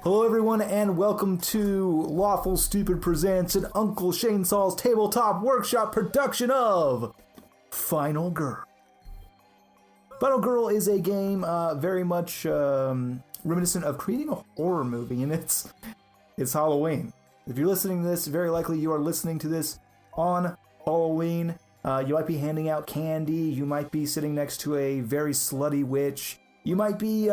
Hello everyone and welcome to Lawful Stupid presents an Uncle Shainsaw's tabletop workshop production of Final Gurl. Final Gurl is a game very much reminiscent of creating a horror movie, and it's Halloween. If you're listening to this, very likely you are listening to this on Halloween. You might be handing out candy, you might be sitting next to a very slutty witch, you might be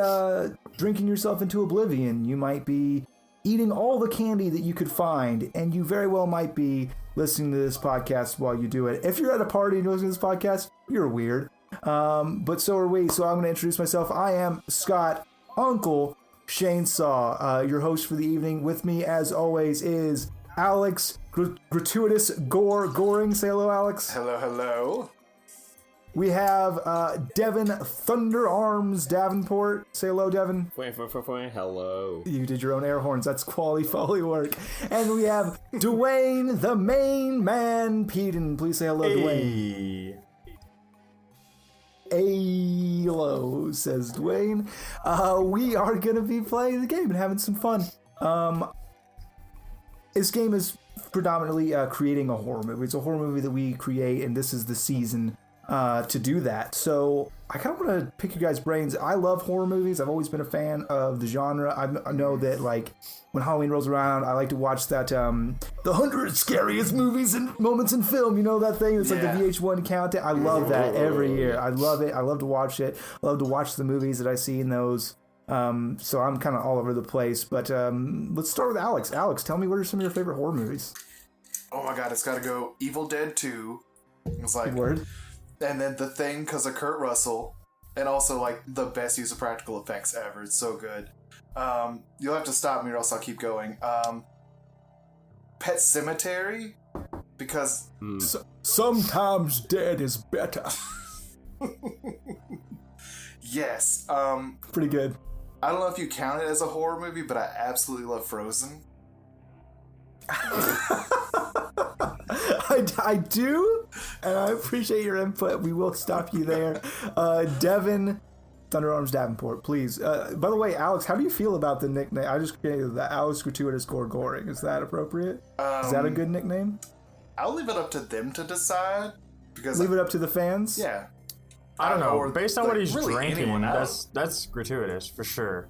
drinking yourself into oblivion, you might be eating all the candy that you could find, and you very well might be listening to this podcast while you do it. If you're at a party and you're listening to this podcast, you're weird. But so are we, so I'm going to introduce myself. I am Scott, Uncle Shainsaw, your host for the evening. With me, as always, is Alex, gratuitous Goring. Say hello, Alex. Hello, hello. We have Devin Thunder Arms Davenport. Say hello, Devin. Hello. You did your own air horns. That's quality Foley work. And we have Dwayne, the main man, Peden. Please say hello, Dwayne. Hello, says Dwayne. We are going to be playing the game and having some fun. This game is predominantly creating a horror movie. It's a horror movie that we create, and this is the season to do that. So I kind of want to pick you guys' brains. I love horror movies. I've always been a fan of the genre. I know that, like, when Halloween rolls around, I like to watch that the 100 scariest movies and moments in film. You know that thing? It's like the VH1 countdown. I love that every year. I love it. I love to watch it. I love to watch the movies that I see in those. So I'm kind of all over the place. But let's start with Alex. Alex, tell me, what are some of your favorite horror movies? Oh my god, it's got to go Evil Dead 2. It's like, word. And then The Thing because of Kurt Russell. And also, like, the best use of practical effects ever. It's so good. You'll have to stop me or else I'll keep going. Pet Sematary, because... Sometimes dead is better. Yes. Pretty good. I don't know if you count it as a horror movie, but I absolutely love Frozen. I do, and I appreciate your input. We will stop you there. Devin, Thunderarms Davenport, please. By the way, Alex, how do you feel about the nickname? I just created the Alex Gratuitous Goring. Is that appropriate? Is that a good nickname? I'll leave it up to them to decide. Because leave it up to the fans? Yeah. I don't know. Or, based on like, what he's really drinking, that's gratuitous for sure.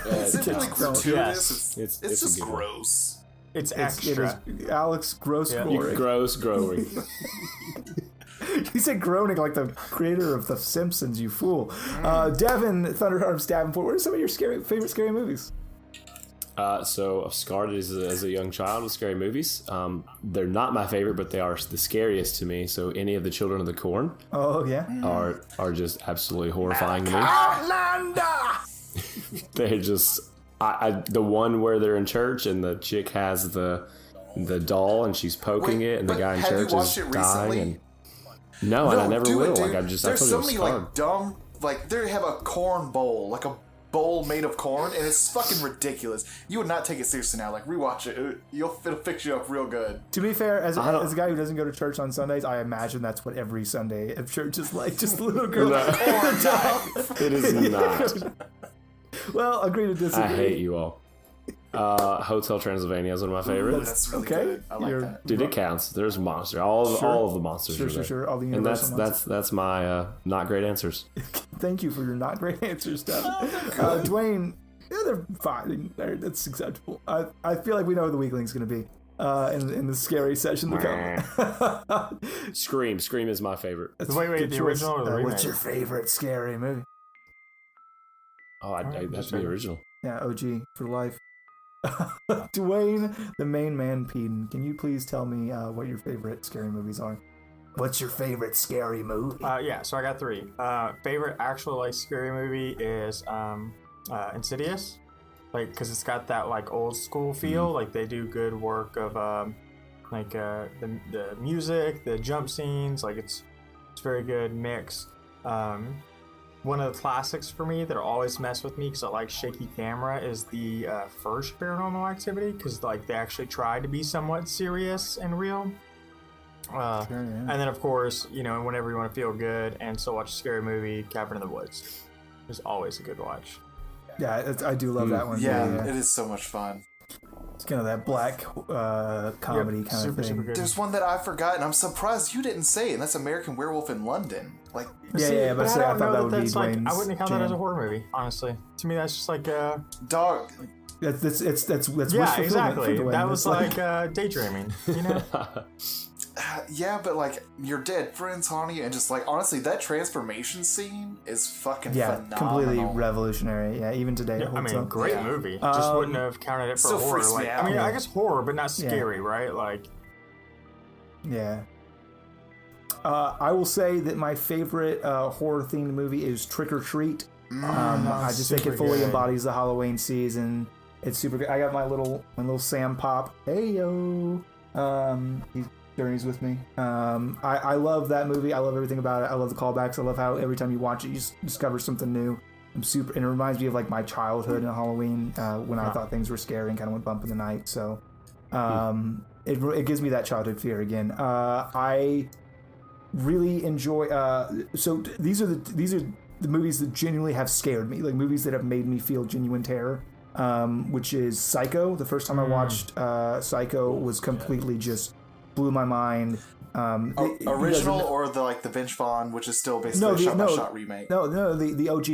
Is it really gratuitous? Yes. It's just gross. It's extra. It is Alex Gross Yeah. Goring. Gross growing. You said groaning like the creator of The Simpsons, you fool. Devin, Thunderarms Davenport, what are some of your favorite scary movies? So I've scarred as a young child with scary movies. They're not my favorite, but they are the scariest to me. So any of the Children of the Corn Oh, yeah? are just absolutely horrifying to me. Outlander! They're just... the one where they're in church and the chick has the doll and she's poking it and the guy in church is dying. And no, and I never will. Dude. Like, there's so many like dumb, like they have a corn bowl, like a bowl made of corn, and it's fucking ridiculous. You would not take it seriously now. Like, rewatch it. It'll fix you up real good. To be fair, as a guy who doesn't go to church on Sundays, I imagine that's what every Sunday at church is like. Just a little girl. It is not. Well, agree to disagree. I hate you all. Hotel Transylvania is one of my favorites. That's really okay. good. I like that. Dude, it counts. There's monster. All of the monsters are there. Sure. All the and universal monsters. that's my not great answers. Thank you for your not great answers, Devin. Dwayne, yeah, they're fine. That's acceptable. I feel like we know who the weakling's going to be in the scary session to come. Scream is my favorite. Wait, the original or the remake? What's your favorite scary movie? Oh, that's the original. Yeah, OG for life. Dwayne, the main man, Peden, can you please tell me what your favorite scary movies are? What's your favorite scary movie? Yeah, so I got three. Favorite actual like scary movie is Insidious, like because it's got that like old school feel. Like they do good work of the music, the jump scenes. Like it's very good mix. One of the classics for me that always mess with me because I like shaky camera is the first Paranormal Activity, because like they actually tried to be somewhat serious and real. And then of course, you know, whenever you want to feel good and still watch a scary movie, Cabin in the Woods is always a good watch. Yeah, I do love that one. Yeah, it is so much fun. It's kind of that black comedy kind of thing. Super good. There's one that I forgot, and I'm surprised you didn't say it, and that's American Werewolf in London. Like, yeah, but I thought that would be like, Dwayne's I wouldn't count that as a horror movie, honestly. To me, that's just like dog. That's yeah, exactly. That was like daydreaming, you know. Yeah, but like your dead friends haunting you, and just like honestly, that transformation scene is fucking phenomenal. Completely revolutionary. Yeah, even today. Yeah, I mean, great movie. Just wouldn't have counted it for horror. Like, I mean, I guess horror, but not scary, right? Like, yeah. I will say that my favorite horror themed movie is Trick or Treat. I just think it fully embodies the Halloween season. It's super good. I got my little Sam Pop. Hey yo. He's journeys with me. I love that movie. I love everything about it. I love the callbacks. I love how every time you watch it, you just discover something new. And it reminds me of like my childhood in Halloween when I thought things were scary and kind of went bump in the night. So it gives me that childhood fear again. I really enjoy. So these are the movies that genuinely have scared me, like movies that have made me feel genuine terror. Which is Psycho. The first time I watched Psycho was completely just blew my mind. Original or the Vince Vaughn, which is still basically a shot-by-shot remake? No, the OG,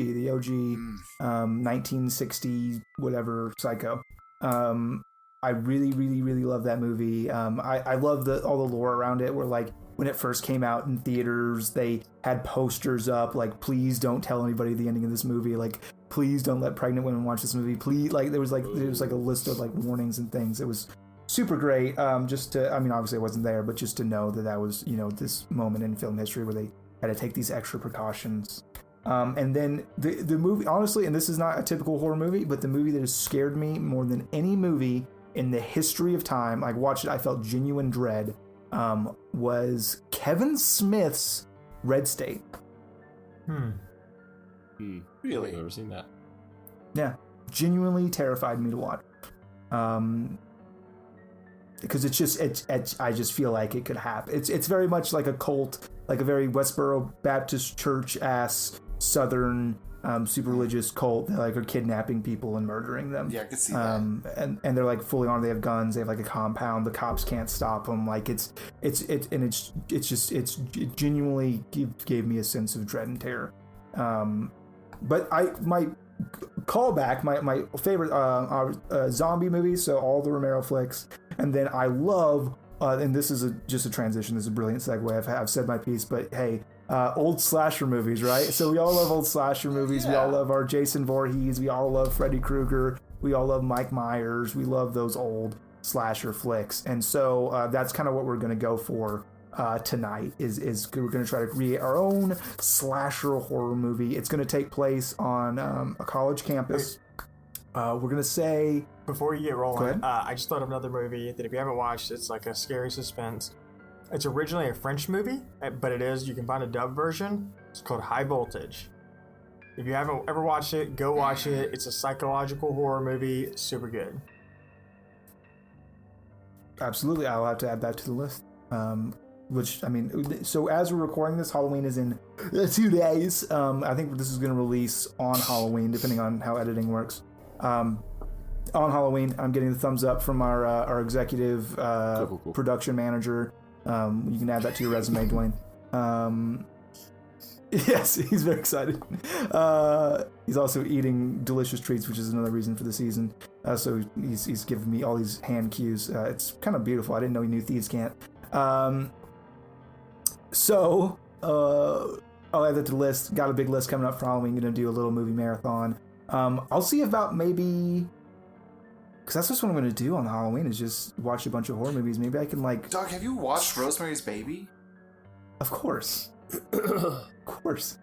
1960 whatever Psycho. I really, really, really love that movie. I love all the lore around it. Where like when it first came out in theaters, they had posters up like, "Please don't tell anybody the ending of this movie." Like, please don't let pregnant women watch this movie. Please, like there was like a list of like warnings and things. It was super great. Just to, I mean, obviously I wasn't there, but just to know that was, this moment in film history where they had to take these extra precautions. And then the movie, honestly, and this is not a typical horror movie, but the movie that has scared me more than any movie in the history of time, I watched it, I felt genuine dread, was Kevin Smith's Red State. Really? I've never seen that. Yeah, genuinely terrified me to watch. Because I just feel like it could happen. It's very much like a cult, like a very Westboro Baptist Church-ass Southern super religious cult that like are kidnapping people and murdering them. Yeah, I could see that. And they're like fully armed. They have guns. They have like a compound. The cops can't stop them. Like it genuinely gave me a sense of dread and terror. But my callback, my favorite zombie movies, so all the Romero flicks, and then I love, and this is just a transition, this is a brilliant segue, I've said my piece, but hey, old slasher movies, right? So we all love old slasher movies, we all love our Jason Voorhees, we all love Freddy Krueger, we all love Mike Myers, we love those old slasher flicks, and so that's kind of what we're going to go for tonight is we're going to try to create our own slasher horror movie. It's going to take place on a college campus. We're going to say... Before you get rolling, I just thought of another movie that if you haven't watched, it's like a scary suspense. It's originally a French movie, but you can find a dub version. It's called High Voltage. If you haven't ever watched it, go watch it. It's a psychological horror movie. Super good. Absolutely. I'll have to add that to the list. Which, I mean, so as we're recording this, Halloween is in 2 days. I think this is going to release on Halloween, depending on how editing works. On Halloween, I'm getting the thumbs up from our executive cool. Production manager. You can add that to your resume, Dwayne. Yes, he's very excited. He's also eating delicious treats, which is another reason for the season. So he's giving me all these hand cues. It's kind of beautiful. I didn't know he knew thieves can't. So, I'll add that to the list. Got a big list coming up for Halloween. Gonna do a little movie marathon. I'll see about maybe... Because that's just what I'm gonna do on Halloween is just watch a bunch of horror movies. Maybe I can like... Doug, have you watched Rosemary's Baby? Of course. Of course.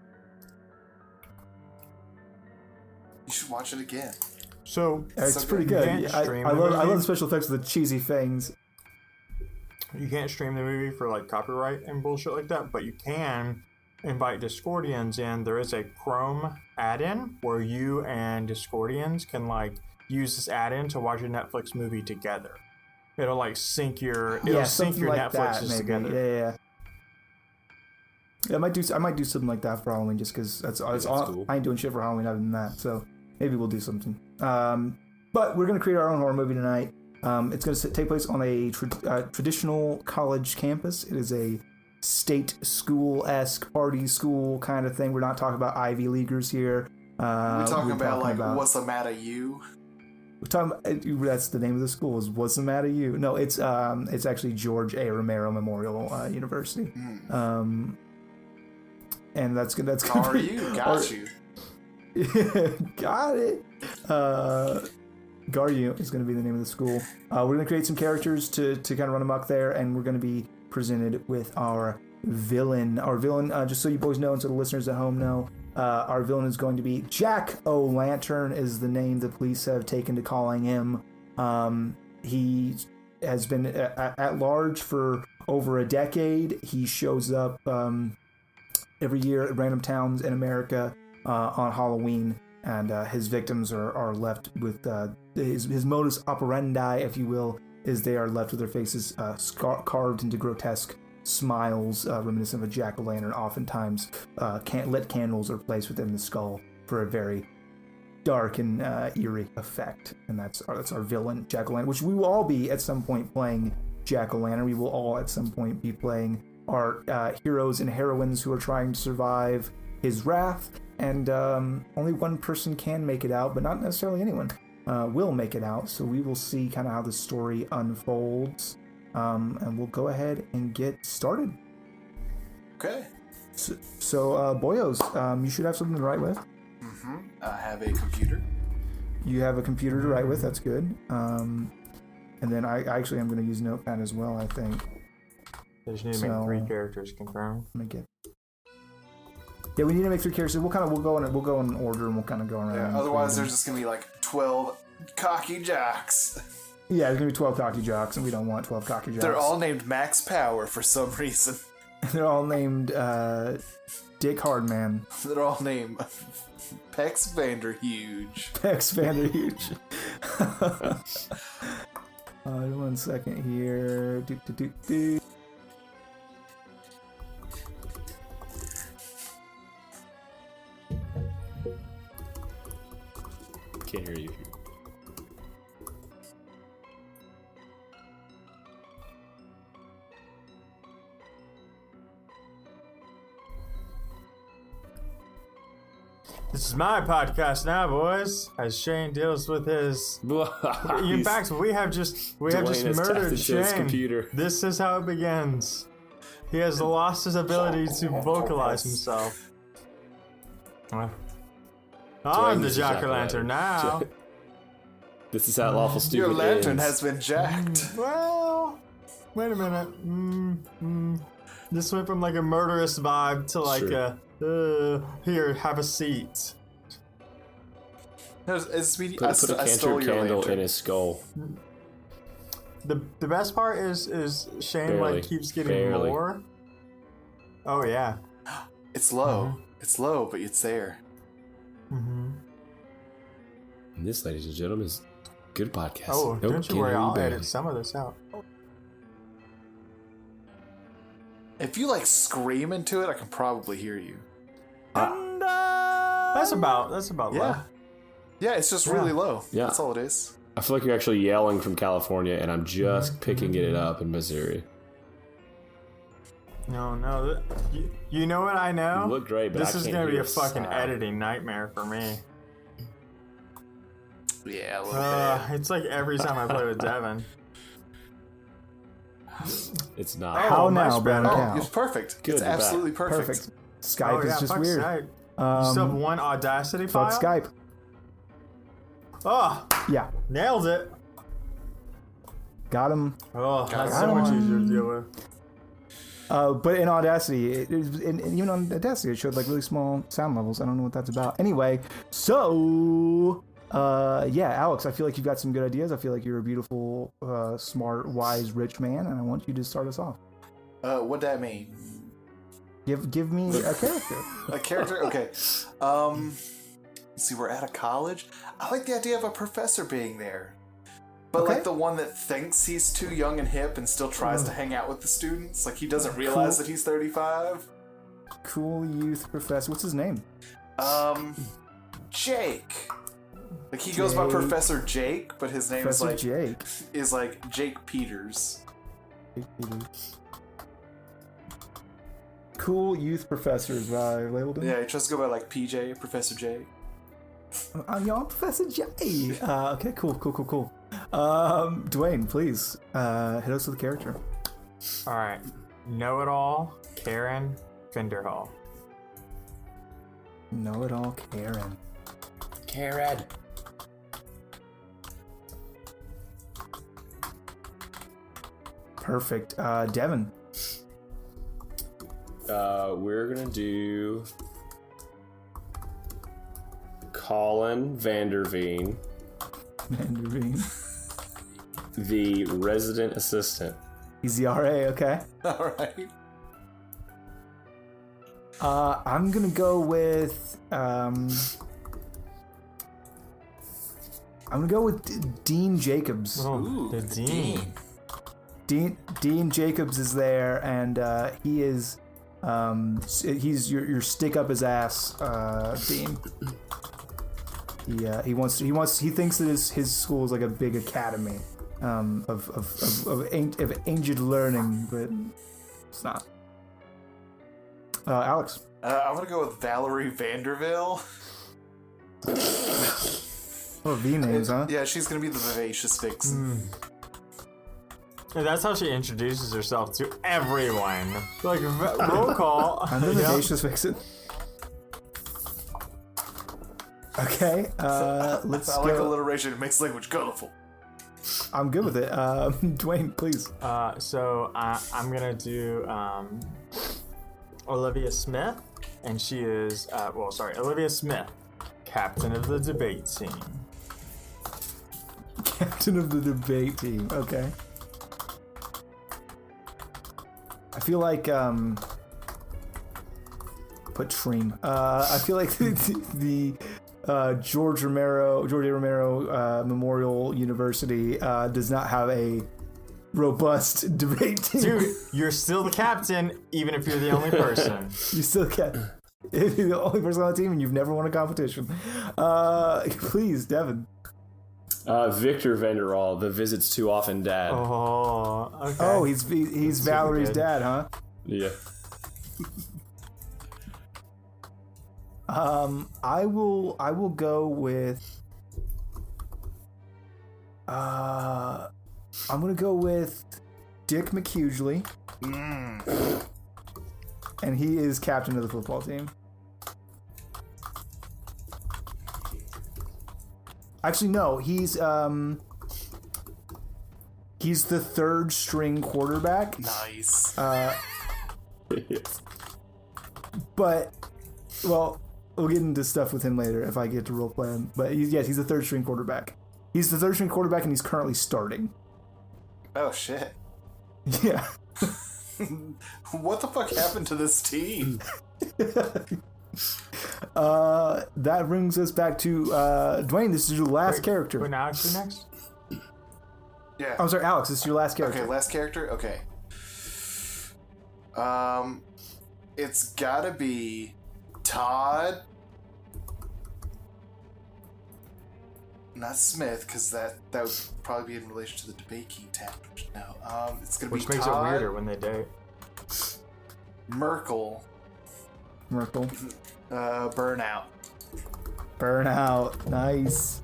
You should watch it again. So... It's pretty good. I love the special effects of the cheesy things. You can't stream the movie for like copyright and bullshit like that, but you can invite Discordians in. There is a Chrome add-in where you and Discordians can like use this add-in to watch a Netflix movie together. It'll like sync your Netflixes together. Yeah, I might do something like that for Halloween just because that's all. Cool. I ain't doing shit for Halloween other than that. So Maybe we'll do something. But we're going to create our own horror movie tonight. It's going to take place on a traditional college campus. It is a state school-esque party school kind of thing. We're not talking about Ivy Leaguers here. We're talking about What's the Matter You? We're talking about, that's the name of the school, is What's the Matter You? No, it's actually George A. Romero Memorial University. And that's gonna Are you? Got you. Got it. Garyu is going to be the name of the school. We're going to create some characters to kind of run amok there, and we're going to be presented with our villain. Our villain, just so you boys know and so the listeners at home know, our villain is going to be Jack O'Lantern is the name the police have taken to calling him. He has been at large for over a decade. He shows up every year at random towns in America on Haloween, and his victims are left with his modus operandi, if you will, is they are left with their faces carved into grotesque smiles reminiscent of a jack-o'-lantern. Oftentimes, lit candles are placed within the skull for a very dark and eerie effect. And that's our villain, Jack-o'-lantern, which we will all be at some point playing Jack-o'-lantern. We will all at some point be playing our heroes and heroines who are trying to survive his wrath. And only one person can make it out, but not necessarily anyone will make it out. So we will see kind of how the story unfolds. And we'll go ahead and get started. Okay. So boyos, you should have something to write with. Mm-hmm. I have a computer. You have a computer to write with. That's good. And then I actually am going to use Notepad as well, I think. You just need to make 3 characters confirmed. Let me get. Yeah, we need to make 3 characters. We'll go in order, and we'll kind of go around. Yeah. Otherwise, there's just gonna be like 12 cocky jocks. Yeah, there's gonna be 12 cocky jocks, and we don't want 12 cocky jocks. They're all named Max Power for some reason. They're all named Dick Hardman. They're all named Pex Vanderhuge. Pex Vanderhuge. 1 second here. Do. Can't hear you. This is my podcast now, boys. As Shane deals with his. In fact, we have just murdered Shane. Computer. This is how it begins. He has lost his ability to vocalize himself. I'm the jack-o'-lantern now. This is how Lawful Stupid Your lantern ends. has been jacked. Well, wait a minute. This went from like a murderous vibe to like here, have a seat. Put a cantrip candle in his skull. The best part is Shane Barely. keeps getting more. Oh yeah. It's low. It's low, but it's there. Mm-hmm. And this, ladies and gentlemen, is good podcast. Oh, don't you worry, I'll edit some of this out. If you scream into it, I can probably hear you. That's about low. Yeah, it's just really low. Yeah. That's all it is. I feel like you're actually yelling from California, and I'm just picking it up in Missouri. No. You know what I know? You look great, but this is gonna be a fucking sound. editing nightmare for me. Yeah, a little bit. It's like every time I play with Devin. It's not. How now, Brown Cow? It's perfect. Good, it's absolutely perfect. Perfect. Skype is just weird. Skype. You still have one Audacity file? Fuck Skype. Oh, Yeah. nailed it. Got him. Oh, that's so much easier to deal with. But in Audacity, even on Audacity, it showed really small sound levels. I don't know what that's about. Anyway, so Alex, I feel like you've got some good ideas. I feel like you're a beautiful, smart, wise, rich man, and I want you to start us off. What'd that mean? Give me a character. A character? Okay. Let's see, we're at a college. I like the idea of a professor being there. But the one that thinks he's too young and hip and still tries to hang out with the students. He doesn't realize that he's 35. Cool youth professor. What's his name? Jake. Like he goes by Professor Jake, but his name Professor Jake. Is like Jake Peters. Jake Peters. Cool youth professor is what I labeled him. Yeah, he tries to go by like PJ, Professor J. I'm Professor J. Okay, cool. Dwayne, please hit us with a character. All right, know-it-all, Karen Fenderhall. Know-it-all, Karen. Karen. Perfect. Devin. We're gonna do Colin Vanderveen, the resident assistant. He's the RA, okay. All right. I'm gonna go with Dean Jacobs. Oh, the Dean. Dean Jacobs is there, and he is he's your stick up his ass, Dean. He thinks that his school is like a big academy of ancient learning, but it's not. Alex. I'm gonna go with Valerie Vanderville. Oh, V names, huh? Yeah, she's gonna be the vivacious vixen. And that's how she introduces herself to everyone. Like, roll call. I'm the vivacious vixen. Okay, let's I like alliteration. It makes language colorful. I'm good with it. Dwayne, please. So I'm gonna do Olivia Smith, and she is Olivia Smith, captain of the debate team. Captain of the debate team. Okay. I feel like put Treem. I feel like the George A. Romero Memorial University does not have a robust debate team. Dude, you're still the captain, even if you're the only person. You still can't. If you're the only person on the team and you've never won a competition. Please, Devin. Victor Vanderall, the visits too often dad. Oh, okay. Oh, he's Valerie's dad, huh? Yeah. I will go with I'm gonna go with Dick McHughley. And he is captain of the football team. Actually, no, he's the third string quarterback. Nice. But, well, we'll get into stuff with him later if I get to roleplay him. But he's the third string quarterback. He's the third string quarterback, and he's currently starting. Oh shit. Yeah. What the fuck happened to this team? That brings us back to Dwayne. This is your last character. Wait, now Alex, you next? Yeah. I'm sorry, Alex. This is your last character. Okay, last character. Okay. It's gotta be Todd. Not Smith, because that would probably be in relation to the debate key tactic. No, it's gonna be Todd. Which makes it weirder when they date. Merkel. Burnout. Nice.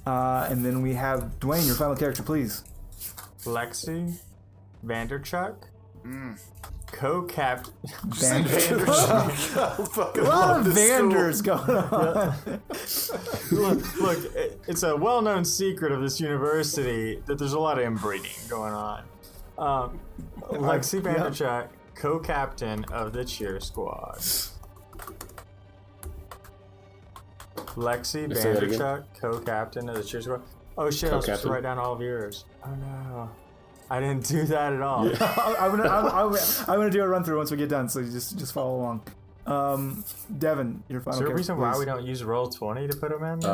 And then we have Dwayne, your final character, please. Lexi Vanderchuck. Co-captain. Vanderchuck. A lot of Vanders going on. Look, it's a well-known secret of this university that there's a lot of inbreeding going on. Lexi Vanderchuck, co-captain of the cheer squad. Lexi Vanderchuck, co-captain of the cheer squad. Oh shit, I was supposed to write down all of yours. Oh no. I didn't do that at all. Yeah. I'm gonna do a run through once we get done, so you just follow along. Devin, your final. Is there a reason why we don't use Roll20 to put them in?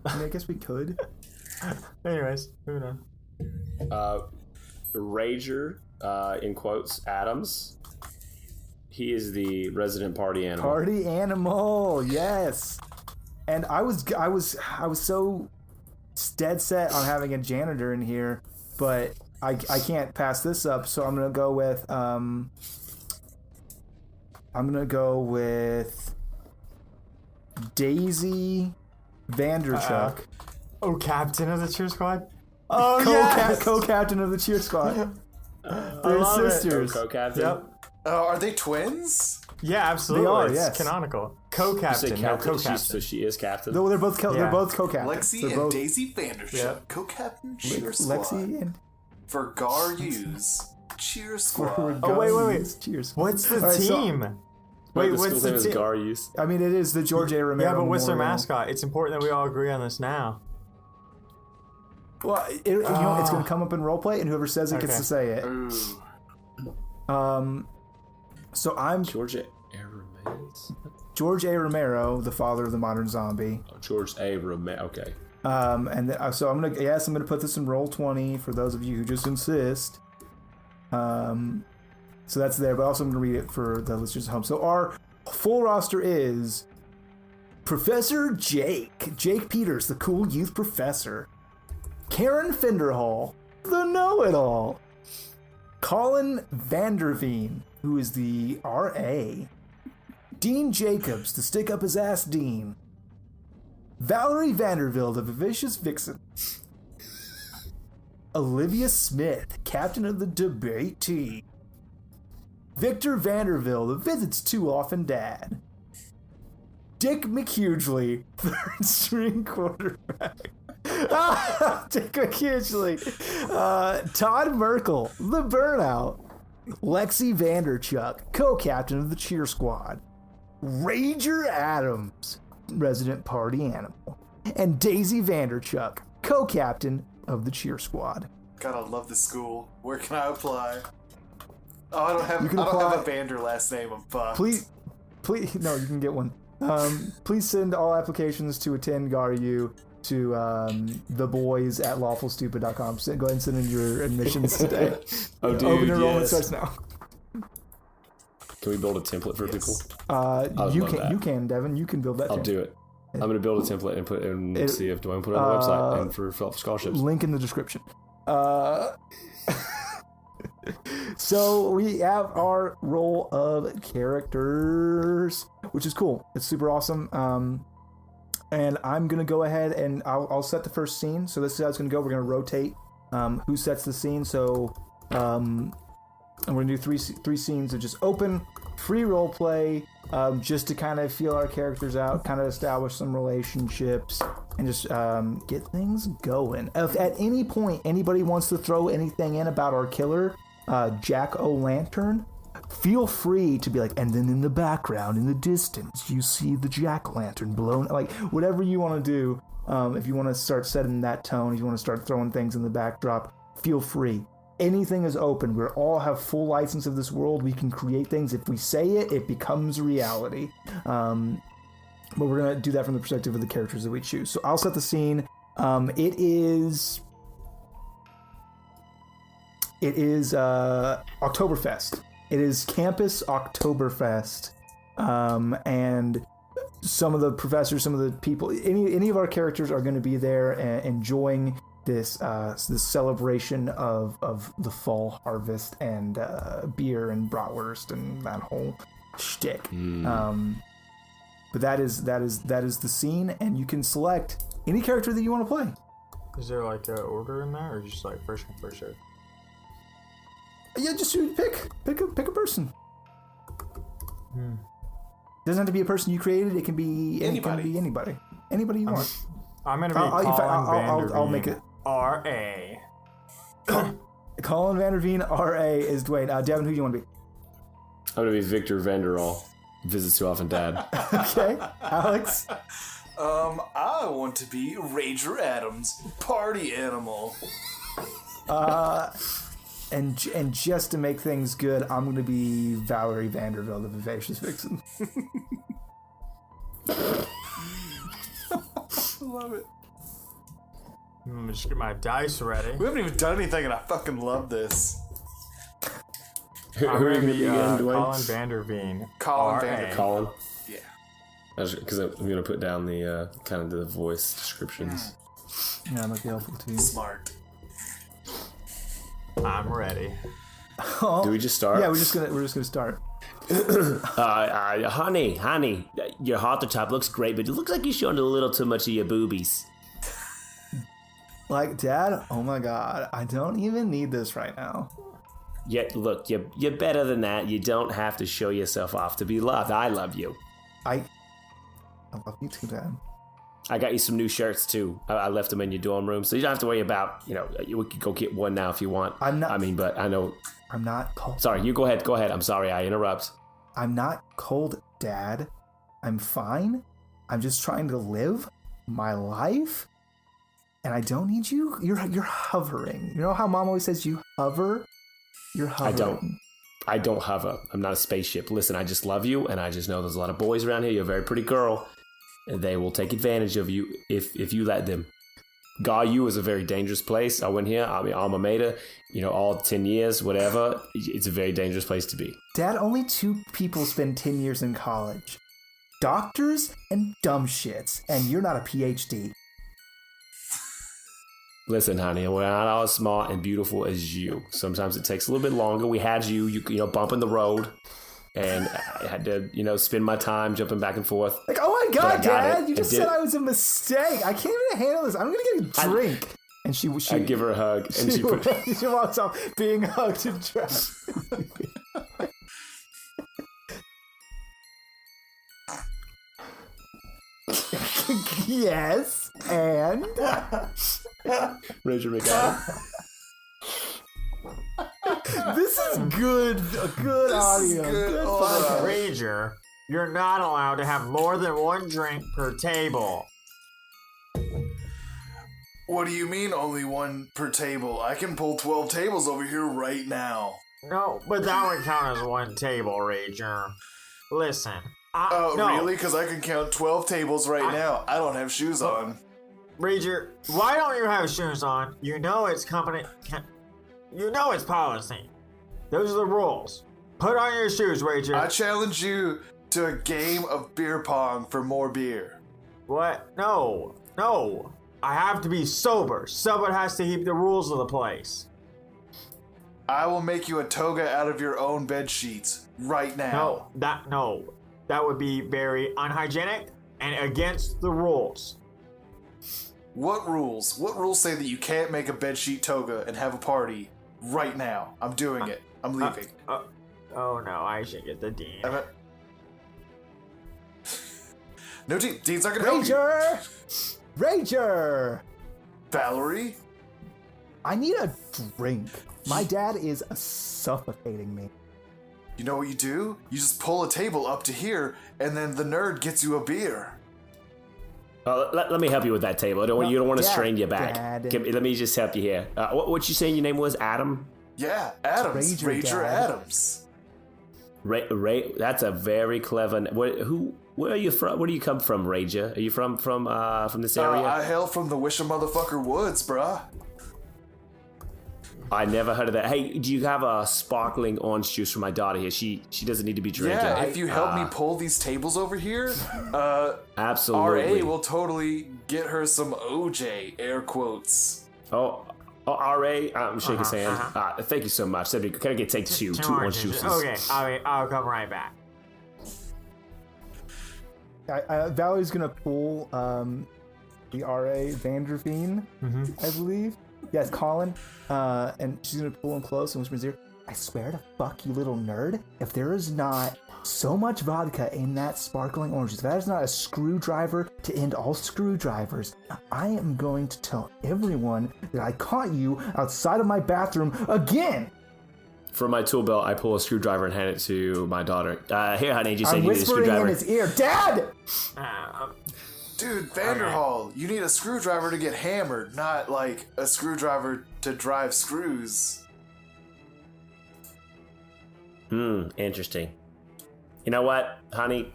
I guess we could. Anyways, moving on. Rager, in quotes, Adams. He is the resident party animal. Party animal, yes. And I was so dead set on having a janitor in here, but I can't pass this up, so I'm gonna go with Daisy Vanderchuck. Captain of the cheer squad. Oh, yes! Co-captain of the cheer squad. They're sisters. Co-captain. Yep. Are they twins? Yeah, absolutely. They are, it's yes. canonical. Co-captain, no co-captain. So she is captain. No, they're both co-captains. Lexi they're and both Daisy Vanderchuck, co-captain cheer squad. Lexi and for Gar's cheer squad. Oh wait. Cheer squad. What's the Right, team? Wait, what's school's the name is team? Gar's. I mean, it is the George A. Romero. Yeah, but what's their Memorial. mascot? It's important that we all agree on this now. Well, you know, it's going to come up in roleplay, and whoever says it gets to say it. Ooh. So I'm George A. Romero. George A. Romero, the father of the modern zombie. Oh, George A. Romero. Okay. So I'm gonna put this in Roll20 for those of you who just insist. So that's there, but also I'm gonna read it for the listeners at home. So our full roster is Professor Jake Peters, the cool youth professor, Karen Fenderhall, the know-it-all, Colin Vanderveen, who is the RA, Dean Jacobs, the stick-up-his-ass dean, Valerie Vanderville, the vivacious vixen, Olivia Smith, captain of the debate team, Victor Vanderville, the visits too often dad, Dick McHugely, third string quarterback. Dick McHugely. Todd Merkel, the burnout. Lexi Vanderchuck, co-captain of the cheer squad. Rager Adams, resident party animal. And Daisy Vanderchuck, co-captain of the cheer squad. God, I love this school. Where can I apply? Oh, I don't have a Vander last name. I'm fucked. Please, no, you can get one. Please send all applications to attend GARU to theboys@lawfulstupid.com. Go ahead and send in your admissions today. Oh, dude, Open enrollment yes. starts now. Can we build a template for people? You can, Devin. You can build that. I'll do it. I'm going to build a template and put it and see if do I put it on the website and for scholarships. Link in the description. So we have our roll of characters, which is cool. It's super awesome. And I'm going to go ahead and I'll set the first scene. So this is how it's going to go. We're going to rotate who sets the scene. So and we're going to do three scenes of just open, free role play, just to kind of feel our characters out, kind of establish some relationships, and just get things going. If at any point anybody wants to throw anything in about our killer, Jack O'Lantern, feel free to be like, and then in the background, in the distance, you see the jack-o'-lantern blown, like whatever you want to do. If you want to start setting that tone, if you want to start throwing things in the backdrop, feel free. Anything is open. We all have full license of this world. We can create things. If we say it, it becomes reality. But we're going to do that from the perspective of the characters that we choose. So I'll set the scene. It is Oktoberfest. It is Campus Oktoberfest. And some of the professors, some of the people, any of our characters are going to be there enjoying this celebration of the fall harvest and beer and bratwurst and that whole shtick. But that is the scene, and you can select any character that you want to play. Is there like an order in there, or just like first come first serve? Yeah, just pick a person. Doesn't have to be a person you created. It can be anybody you want. I'm gonna be I'll make it R.A. Colin Vanderveen, R.A. is Dwayne. Devin, who do you want to be? I'm going to be Victor Vanderall, visits too often dad. Okay, Alex. I want to be Rager Adams, party animal. And just to make things good, I'm going to be Valerie Vanderville, the vivacious vixen. Love it. Just get my dice ready. We haven't even done anything, and I fucking love this. Who are you going to be again, Dwayne? Colin Vanderveen. Colin? Yeah. Because I'm going to put down the kind of the voice descriptions. Yeah, that might be helpful too. Smart. I'm ready. Do we just start? Yeah, we're just gonna start. Honey, your halter top looks great, but it looks like you're showing a little too much of your boobies. Like, Dad, oh my God, I don't even need this right now. Yeah, look, you're better than that. You don't have to show yourself off to be loved. I love you. I love you too, Dad. I got you some new shirts too. I left them in your dorm room, so you don't have to worry about. We could go get one now if you want. But I know. I'm not cold. Sorry, you go ahead. Go ahead. I'm sorry, I interrupt. I'm not cold, Dad. I'm fine. I'm just trying to live my life, and I don't need you. You're hovering. You know how Mom always says you hover? You're hovering. I don't hover. I'm not a spaceship. Listen, I just love you, and I just know there's a lot of boys around here. You're a very pretty girl. And they will take advantage of you if you let them. GAU is a very dangerous place. I went here, alma mater, all 10 years, whatever. It's a very dangerous place to be. Dad, only 2 people spend 10 years in college. Doctors and dumb shits. And you're not a PhD. Listen, honey, we're not all as smart and beautiful as you. Sometimes it takes a little bit longer. We had you bumping the road. And I had to, spend my time jumping back and forth. Like, oh my God, Dad, you just said I was a mistake. I can't even handle this. I'm going to get a drink. And she I give her a hug. And she walks off being hugged and trapped. Yes, and? Ranger McAdam. This is good audio. Good podcast. Ranger, you're not allowed to have more than 1 drink per table. What do you mean only 1 per table? I can pull 12 tables over here right now. No, but that would count as 1 table, Ranger. Listen. Really? Because I can count 12 tables right now. I don't have shoes on. Ranger, why don't you have shoes on? You know it's policy. Those are the rules. Put on your shoes, Ranger. I challenge you to a game of beer pong for more beer. What? No. I have to be sober. Someone has to keep the rules of the place. I will make you a toga out of your own bed sheets right now. No. That would be very unhygienic and against the rules. What rules? What rules say that you can't make a bedsheet toga and have a party right now? I'm doing it. I'm leaving. Oh no, I should get the dean. No, Dean's not gonna help you. Ranger! Valerie? I need a drink. My dad is suffocating me. You know what you do? You just pull a table up to here, and then the nerd gets you a beer. Let me help you with that table. You don't want to strain your back. Let me just help you here. What you saying your name was? Adam? Yeah, Adams. Ranger Adams. Ray, that's a very clever. Where are you from? Where do you come from, Ranger? Are you from this area? I hail from the Wisha motherfucker woods, bruh. I never heard of that. Hey, do you have a sparkling orange juice for my daughter here? She doesn't need to be drinking. Yeah, if you help me pull these tables over here, absolutely. RA will totally get her some OJ, air quotes. Oh, RA, I'm shaking his hand. Thank you so much. Can I get take two orange juices? Okay, I'll come right back. Valerie's gonna pull the RA Vanderveen, I believe. Yes, Colin. And she's gonna pull him close and whisper in his ear, I swear to fuck you, little nerd, if there is not so much vodka in that sparkling orange juice, if that is not a screwdriver to end all screwdrivers, I am going to tell everyone that I caught you outside of my bathroom again. From my tool belt, I pull a screwdriver and hand it to my daughter. Here, honey, you said you need a screwdriver. I'm screwdriver. whispering in his ear, Dad! Dude, Vanderhall, you need a screwdriver to get hammered, not like a screwdriver to drive screws. Interesting. You know what, honey?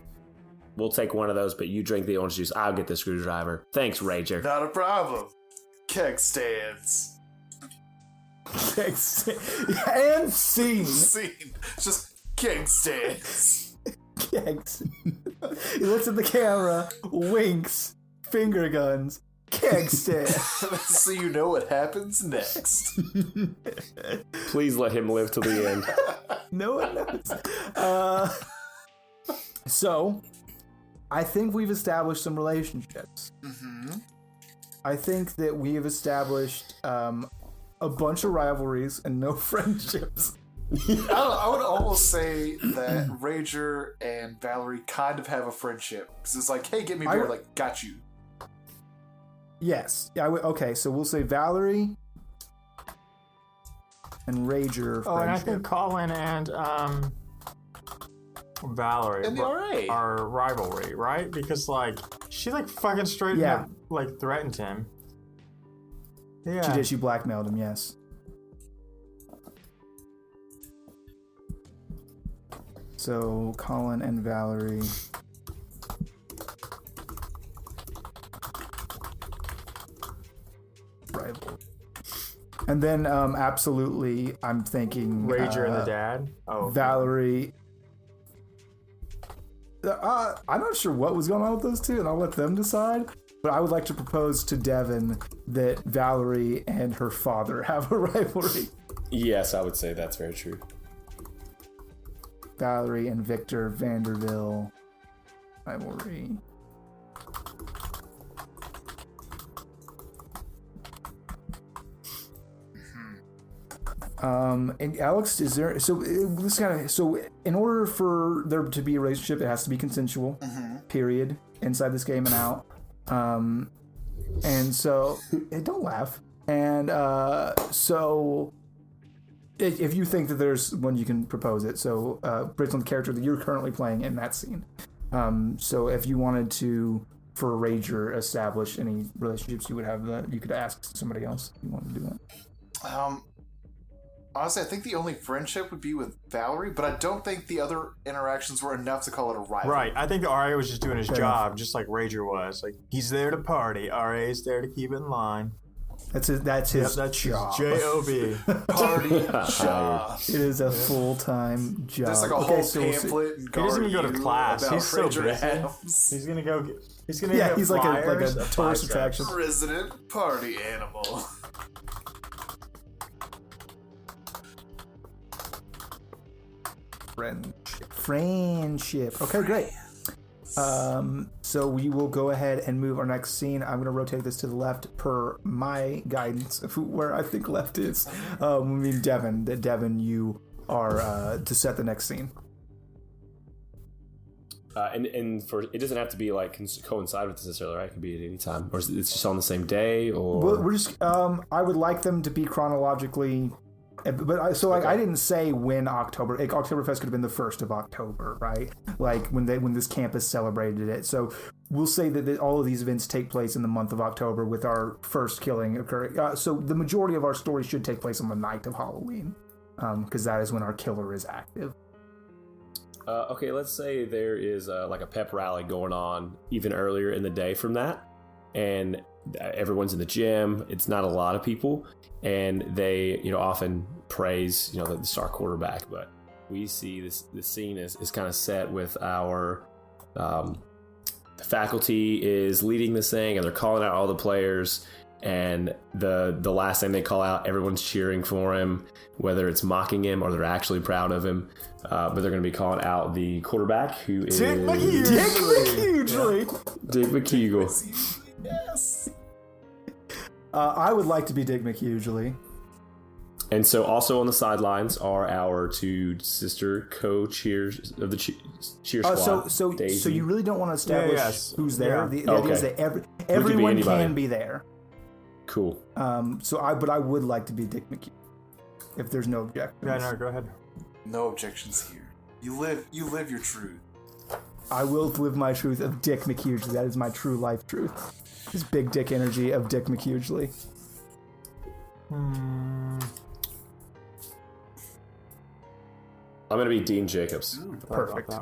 We'll take one of those, but you drink the orange juice. I'll get the screwdriver. Thanks, Ranger. Not a problem. Keg stands. Keg stand. And scene. Scene. Just keg stands. Kegs. He looks at the camera, winks, finger guns, keg stand. So you know what happens next. Please let him live to the end. No one knows. So, I think we've established some relationships. Mm-hmm. I think that we have established a bunch of rivalries and no friendships. I would almost say that Rager and Valerie kind of have a friendship. Because it's like, hey, get me beer, like, got you. Yes. Yeah. Okay, so we'll say Valerie and Rager. Oh, and I think Colin and Valerie and the RA are rivalry, right? Because like she like fucking straight up like threatened him. Yeah, she did. She blackmailed him. Yes. So Colin and Valerie. Rival. And then absolutely, I'm thinking Rager and the dad. Oh, Valerie. I'm not sure what was going on with those two, and I'll let them decide. But I would like to propose to Devin that Valerie and her father have a rivalry. Yes, I would say that's very true. Valerie and Victor Vanderbilt rivalry. And Alex, is there so in order for there to be a relationship, it has to be consensual. Mm-hmm. Period. Inside this game and out. And so don't laugh. And so if you think that there's one, you can propose it. So based on the character that you're currently playing in that scene. So if you wanted to, for Rager, establish any relationships you would have, that you could ask somebody else if you wanted to do that. Honestly, I think the only friendship would be with Valerie, but I don't think the other interactions were enough to call it a rival. Right. I think the RA was just doing his job, just like Rager was. Like, he's there to party. RA's there to keep it in line. That's his that's job. J-O-B. Party job. It is a full-time job. There's like a whole pamphlet and he doesn't even go to class. He's so busy. He's gonna go. He's gonna. Yeah, he's like flyers, a tourist attraction. Resident party animal. Friendship. Okay, great. So we will go ahead and move our next scene. I'm going to rotate this to the left per my guidance of where I think left is. I mean, Devin, you are to set the next scene. And for it doesn't have to be like coincide with this necessarily, right? It could be at any time, or it's just on the same day, or we're just. I would like them to be chronologically. But I didn't say when October. Like, Oktoberfest could have been the 1st of October, right? Like when this campus celebrated it. So we'll say that all of these events take place in the month of October, with our first killing occurring. So the majority of our story should take place on the night of Halloween, because that is when our killer is active. Okay, let's say there is like a pep rally going on even earlier in the day from that, and everyone's in the gym. It's not a lot of people, and they often praise the star quarterback. But we see this scene is kind of set with our the faculty is leading this thing, and they're calling out all the players. And the last thing they call out, everyone's cheering for him, whether it's mocking him or they're actually proud of him. But they're going to be calling out the quarterback, who is Dick McHughley. Dick McHughley. Yes. I would like to be Dick McHughley. And so also on the sidelines are our two sister co-cheers of the cheer squad. So you really don't want to establish who's there. Yeah. The idea is that everyone can be there. Cool. But I would like to be Dick McHugh, if there's no objections. Yeah, no, go ahead. No objections here. You live your truth. I will live my truth of Dick McHughley. That is my true life truth. This big dick energy of Dick McHughley. I'm gonna be Dean Jacobs. Perfect.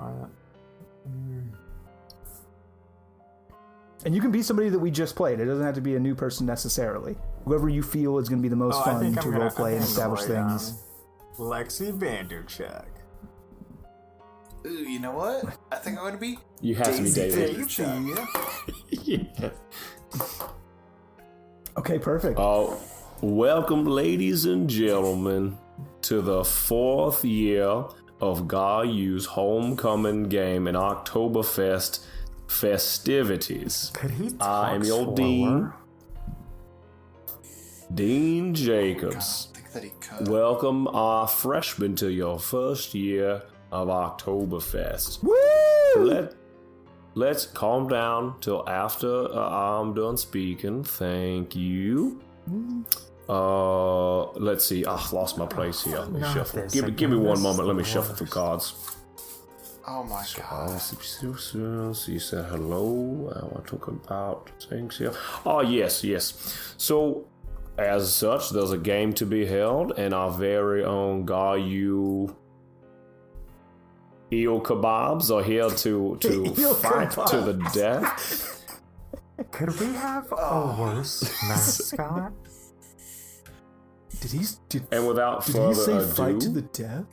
And you can be somebody that we just played. It doesn't have to be a new person necessarily. Whoever you feel is going to be the most fun to roleplay and establish things. Lexi Vanderchuck. Ooh, you know what? I think I'm going to be You have to be Daisy. Yeah. Okay, perfect. Welcome, ladies and gentlemen, to the 4th year of Guyu's homecoming game and Oktoberfest festivities. I am your Dean, Dean Jacobs. Welcome our freshmen to your first year of Oktoberfest. Woo! Let's calm down till after I'm done speaking. Thank you. Let's see. I lost my place here. Let me shuffle. Give me one moment. Let me shuffle the cards. Oh my god. So you said hello. I talk about things here. Oh, yes. So, as such, there's a game to be held, and our very own Gayu eel kebabs are here to fight to the death. Could we have a worse mascot? And without further ado, fight to the death?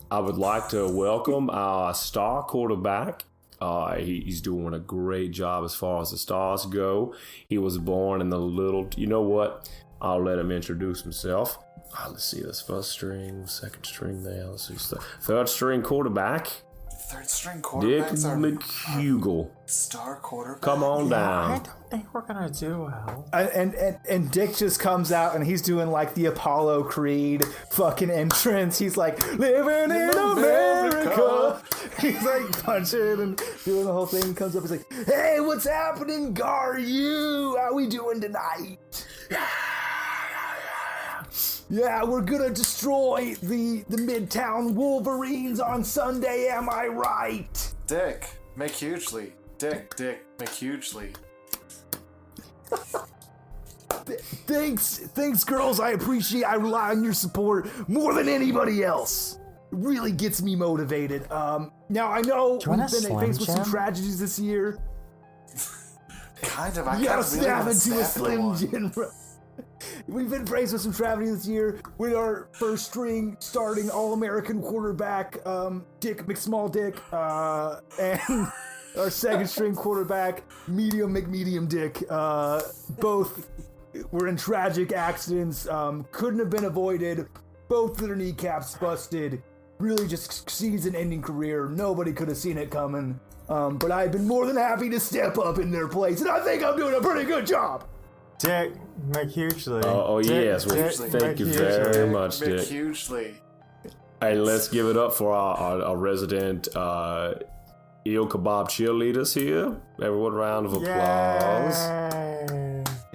I would like to welcome our star quarterback. He's doing a great job as far as the stars go. He was born in the little... You know what? I'll let him introduce himself. Let's see, this first string, second string there. Let's see, third string quarterback. Third string Dick quarterbacks are McHugel. Star quarterback. Come on down. I don't think we're gonna do well. And Dick just comes out and he's doing like the Apollo Creed fucking entrance. He's like, living in America. He's like punching and doing the whole thing. He comes up, he's like, hey, what's happening, Garu? How we doing tonight? Yeah, we're gonna destroy the Midtown Wolverines on Sunday, am I right? Dick, make hugely. Dick, make hugely. Thanks, girls. I rely on your support more than anybody else. It really gets me motivated. Now I know we've been faced with some tragedies this year. Kind of. You gotta snap into a Slim Jim. We've been faced with some tragedy this year with our first string starting All-American quarterback, Dick McSmallDick, and our second string quarterback, Medium McMedium Dick. Both were in tragic accidents, couldn't have been avoided. Both of their kneecaps busted. Really just season-ending career. Nobody could have seen it coming. But I've been more than happy to step up in their place, and I think I'm doing a pretty good job. Dick, make hugely. Yes. Well, thank you very much, Dick. Hugely. Hey, let's give it up for our resident eel kebab cheerleaders here. Everyone, round of applause.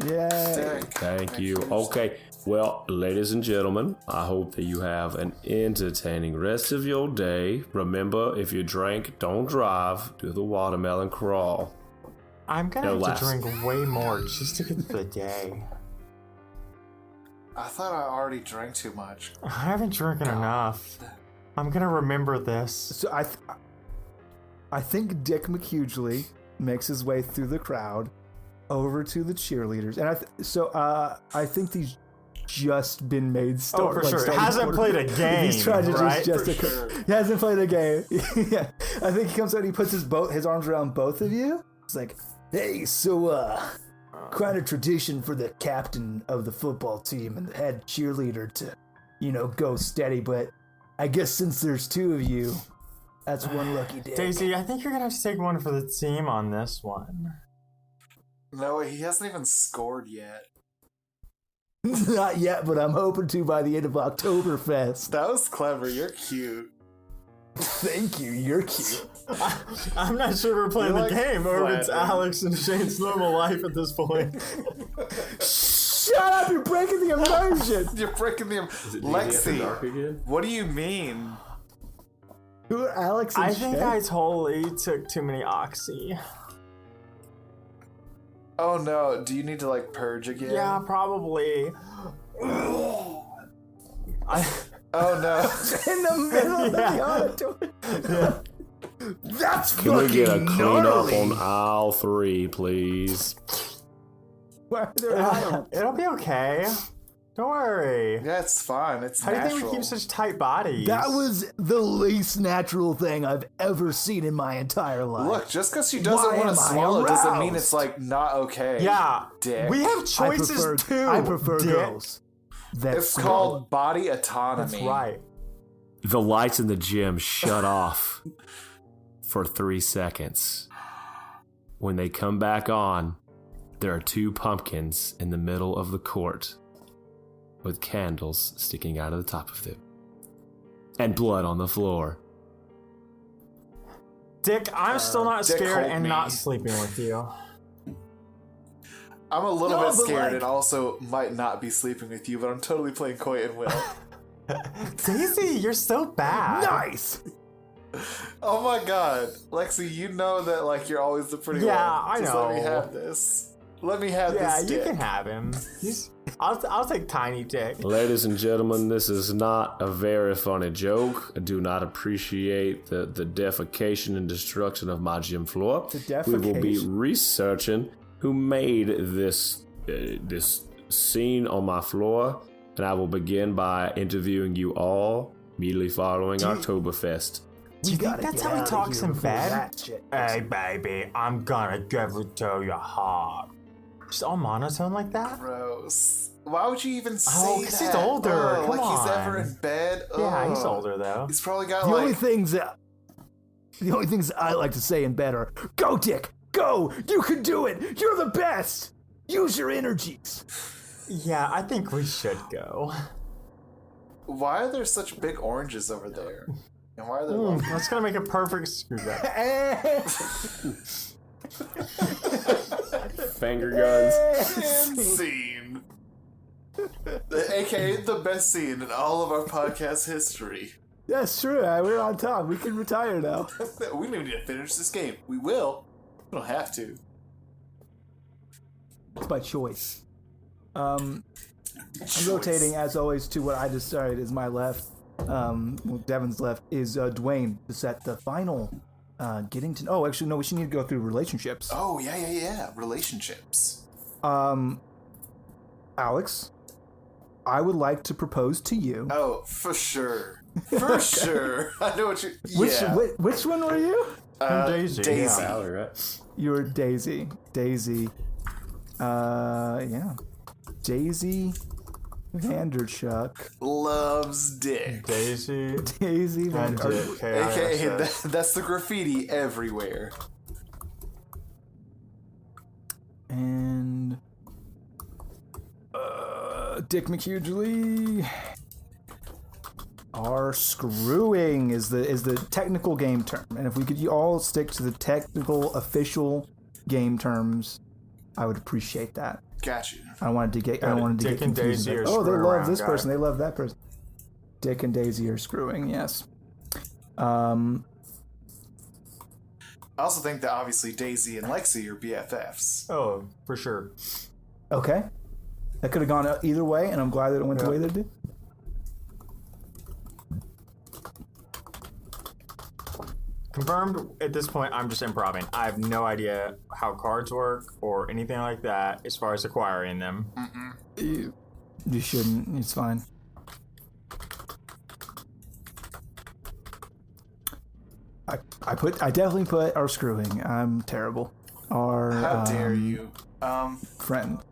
Yay. Thank you. Okay, well, ladies and gentlemen, I hope that you have an entertaining rest of your day. Remember, if you drink, don't drive. Do the watermelon crawl. I'm gonna have to drink way more just to get through the day. I thought I already drank too much. I haven't drinking enough. I'm gonna remember this. So I think Dick McHugely makes his way through the crowd over to the cheerleaders, and I think these just been made. For sure. Hasn't played a game. These tragedies right? He hasn't played a game. Yeah, I think he comes out and he puts his arms around both of you. It's like, hey, so quite a tradition for the captain of the football team and the head cheerleader to, go steady. But I guess since there's two of you, that's one lucky day. Daisy, I think you're gonna have to take one for the team on this one. No, he hasn't even scored yet. Not yet, but I'm hoping to by the end of Oktoberfest. That was clever. You're cute. Thank you. You're cute. I'm not sure we're playing the game, or if it's Alex and Shane's normal life at this point. Shut up! You're breaking the immersion. You're breaking the Lexi. What do you mean? Who are Alex and I Shane? think I totally took too many oxy. Oh no, do you need to purge again? Yeah, probably. Oh no. In the middle of the auditorium. That's Can fucking we get a cleanup gnarly. on aisle 3, please? Why are there aisles? It'll be okay. Don't worry. Yeah, it's fine. It's How do you natural. think we keep such tight bodies? That was the least natural thing I've ever seen in my entire life. Look, just because she doesn't Why want am to I swallow doesn't mean aroused? it's like not okay. Yeah. Dick. We have choices too. I prefer Dick. girls. That's It's called body autonomy. That's right. The lights in the gym shut off for 3 seconds. When they come back on, there are 2 pumpkins in the middle of the court with candles sticking out of the top of them and blood on the floor. Dick, I'm still not Dick, scared hold and me. not sleeping with you. I'm a little No, bit but, scared like- and also might not be sleeping with you, but I'm totally playing coy and will. Daisy, you're so bad. nice. Oh my god. Lexi, you know that like you're always the pretty Yeah, one. I Just let me know. have this. Let me have Yeah, this you dick. can have him. I'll take Tiny Dick. Ladies and gentlemen, this is not a very funny joke. I do not appreciate the defecation and destruction of my gym floor. The We will be defecation? researching who made this scene on my floor, and I will begin by interviewing you all immediately following Oktoberfest. Do you think gotta that's get how he outta talks here in before bed? that shit- Hey, baby, I'm gonna give it to you hard. Just all monotone like that? Gross. Why would you even say Oh, that? 'cause he's older. Ugh, Come like he's ever on. in bed. Yeah, he's Ugh. older though. He's probably got The like only things I like to say in bed are, "Go, Dick, go! You can do it! You're the best! Use your energies!" Yeah, I think we should go. why are there such big oranges over there? And why are there long That's gonna make a perfect screwdriver. Finger guns. scene? AKA the best scene in all of our podcast history. That's true. We're on top. We can retire now. We don't even need to finish this game. We will. We don't have to. It's by choice. I'm rotating as always to what I decided is my left. Devin's left is Dwayne to set the final. Getting to. Oh, actually, no. We should need to go through relationships. Oh, yeah. Relationships. Alex, I would like to propose to you. Oh, for sure. For sure. I know what you... Which one were you? Daisy. Daisy. Yeah. Valerie, right? You were Daisy. Daisy. Yeah. Daisy Vanderchuck. Loves dick. Daisy. Daisy And Vanderchuck. Dick. AKA, that's the graffiti everywhere. And Dick McHugely. Our screwing is the technical game term, and if we could all stick to the technical official game terms, I would appreciate that. Got you. I wanted to get Dick and confused. Daisy are Oh, they screw love around this guy. person. They love that person. Dick and Daisy are screwing. Yes. I also think that obviously Daisy and Lexi are BFFs. Oh, for sure. Okay. That could have gone either way, and I'm glad that it went the way that it did. Confirmed at this point, I'm just improving. I have no idea how cards work or anything like that as far as acquiring them. You shouldn't. It's fine. I definitely put our screwing. I'm terrible. Our How dare you? friends.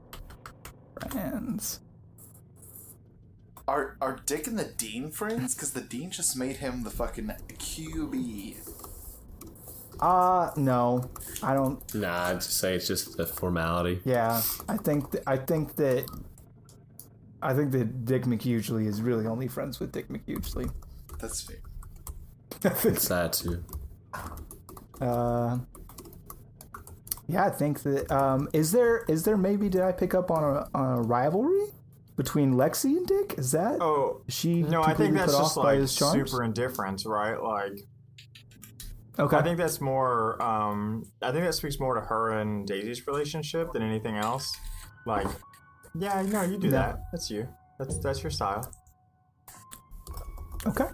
Are Dick and the Dean friends? Because the Dean just made him the fucking QB. No, I don't. Nah, I'd just say it's just a formality. Yeah, I think that Dick McHugely is really only friends with Dick McHugely. That's fair. It's that too. Yeah, I think that. Is there maybe? Did I pick up on a rivalry between Lexi and Dick? Is that? Oh, Is she no, I think completely that's put just off by like his charms? super indifference, right? Like, Okay. I think that's more. I think that speaks more to her and Daisy's relationship than anything else. Like, yeah, no, you do Yeah. that. That's you. That's your style. Okay.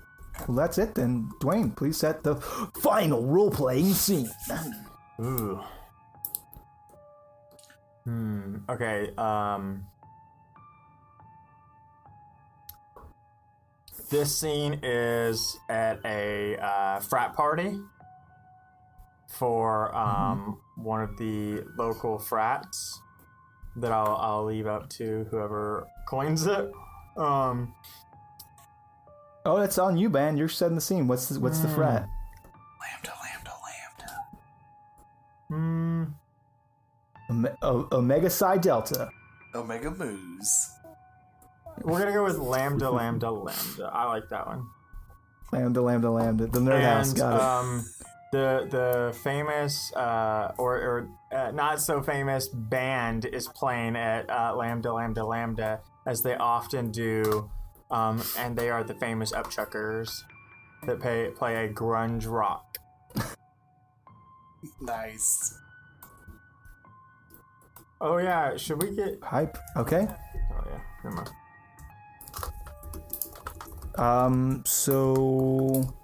Well, that's it then. Dwayne, please set the final role-playing scene. Ooh. Okay, this scene is at a frat party for one of the local frats that I'll leave up to whoever coins it. Oh, that's on you, man. You're setting the scene. What's the frat? Lambda. Omega Psi Delta. Omega Moose. We're gonna go with Lambda. I like that one. Lambda. The Nerd House got it. The famous or not so famous band is playing at Lambda as they often do, and they are the famous Upchuckers that play a grunge rock. Nice. Oh yeah, should we get hype? Okay. Oh yeah, never mind. So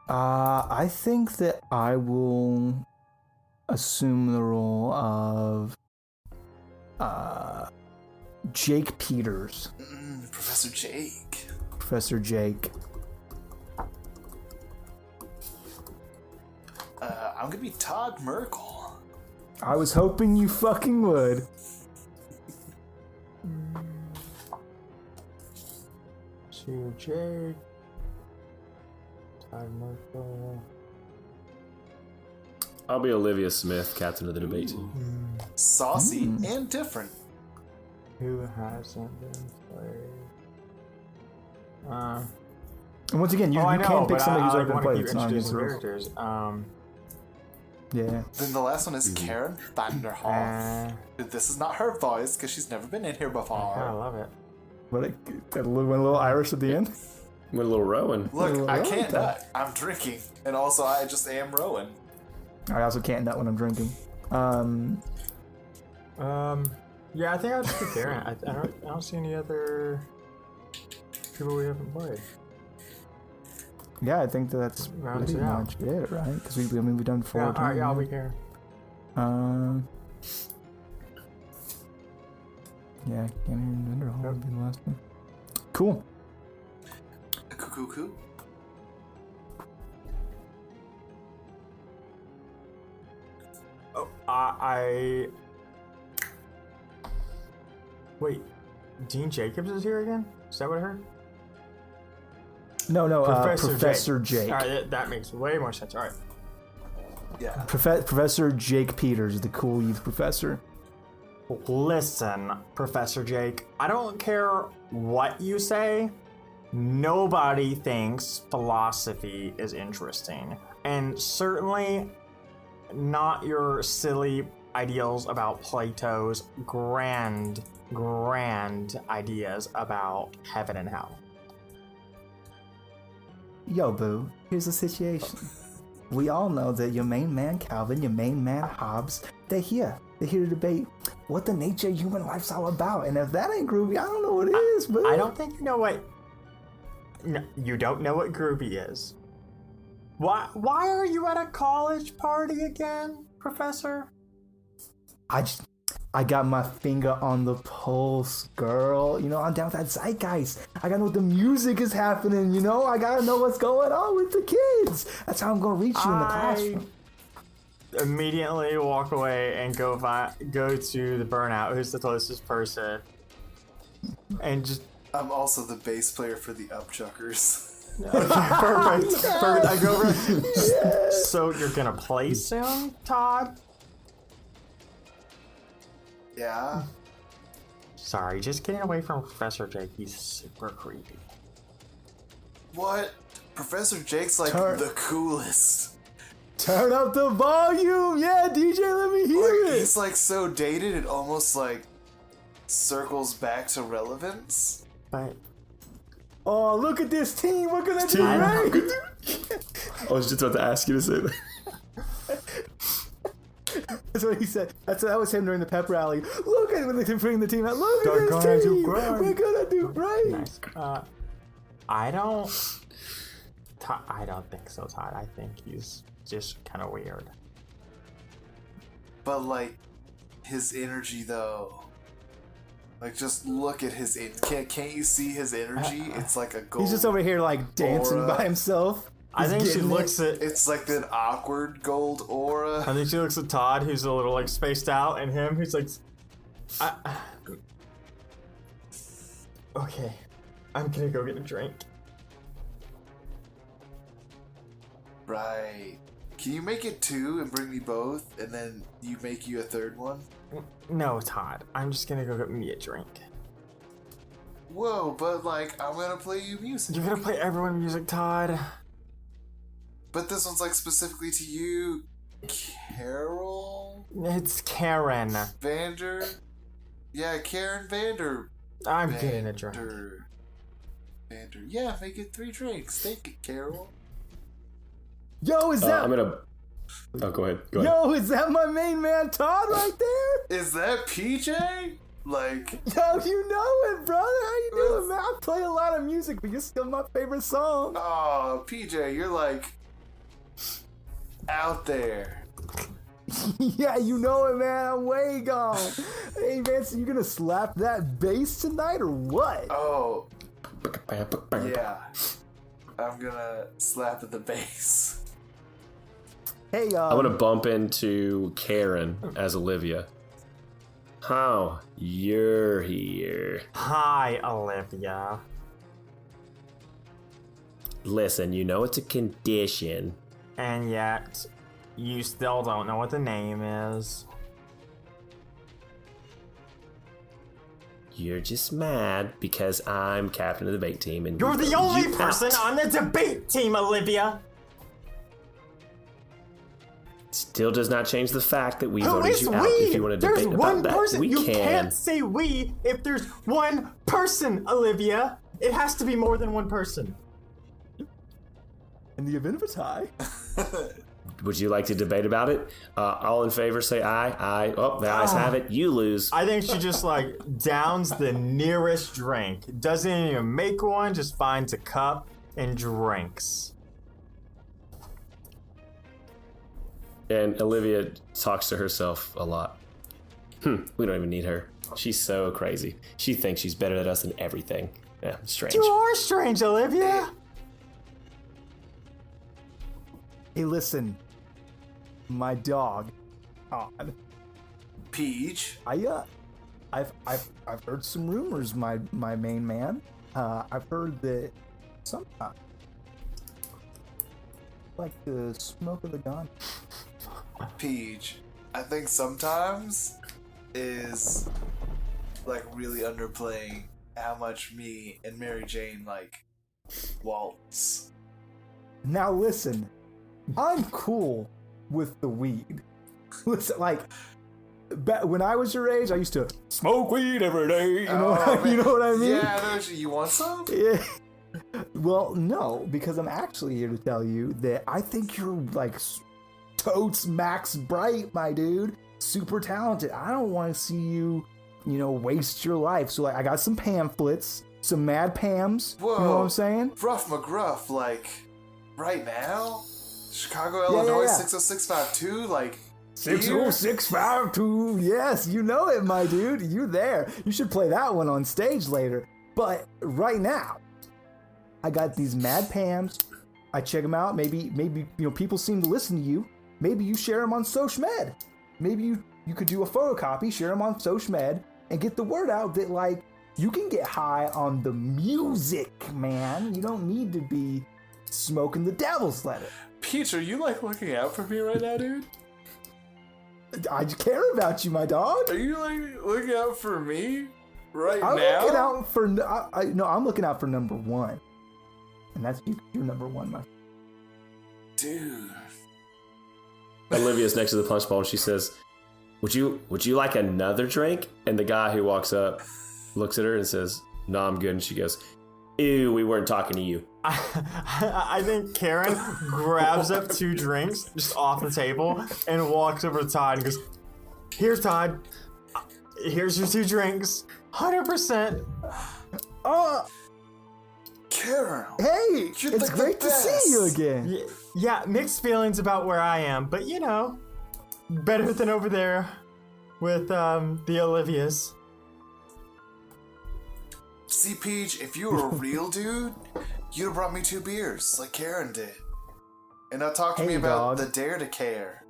I think that I will assume the role of Jake Peters. Professor Jake. Professor Jake. I'm gonna be Todd Merkel. I was hoping you fucking would. To Jake. Todd Merkel. I'll be Olivia Smith, captain of the debate team. Saucy and different. Who hasn't been played? And once again, you can pick somebody who's already been played. It's not against the characters. Yeah. Then the last one is Karen Vanderhoff. This is not her voice because she's never been in here before. I love it. But a little Irish at the end. With a little Rowan. Look, I can't nut. I'm drinking, and also I just am Rowan. I also can't nut when I'm drinking. Yeah, I think I'll just pick Karen. I don't see any other people we haven't played. Yeah, I think that's pretty much it, right? Because we've done 4 times. Alright, yeah, I'll be here. Yeah, can't hear Vanderhall would be the last one. Cool. Cool. Oh, wait, Dean Jacobs is here again? Is that what I heard? No, Professor Jake. All right, that makes way more sense. All right. Yeah. Professor Jake Peters, the cool youth professor. Listen, Professor Jake, I don't care what you say. Nobody thinks philosophy is interesting. And certainly not your silly ideals about Plato's grand ideas about heaven and hell. Yo, boo, here's the situation. We all know that your main man Calvin, your main man Hobbes, they're here. They're here to debate what the nature of human life's all about. And if that ain't groovy, I don't know what it is, boo. I don't think you know what... No, you don't know what groovy is. Why are you at a college party again, Professor? I got my finger on the pulse, girl. You know, I'm down with that zeitgeist. I gotta know what the music is happening, you know? I gotta know what's going on with the kids. That's how I'm gonna reach you in the classroom. Immediately walk away and go to the Burnout, who's the closest person. And just... I'm also the bass player for the Upchuckers. Perfect. I go over. Yes. So you're gonna play soon, Todd? Yeah. Sorry, just getting away from Professor Jake. He's super creepy. What? Professor Jake's like the coolest. Turn up the volume! Yeah, DJ, let me hear it! He's like so dated, it almost like circles back to relevance. But... Oh, look at this team! We're gonna do great! I was just about to ask you to say that. That's what he said. That was him during the pep rally. Look at when they bring the team out. Look at this team! We're gonna do great! Nice. I don't I don't think so, Todd. I think he's just kind of weird. But, like, his energy, though. Like, just look at his... Can't you see his energy? It's like a gold... He's just over here, like, dancing aura. by himself. I think she looks at... It's like an awkward gold aura. I think she looks at Todd, who's a little, like, spaced out, and him, who's like... Okay. I'm gonna go get a drink. Right. Can you make it 2 and bring me both, and then you make you a third one? No, Todd. I'm just gonna go get me a drink. Whoa, but like, I'm gonna play you music. You're gonna play everyone music, Todd. But this one's like specifically to you, Carol? It's Karen. Vander? Yeah, Karen Vander. I'm getting a drink. Vander. Yeah, make it 3 drinks. Thank you, Carol. Yo, is that... I'm gonna... Oh, go ahead. Yo, is that my main man Todd right there? Is that PJ? Like... Yo, you know it, brother. How you doing, man? I play a lot of music, but you're still my favorite song. Oh, PJ, you're like... out there. Yeah, you know it, man. I'm way gone. Hey, man, so you gonna slap that bass tonight or what? Oh. Yeah. I'm gonna slap at the bass. Hey, I'm gonna bump into Karen as Olivia. How? You're here. Hi, Olivia. Listen, you know it's a condition. And yet, you still don't know what the name is. You're just mad because I'm captain of the debate team and You're the only you person out. on the debate team, Olivia! Still does not change the fact that we Who voted is you we? out. If you want to There's debate one about person. that, we You can. can't say we if there's one person, Olivia. It has to be more than one person. in the event of a tie. Would you like to debate about it? All in favor, say aye. Aye. Oh, the ayes have it. You lose. I think she just like downs the nearest drink. Doesn't even make one, just finds a cup and drinks. And Olivia talks to herself a lot. We don't even need her. She's so crazy. She thinks she's better at us than everything. Yeah, strange. You are strange, Olivia. Hey, listen. My dog, Todd. Peach. I've heard some rumors, my main man. I've heard that sometimes like the smoke of the gun. Peach. I think sometimes is like really underplaying how much me and Mary Jane like waltz. Now listen, I'm cool with the weed. Listen, like when I was your age, I used to smoke weed every day. You know what I mean? Yeah, I know. You want some? Yeah. Well, no, because I'm actually here to tell you that I think you're like totes max bright, my dude. Super talented. I don't want to see you, waste your life. So like, I got some pamphlets, some Mad Pams. Whoa. You know what I'm saying? Rough McGruff, like right now, Chicago, Illinois, 60652, like. 60652. Yes, you know it, my dude. You're there. You should play that one on stage later. But right now, I got these Mad Pams. I check them out. Maybe people seem to listen to you. Maybe you share them on SocialMed. Maybe you could do a photocopy, share them on SocialMed, and get the word out that like you can get high on the music, man. You don't need to be smoking the devil's letter. Peach, are you like looking out for me right now, dude? I care about you, my dog. Are you like looking out for me right I'm now? looking out for I'm looking out for number one, and that's you. You're number one, my dude. Olivia's next to the punch bowl and she says, Would you like another drink? And the guy who walks up looks at her and says, No, I'm good. And she goes, Ew, we weren't talking to you. I think Karen grabs up 2 drinks just off the table and walks over to Todd and goes, Here's Todd. Here's your 2 drinks. 100%. Carol. Hey, You're it's like great the to see you best. again. Yeah, mixed feelings about where I am, but you know, better than over there with the Olivias. See, Peach, if you were a real dude, you'd have brought me 2 beers, like Karen did. And now talk to me about the dare to care.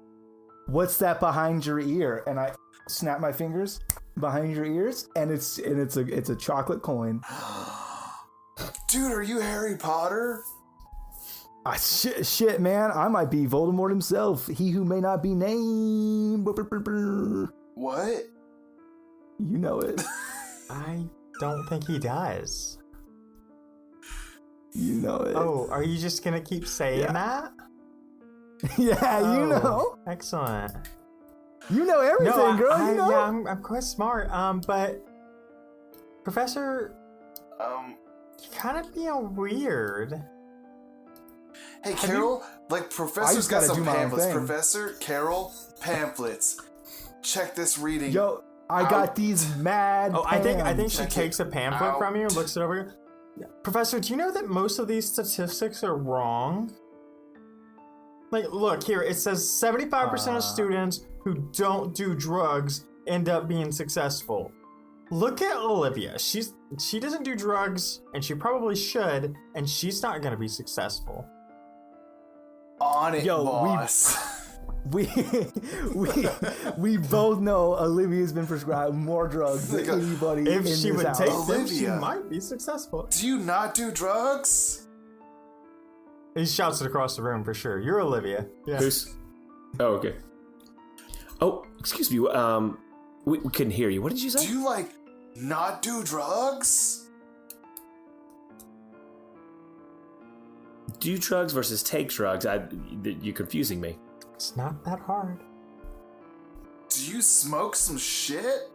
What's that behind your ear? And I snap my fingers behind your ears, and it's a chocolate coin. Dude, are you Harry Potter? Shit, man, I might be Voldemort himself. He who may not be named. What? You know it. I don't think he does. You know it. Oh, are you just gonna keep saying that? Yeah, you know. Excellent. You know everything, girl. You know. Yeah, I'm quite smart. But Professor, you're kind of being weird. Hey, Carol, Professor's got some pamphlets. thing. Professor, Carol, pamphlets. Check this reading. Yo, I got these mad. Oh, I think she Check takes a pamphlet from you and looks it over. Professor, do you know that most of these statistics are wrong? Like, look here, it says 75% of students who don't do drugs end up being successful. Look at Olivia. She doesn't do drugs, and she probably should, and she's not going to be successful. On it, boss. We both know Olivia's been prescribed more drugs than anybody in this house. If she would take them, she Olivia. might be successful. Do you not do drugs? He shouts it across the room for sure. You're Olivia. Yeah. Who's? Oh, okay. Oh, excuse me. We couldn't hear you. What did you say? Do you, not do drugs? Do drugs versus take drugs. You're confusing me. It's not that hard. Do you smoke some shit?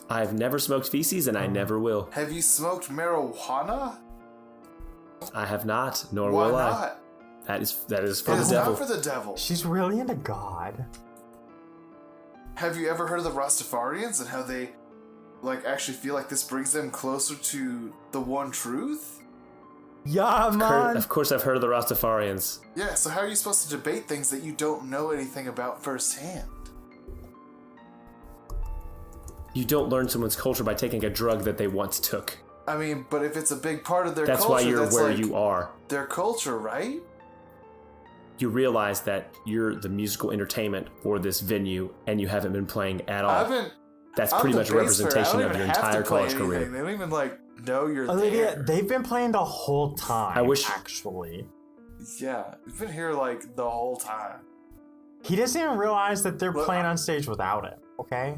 I've never smoked feces, and I never will. Have you smoked marijuana? I have not, nor Why will not? I. That is for It the is devil. not for the devil. She's really into God. Have you ever heard of the Rastafarians and how they, actually feel like this brings them closer to the one truth? Yeah, man. Of course, I've heard of the Rastafarians. Yeah, so how are you supposed to debate things that you don't know anything about firsthand? You don't learn someone's culture by taking a drug that they once took. I mean, but if it's a big part of their That's culture, why you're that's where you are. their culture, right? You realize that you're the musical entertainment for this venue, and you haven't been playing at all. I haven't. That's I'm pretty the much a bass player. I representation don't of your even have to entire play college anything. career. They don't even know you're Olivia, there. they've been playing the whole time. I wish- actually. Yeah, we've been here the whole time. He doesn't even realize that they're playing on stage without it. Okay,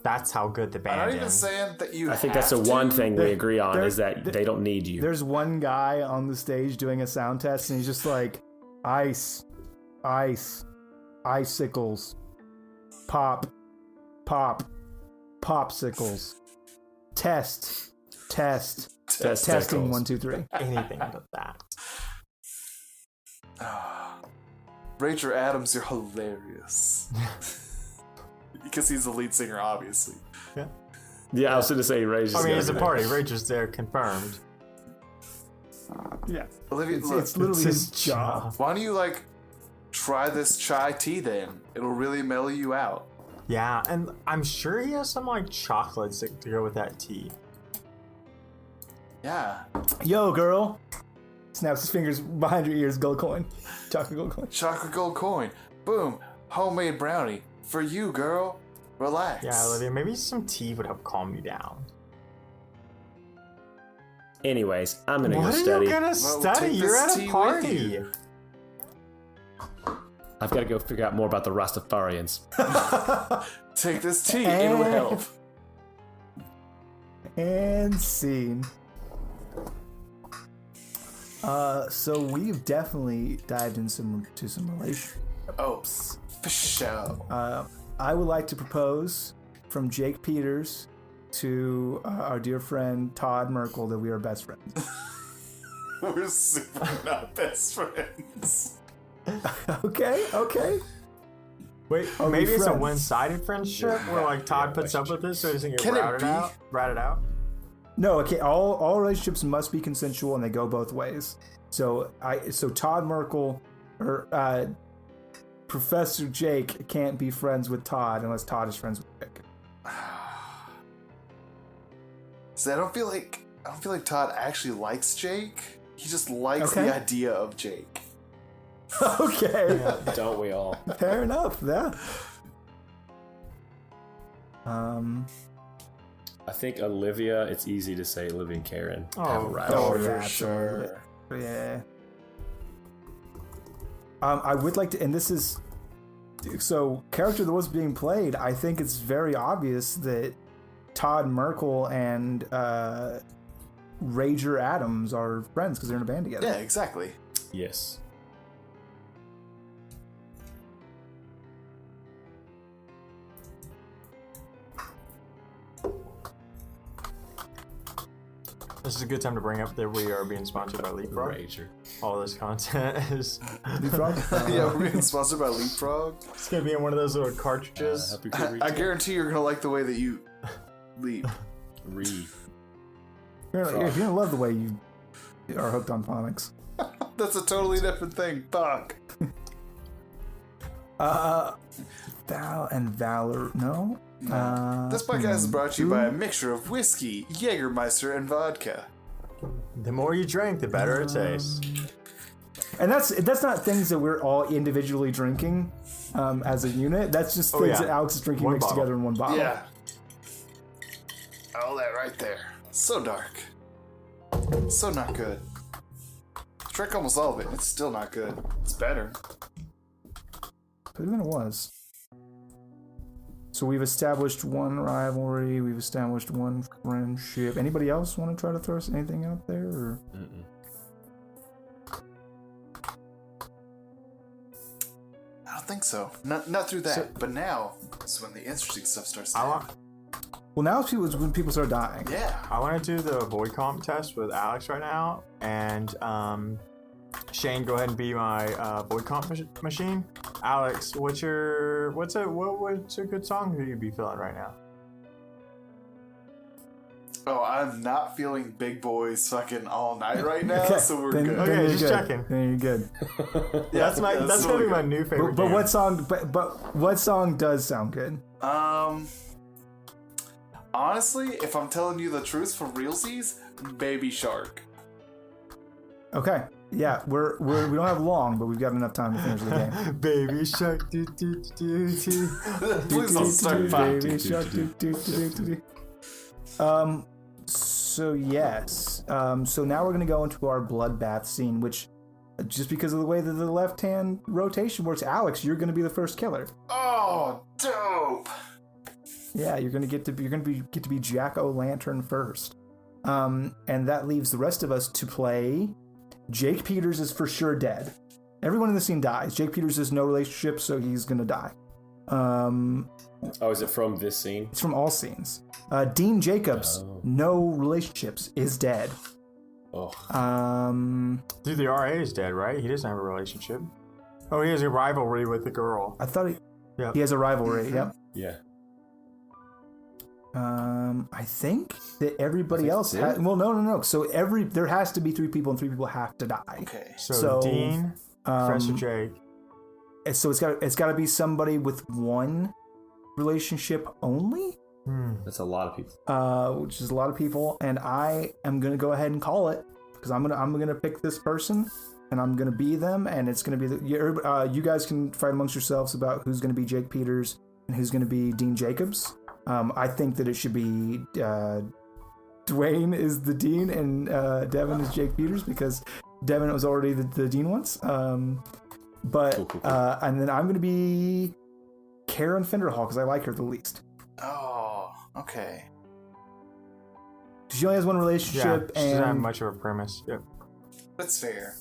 that's how good the I'm band not is. even saying that you. I think have that's the to. one thing we There- agree on there- is that they don't need you. There's one guy on the stage doing a sound test, and he's just like, ice, icicles, pop, popsicles, test, testing, Testicles. 1, 2, 3. Anything but that. Rachel Adams, you're hilarious. Because he's the lead singer, obviously. Yeah, I was going to say Ray's just I mean, gonna it's a do party. Rachel's there, confirmed. Yeah. Olivia, It's, look, it's literally his job. why don't you try this chai tea then? It'll really mellow you out. Yeah, and I'm sure he has some chocolates to go with that tea. Yeah. Yo, girl. Snaps his fingers behind your ears, gold coin. Chocolate gold coin. Chocolate gold coin. Boom. Homemade brownie. For you, girl. Relax. Yeah, Olivia, maybe some tea would help calm you down. Anyways, I'm going to go What are study. you gonna Well, study? take You're this at tea a with party. you. I've got to go figure out more about the Rastafarians. Take this tea. It'll help. And scene. So we've definitely dived into some relationships. Oh, for sure. I would like to propose from Jake Peters to our dear friend Todd Merkel that we are best friends. We're super not best friends. Okay. Wait, Are we maybe it's a friends? one-sided friendship where Todd puts up with this so he doesn't get Can it routed be? out. No, okay. All relationships must be consensual, and they go both ways. So Todd Merkel or Professor Jake can't be friends with Todd unless Todd is friends with Jake. So I don't feel like Todd actually likes Jake. He just likes the idea of Jake. Okay. Yeah, don't we all? Fair enough. Yeah. I think Olivia. It's easy to say Olivia and Karen have a rival. Oh, for yeah, sure. Yeah. I would like to, and this is so character that was being played. I think it's very obvious that Todd Merkel and Rager Adams are friends because they're in a band together. Yeah, exactly. Yes. This is a good time to bring up that we are being sponsored by Leapfrog. Rager. All this content is... Leapfrog? Yeah, we're being sponsored by Leapfrog. It's going to be in one of those little cartridges. I guarantee you're going to like the way that you leap. You're going to love the way you are hooked on phonics. That's a totally different thing. Fuck. Val and Valor, no? This podcast is brought to you by a mixture of whiskey, Jägermeister, and vodka. The more you drink, the better it tastes. And that's not things that we're all individually drinking as a unit. That's just things that Alex is drinking mixed together in one bottle. Yeah. All that right there. So dark. So not good. Drank almost all of it. It's still not good. It's better. Better than it was. So we've established one rivalry. We've established one friendship. Anybody else want to try to throw anything out there? Or? I don't think so. Not through that. But now is when the interesting stuff starts to happen. Well, now is when people start dying. Yeah. I want to do the void comp test with Alex right now, and Shane, go ahead and be my void comp machine. Alex, what's a good song that you'd be feeling right now? Oh, I'm not feeling Big Boys fucking all night right now, Okay, so we're then- good. then Okay, you're just good. checking. Then you're good. That's really gonna be my good. new favorite. But jam. what song? But what song does sound good? Honestly, if I'm telling you the truth for realsies, Baby Shark. Okay. Yeah, we don't have long, but we've got enough time to finish the game. Baby shark, do do do do. Please don't start fighting. Baby shark, do, do, do, do, do. So yes. So now we're gonna go into our bloodbath scene, which, just because of the way that the left-hand rotation works, Alex, you're gonna be the first killer. Oh, dope! Yeah, you're gonna get to be Jack O'Lantern first. And that leaves the rest of us to play. Jake Peters is for sure dead. Everyone in the scene dies. Jake Peters has no relationship, so he's gonna die. Oh, is it from this scene? It's from all scenes. Dean Jacobs, no relationships, is dead. Oh. Dude, the RA is dead, right? He doesn't have a relationship. Oh, he has a rivalry with the girl. I thought he has a rivalry. Yep. Yeah. I think that everybody else has. Well, no. So there has to be 3 people, and 3 people have to die. Okay. So Dean, Professor Jake. So it's got to be somebody with one relationship only. That's a lot of people. Which is a lot of people, and I am gonna go ahead and call it because I'm gonna pick this person, and I'm gonna be them, and it's gonna be you guys can fight amongst yourselves about who's gonna be Jake Peters and who's gonna be Dean Jacobs. I think that it should be Dwayne is the Dean and Devin is Jake Peters because Devin was already the Dean once. Cool. And then I'm going to be Karen Fenderhall because I like her the least. Oh, okay. She only has one relationship. She doesn't have much of a premise. Yep. That's fair.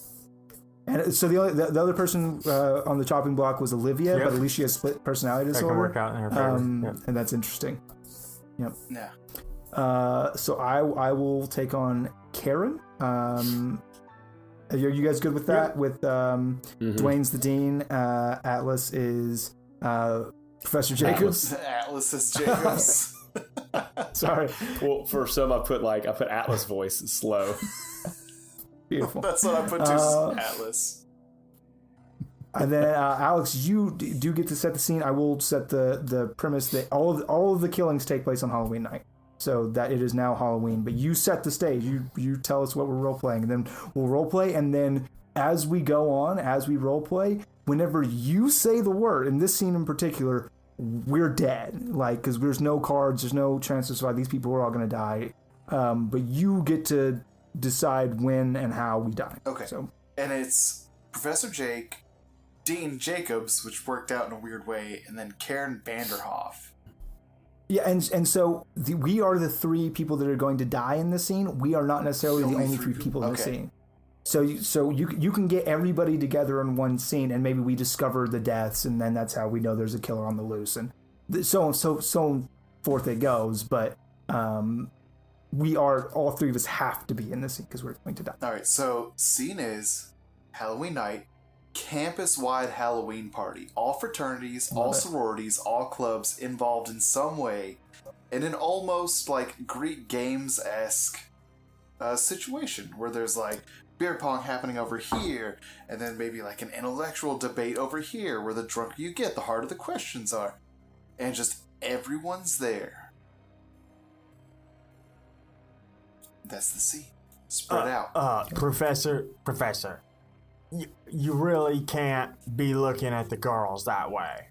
And so the other person on the chopping block was Olivia, but at least she has split personality disorder. That can work out in her favor. And that's interesting. Yep. Yeah. So I will take on Karen. Are you guys good with that? With Dwayne's the Dean, Atlas is Professor Jacobs. Atlas is Jacobs. Sorry. Well, for some, I put Atlas voice slow. Beautiful. That's what I put to Atlas. And then, Alex, you do get to set the scene. I will set the premise that all of the killings take place on Halloween night, so that it is now Halloween. But you set the stage. You tell us what we're role playing, and then we'll role play. And then as we go on, as we role play, whenever you say the word, in this scene in particular, we're dead. Like, because there's no cards, there's no chance to survive. These people are all going to die. But you get to decide when and how we die. Okay. So, and it's Professor Jake, Dean Jacobs, which worked out in a weird way, and then Karen Vanderhoff. Yeah, and so we are the three people that are going to die in this scene. We are not necessarily the only three people in the scene. So you can get everybody together in one scene, and maybe we discover the deaths, and then that's how we know there's a killer on the loose, and so forth it goes. But we are, all three of us have to be in this scene because we're going to die. All right, so scene is Halloween night, campus-wide Halloween party. All fraternities, all sororities, all clubs involved in some way in an almost like Greek games-esque situation where there's like beer pong happening over here, and then maybe like an intellectual debate over here where the drunker you get, the harder the questions are. And just everyone's there. That's the scene. Spread out. Professor, you really can't be looking at the girls that way.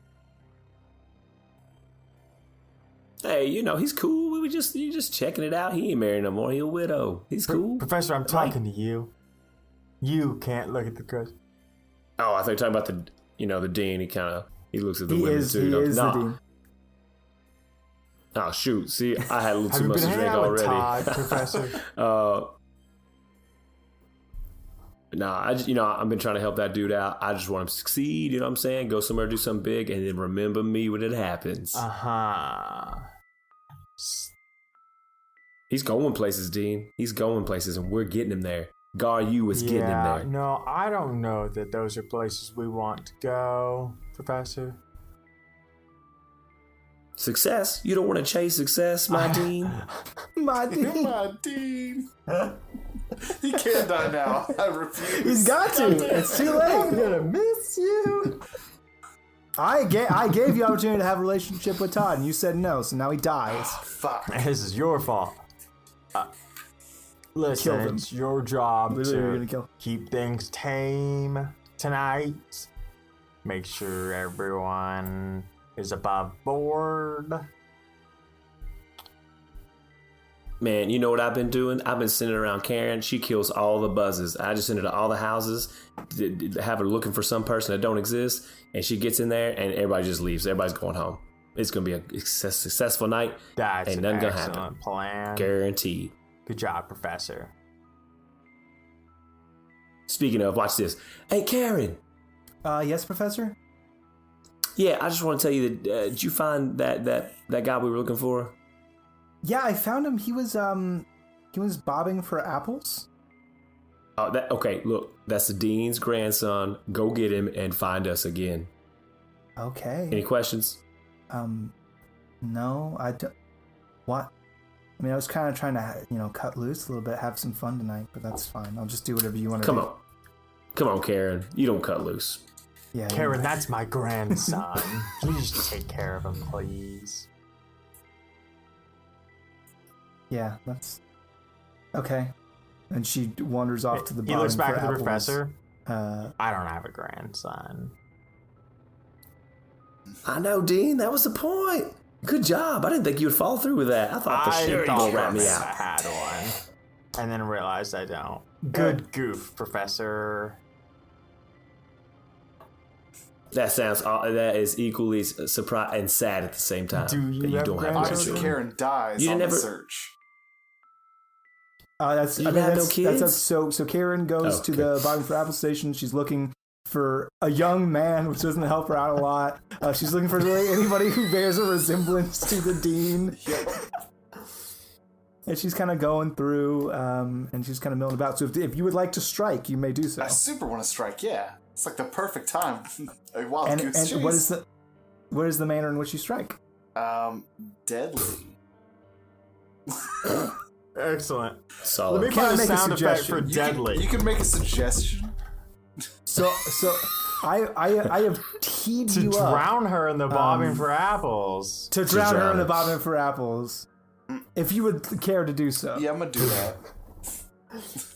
Hey, he's cool. You just checking it out. He ain't married no more. He a widow. He's cool. Professor, I'm talking to you. You can't look at the girls. Oh, I thought you were talking about the dean. He looks at the women too. He is the dean. Oh shoot! See, I had a little too Have much you to been drink hanging out with already. Todd, Professor? I've been trying to help that dude out. I just want him to succeed. You know what I'm saying? Go somewhere, do something big, and then remember me when it happens. He's going places, Dean. He's going places, and we're getting him there. Gar-U is getting him there. No, I don't know that those are places we want to go, Professor. Success? You don't want to chase success, my Dean? My Dean. My Dean. He can't die now. I refuse. He's got to. It's too late. I'm gonna miss you. I gave you opportunity to have a relationship with Todd, and you said no, so now he dies. Fuck. This is your fault. Listen, it's your job to keep things tame tonight. Make sure everyone is above board. Man, you know what I've been doing? I've been sending around Karen. She kills all the buzzes. I just send her to all the houses, have her looking for some person that don't exist, and she gets in there, and everybody just leaves. Everybody's going home. It's going to be a successful night. That's ain't nothing going to happen. Plan. Guaranteed. Good job, Professor. Speaking of, watch this. Hey, Karen. Yes, Professor? Yeah, I just want to tell you that, did you find that guy we were looking for? Yeah, I found him. He was bobbing for apples. Oh, okay, look, that's the dean's grandson. Go get him and find us again. Okay. Any questions? No, I don't. What? I mean, I was kind of trying to, cut loose a little bit, have some fun tonight, but that's fine. I'll just do whatever you want to do. Come on, Karen. You don't cut loose. Yeah, Karen, that's my grandson. Can you just take care of him, please? Yeah, that's okay. And she wanders off to the bottom. He looks back at the apples. professor. I don't have a grandson. I know, Dean. That was the point. Good job. I didn't think you would fall through with that. I thought for sure you would wrap me out. I had one, and then realized I don't. Good goof, Professor. That is equally surprised and sad at the same time. Do you that you don't have Obviously, Karen dies on the search. So Karen goes to the bottom for Apple Station. She's looking for a young man, which doesn't help her out a lot. She's looking for really anybody who bears a resemblance to the dean. And she's kind of going through, and she's kind of milling about. So if you would like to strike, you may do so. I super want to strike, yeah. It's like the perfect time. A wild and goose chase. What is the manner in which you strike? Deadly. Excellent. Solid. Let me find a sound effect for deadly. You can make a suggestion. So I have teed to you up. drown her in the bobbing for apples. To drown her in the bobbing for apples. If you would care to do so. Yeah, I'm gonna do that.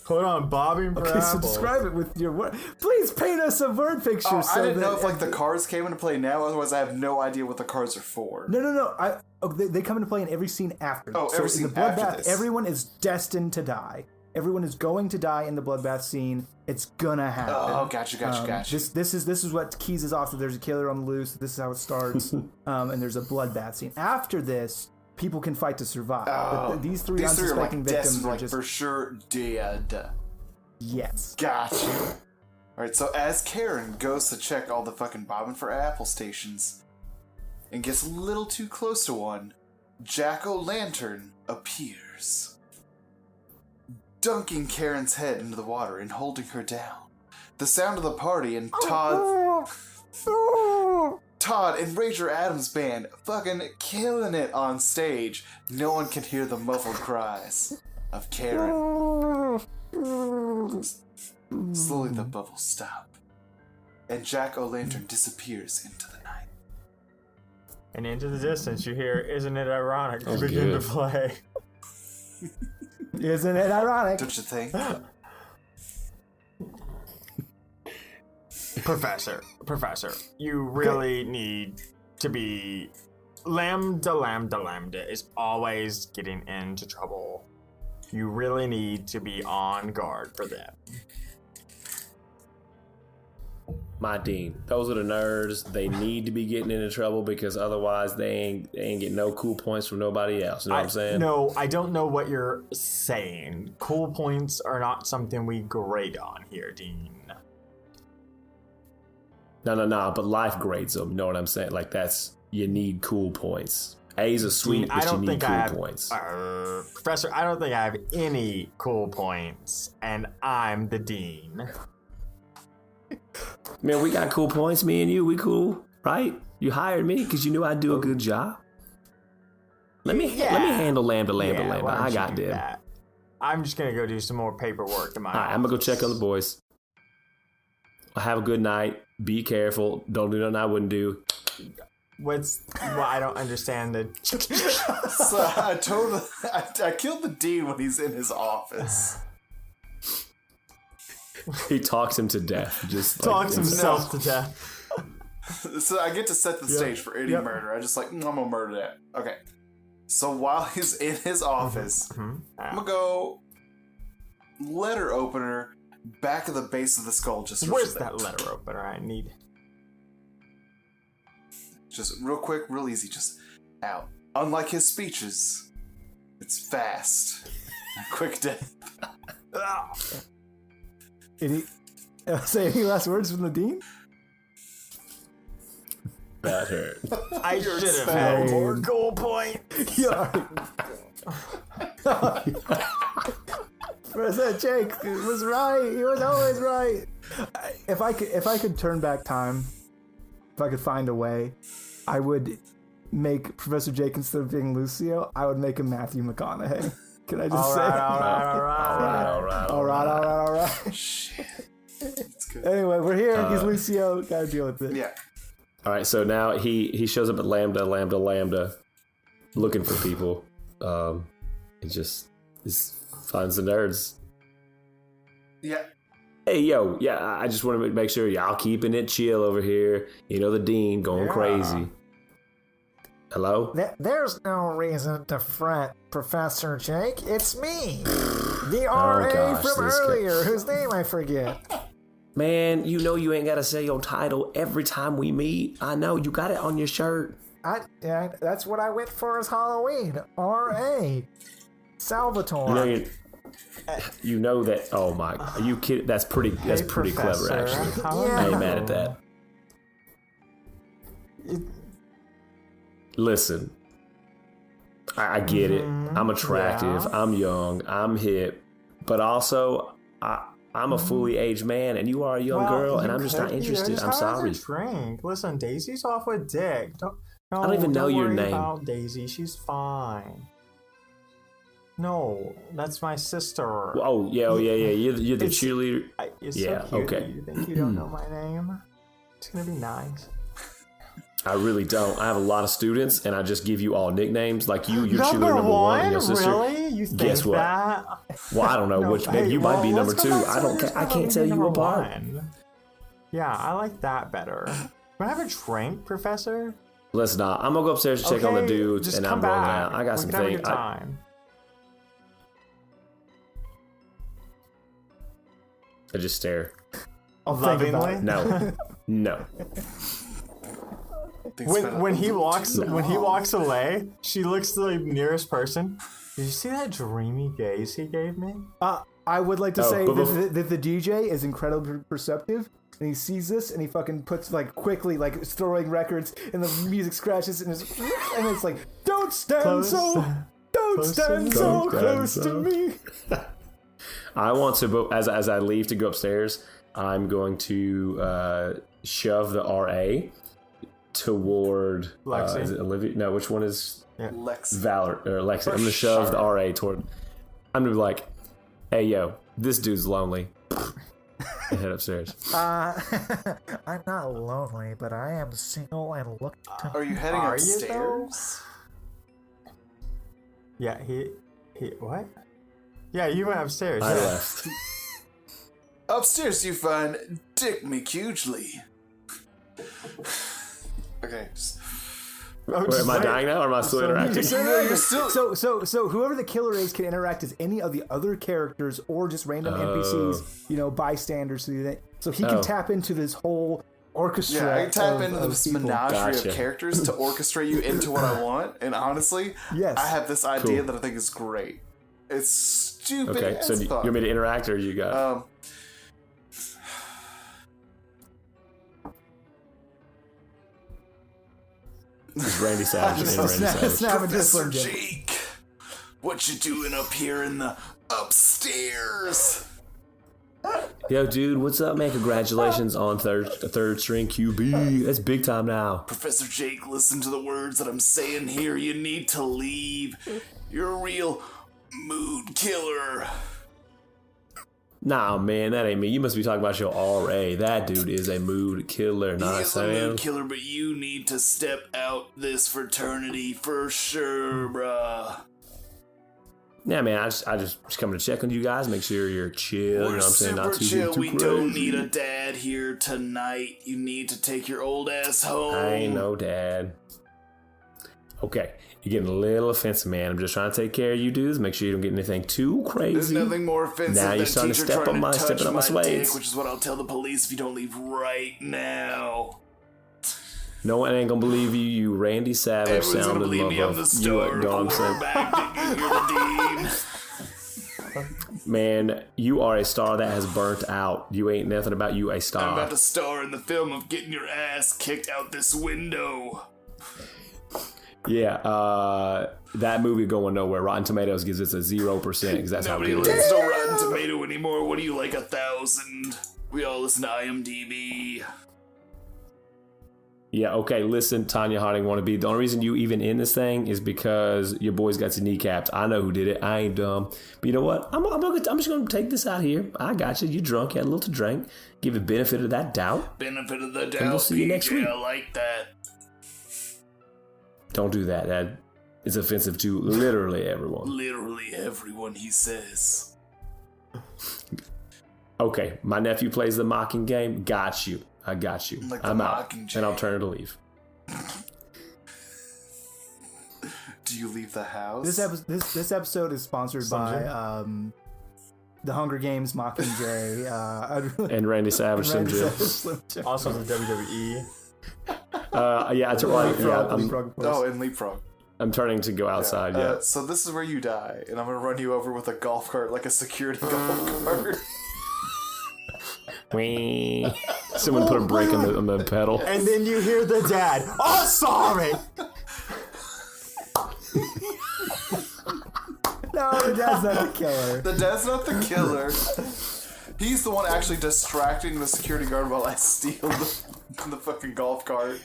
Hold on, bobbing for apples. So describe it with your word. Please paint us a word picture. Oh, I didn't know if like the cards came into play now. Otherwise, I have no idea what the cards are for. No. They come into play in every scene after. Oh, every scene in the bloodbath, after this. everyone is destined to die. Everyone is going to die in the bloodbath scene. It's gonna happen. Oh, gotcha. This is what keys us off that there's a killer on the loose. This is how it starts. And there's a bloodbath scene. After this, people can fight to survive. But these three unsuspecting victims are just for sure dead. Yes. Gotcha. Alright, so as Karen goes to check all the fucking bobbing for apple stations and gets a little too close to one, Jack-o'-lantern appears, dunking Karen's head into the water and holding her down. The sound of the party and Todd and Rager Adams' band fucking killing it on stage. No one can hear the muffled cries of Karen. Slowly the bubbles stop, and Jack-o'-lantern disappears into the night. And into the distance, you hear, "Isn't it ironic?" to begin to play. Isn't it ironic? Don't you think? Professor, you really need to be... Lambda is always getting into trouble. You really need to be on guard for them. My dean, those are the nerds. They need to be getting into trouble because otherwise they ain't getting no cool points from nobody else. You know what I'm saying? No, I don't know what you're saying. Cool points are not something we grade on here, Dean. No, but life grades them. You know what I'm saying? Like you need cool points. A's are sweet, but you need cool points. Professor, I don't think I have any cool points, and I'm the dean. Man, we got cool points, me and you. We cool, right? You hired me because you knew I'd do a good job. Let me handle Lambda. I got them. I'm just gonna go do some more paperwork to my office. I'm gonna go check on the boys. Have a good night. Be careful. Don't do nothing I wouldn't do. I don't understand the... So I killed the dean when he's in his office. He talks him to death. Just talks himself to death. So I get to set the stage for any murder. I just I'm gonna murder that. Okay. So while he's in his office, I'm gonna go letter opener back of the base of the skull. Where's that letter opener? I need. Just real quick, real easy, just out. Unlike his speeches, it's fast. Quick death. Say any last words from the dean? That hurt. I should have had more goal point. President Jake was right. He was always right. If I could turn back time, if I could find a way, I would make Professor Jake, instead of being Lucio, I would make him Matthew McConaughey. Can I just say? All right. Shit. That's good. Anyway, we're here. He's Lucio. Gotta deal with it. Yeah. All right, so now he shows up at Lambda, looking for people. He just finds the nerds. Yeah. Hey, yo, I just want to make sure y'all keeping it chill over here. You know the dean going crazy. Hello? There's no reason to fret, Professor Jake. It's me, the RA from earlier, whose name I forget. Man, you know you ain't got to say your title every time we meet. I know, you got it on your shirt. That's what I went for as Halloween. RA. Salvatore. You know that. Oh my! Are you kidding? That's pretty clever, actually. I ain't mad at that. Listen, I get it. I'm attractive. Yeah. I'm young. I'm hip, but also I'm a fully aged man, and you are a young girl, and I'm just not interested. I'm sorry. Drink. Listen, Daisy's off with Dick. I don't even know your name. About Daisy. She's fine. No, that's my sister. Oh yeah. You're the cheerleader. It's yeah. so cute. Okay. You think you don't know my name? It's gonna be nice. I really don't. I have a lot of students, and I just give you all nicknames. Like you're cheerleader number one, and your sister. Really? You think Guess what? that? Well, I don't know which. Maybe you might be number two. I can't tell you apart. Yeah, I like that better. Can I have a drink, Professor? Let's not. I'm gonna go upstairs to check on the dudes, and I'm rolling out. I got some things. I just stare. Lovingly? No. When he walks away, she looks to the nearest person. Did you see that dreamy gaze he gave me? I would like to say that the DJ is incredibly perceptive, and he sees this, and he fucking puts quickly throwing records, and the music scratches, and it's like, don't stand so close to me. I want to, as I leave to go upstairs, I'm going to shove the RA toward Lexi. Is it Olivia? No, which one is Lex? Valor or Lexi? I'm gonna shove the RA toward. I'm gonna be like, "Hey, yo, this dude's lonely," and head upstairs. I'm not lonely, but I am single and look. Are you heading upstairs? Yeah, he what? Yeah, you went upstairs. I left. Upstairs you find Dick McHugely. Okay. Wait, am I dying now, or am I still interacting? So whoever the killer is can interact as any of the other characters or just random NPCs, bystanders. So he can tap into this whole orchestra. Yeah, I can tap into this menagerie of characters to orchestrate you into what I want. And honestly, I have this idea that I think is great. It's stupid. Okay, so you want me to interact, or you got? It's Randy Savage. Professor Jake, what you doing up here in the upstairs? Yo, dude, what's up, man? Congratulations on third string QB. That's big time now. Professor Jake, listen to the words that I'm saying here. You need to leave. You're a real mood killer. Nah, man, that ain't me. You must be talking about your RA. That dude is a mood killer, not Sam. He's a mood killer, but you need to step out this fraternity for sure, bruh. Yeah, man, I just coming to check on you guys, make sure you're chill. You know what I'm saying? Not too chill. Too we crazy. Don't need a dad here tonight. You need to take your old ass home. I ain't no dad. Okay. You're getting a little offensive, man. I'm just trying to take care of you dudes. Make sure you don't get anything too crazy. There's nothing more offensive now than you're starting to step on my dick, which is what I'll tell the police if you don't leave right now. No one ain't gonna believe you, you Randy Savage sounding sounding believe me, I'm the star Man, you are a star that has burnt out. You ain't nothing about you a star. I'm about to star in the film of getting your ass kicked out this window. Yeah, that movie going nowhere. Rotten Tomatoes gives it a 0% because that's Nobody how good it is. listens to Rotten Tomato anymore. What do you like, 1,000? We all listen to IMDb. Yeah, okay, listen, Tanya Harding wannabe. The only reason you even in this thing is because your boys got you kneecapped. I know who did it. I ain't dumb. But you know what? I'm just going to take this out here. I got you. You drunk. You had a little to drink. Give it benefit of that doubt. Benefit of the doubt. And we'll see you next week. I like that. Don't do that. That is offensive to literally everyone. Literally everyone, he says. Okay, my nephew plays the mocking game. Got you. I got you. Like I'm out. And I'll turn to leave. Do you leave the house? This episode is sponsored by the Hunger Games, Mockingjay, and Randy Savage, Slim Jim. Also the WWE. Yeah, it's right. And Leapfrog. I'm turning to go outside. Yeah. So this is where you die, and I'm gonna run you over with a golf cart, like a security golf cart. Someone put a brake on the pedal. And then you hear the dad. Oh, sorry. No, the dad's not the killer. The dad's not the killer. He's the one actually distracting the security guard while I steal the fucking golf cart.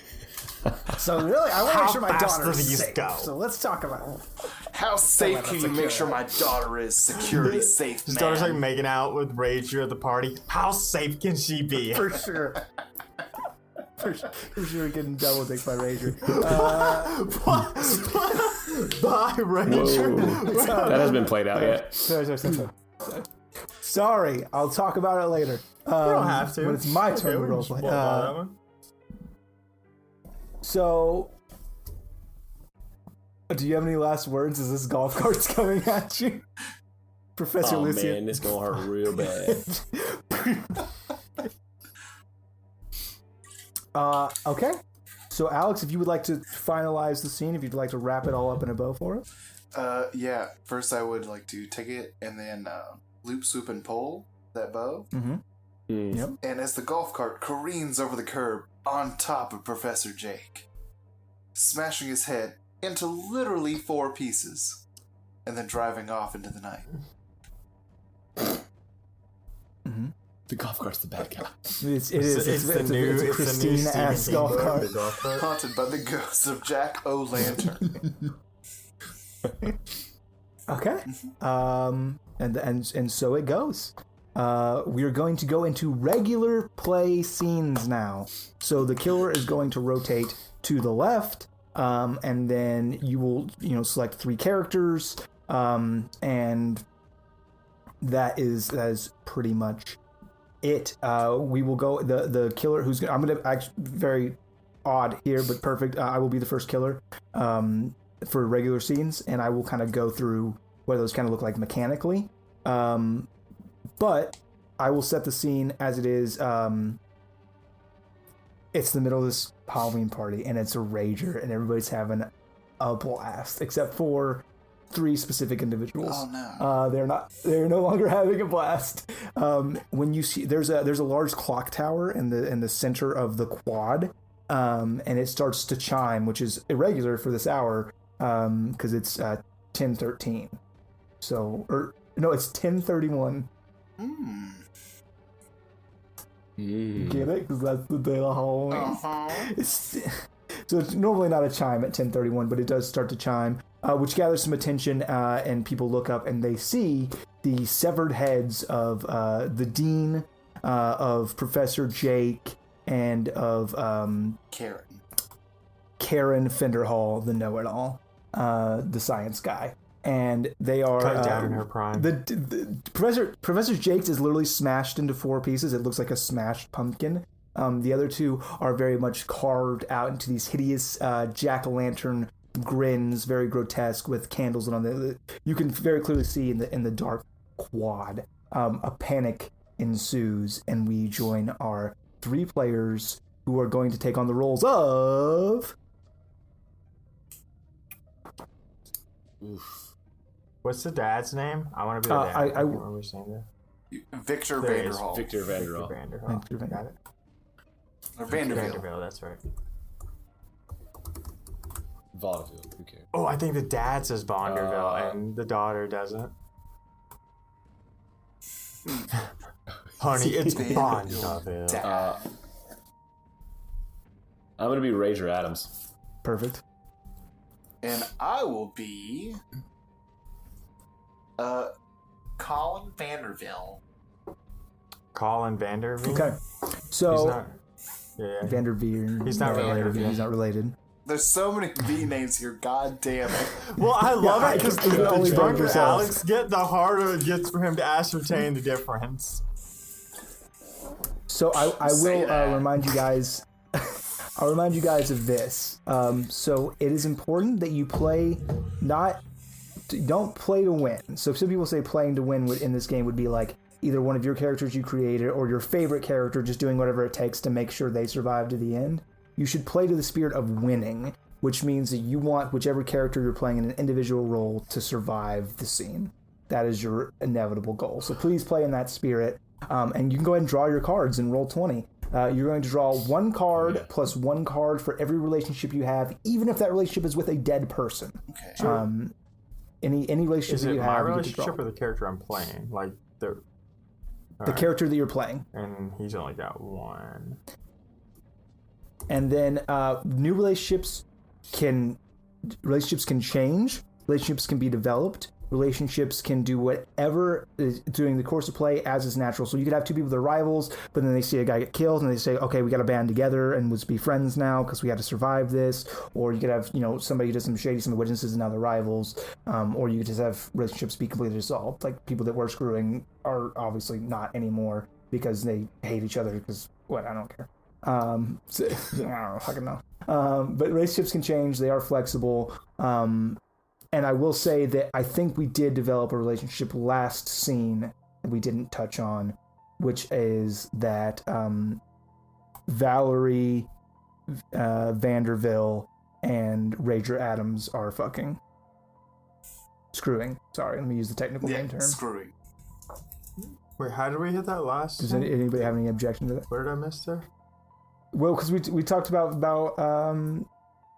So really, I want to make sure my daughter is safe. Go? So let's talk about it. How safe can you make sure my daughter is? Security safe, His man. daughter's like making out with Rager at the party. How safe can she be? For sure. For sure getting double dicked by Rager. Bye, Rager. That hasn't been played out yet. Sorry, I'll talk about it later. You don't have to. But it's my turn to we can roleplay. spoil that one. So, do you have any last words as this golf cart's coming at you? Professor Lucian. Man, this gonna hurt real bad. Okay. So, Alex, if you would like to finalize the scene, if you'd like to wrap it all up in a bow for us. Yeah. First, I would like to take it and then loop, swoop, and pull that bow. Mm-hmm. Yep. And as the golf cart careens over the curb on top of Professor Jake, smashing his head into literally 4 pieces, and then driving off into the night. Mm-hmm. The golf cart's the bad guy. It's a Christine-ass golf cart. Haunted by the ghost of Jack O'Lantern. Okay. And so it goes. We are going to go into regular play scenes now. So the killer is going to rotate to the left, and then you will, select 3 characters, and that is pretty much it. We will go the killer who's I'm gonna actually very odd here, but perfect. I will be the first killer for regular scenes, and I will kind of go through what those kind of look like mechanically. But I will set the scene as it is. It's the middle of this Halloween party, and it's a rager, and everybody's having a blast, except for 3 specific individuals. Oh no! They're no longer having a blast. When you see there's a large clock tower in the center of the quad, and it starts to chime, which is irregular for this hour, because it's 10:13. So, it's 10:31. Get it? Because that's the day of Halloween. Uh-huh. So it's normally not a chime at 10:31, but it does start to chime, which gathers some attention, and people look up and they see the severed heads of the dean, of Professor Jake, and of Karen Fenderhall, the know-it-all, the science guy. And they are cut down in her prime. The Professor Jake's is literally smashed into 4 pieces. It looks like a smashed pumpkin. The other 2 are very much carved out into these hideous jack-o'-lantern grins, very grotesque, with candles on the. You can very clearly see in the dark quad. A panic ensues, and we join our 3 players who are going to take on the roles of. Oof. What's the dad's name? I want to be the dad. I can't remember his name. Victor Vanderhall. Victor Vanderhall. Got it. Or Vanderbilt. Vanderbilt, that's right. Vaudeville. Who cares? Oh, I think the dad says Vonderville and the daughter doesn't. Honey, it's Vonderville. I'm going to be Rager Adams. Perfect. And I will be Colin Vanderbilt. Colin Vanderbilt? Okay. So Vanderveer. He's not related. He's not related. There's so many V names here. God damn it. Well, I love it because the drunker yourself. Alex the harder it gets for him to ascertain the difference. So I will remind you guys. I'll remind you guys of this. So it is important that you play don't play to win. So some people say playing to win in this game would be like either one of your characters you created or your favorite character just doing whatever it takes to make sure they survive to the end. You should play to the spirit of winning, which means that you want whichever character you're playing in an individual role to survive the scene. That is your inevitable goal. So please play in that spirit. And you can go ahead and draw your cards and roll 20. You're going to draw 1 card plus 1 card for every relationship you have, even if that relationship is with a dead person. Okay. Sure. Any relationship that you have, my you relationship or the character I'm playing? Like the character that you're playing. And he's only got 1. And then new relationships can change. relationships can be developed. Relationships can do whatever is during the course of play as is natural. So you could have two people that are rivals, but then they see a guy get killed and they say, okay, we got to band together and let's be friends now because we had to survive this. Or you could have, somebody who does some shady, some witnesses and now they're rivals. Or you could just have relationships be completely dissolved. Like people that were screwing are obviously not anymore because they hate each other because, I don't care. So, I don't fucking know. But relationships can change. They are flexible. And I will say that I think we did develop a relationship last scene that we didn't touch on, which is that Valerie Vanderville and Rager Adams are fucking. Screwing. Sorry, let me use the technical name term. Screwing. Wait, how did we hit that last? Does anybody have any objection to that? Where did I miss there? Well, because we talked about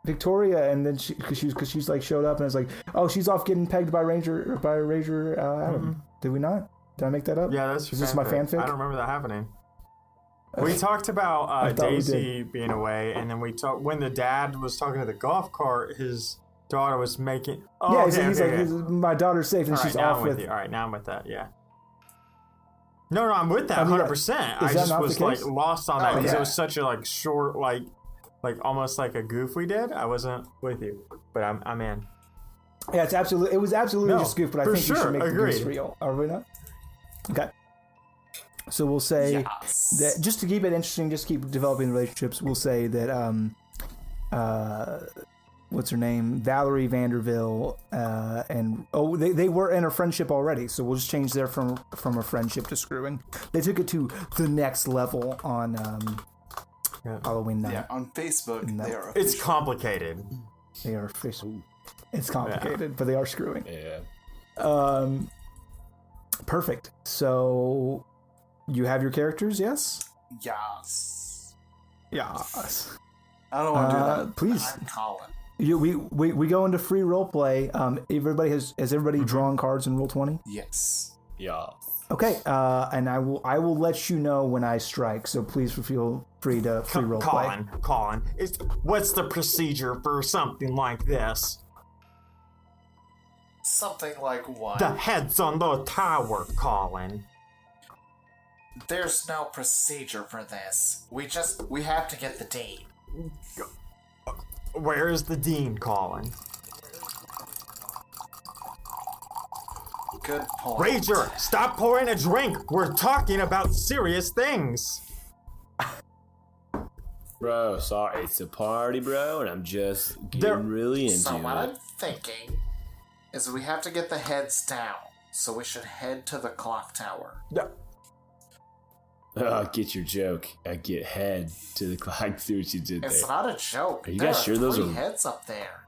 Victoria, and then because she's like showed up and it's like, oh, she's off getting pegged by Rager Adam. Did we not? Did I make that up? Yeah, that's. Is this my fanfic? I don't remember that happening. We talked about Daisy being away, and then we talked when the dad was talking to the golf cart. His daughter was making. Oh, yeah, okay, he's like, my daughter's safe, and she's off with. You. All right, now I'm with that. Yeah. No, I'm with that 100%. I just was like lost on that because it was such a like short like almost like a goof we did. I wasn't with you, but I'm in. Yeah, it was absolutely just a goof, but I think we should make the goofs real. Are we not? Okay. So we'll say that just to keep it interesting, just keep developing relationships. We'll say that what's her name, Valerie Vanderville, and they were in a friendship already, so we'll just change there from a friendship to screwing. They took it to the next level on Halloween night. Yeah, on Facebook, they are. It's complicated. They are official. It's complicated, but they are screwing. Yeah. Perfect. So you have your characters, yes? Yes. Yes. I don't want to do that. Please. I'm Colin. We go into free role play. Everybody has everybody drawn cards in Roll20? Yes. Yeah. Okay. And I will let you know when I strike. So please feel free to free role play. Colin, what's the procedure for something like this? Something like what? The heads on the tower, Colin. There's no procedure for this. We have to get the dean. Where is the dean, Colin? Good point. Rager, stop pouring a drink. We're talking about serious things. Bro, sorry, it's a party, bro, and I'm just getting really into So what it. I'm thinking is we have to get the heads down. So we should head to the clock tower. Yeah. Get your joke. I get head to the clock. See what you did there. It's not a joke. Are you guys sure those are heads up there?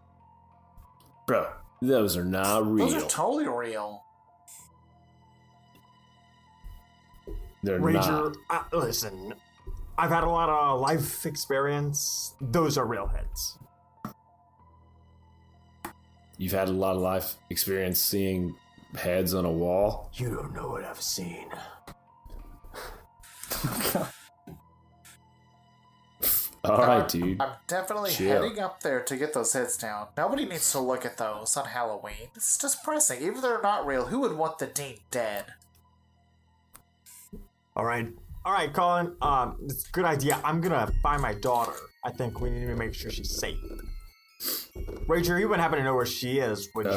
Bro, those are not real. Those are totally real. They're Rager, not. Listen, I've had a lot of life experience. Those are real heads. You've had a lot of life experience seeing heads on a wall? You don't know what I've seen. Alright, dude. I'm definitely heading up there to get those heads down. Nobody needs to look at those on Halloween. It's just depressing. Even if they're not real, who would want the dean dead? Alright, Colin. It's a good idea. I'm gonna find my daughter. I think we need to make sure she's safe. Rager, you wouldn't happen to know where she is, would you?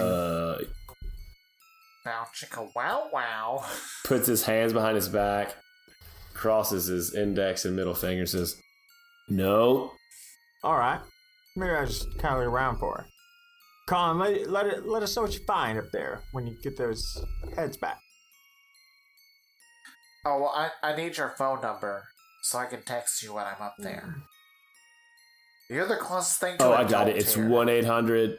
Now, chicka wow wow. Puts his hands behind his back, crosses his index and middle finger, says, no. Alright. Maybe I just kind of look around for her. Colin, let us know what you find up there when you get those heads back. Oh, well, I need your phone number so I can text you when I'm up there. You're the closest thing to I got it. It's 1-800.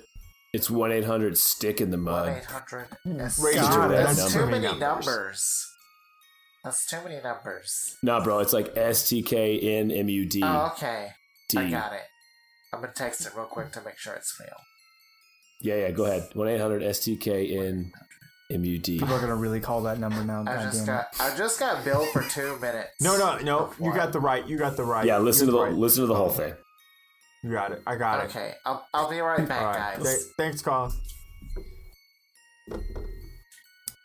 It's 1-800 stick in the mud. 1-800. That's too many numbers. That's too many numbers. Nah, bro, it's like STKNMUD. Oh, okay. I got it. I'm gonna text it real quick to make sure it's real. Yeah, go ahead. 1-800 STKNMUD. People are gonna really call that number now. I just got billed for 2 minutes. No. You got the right. Yeah, listen to the whole thing. You got it. I got it. Okay, I'll be right back, guys. Thanks, Colin.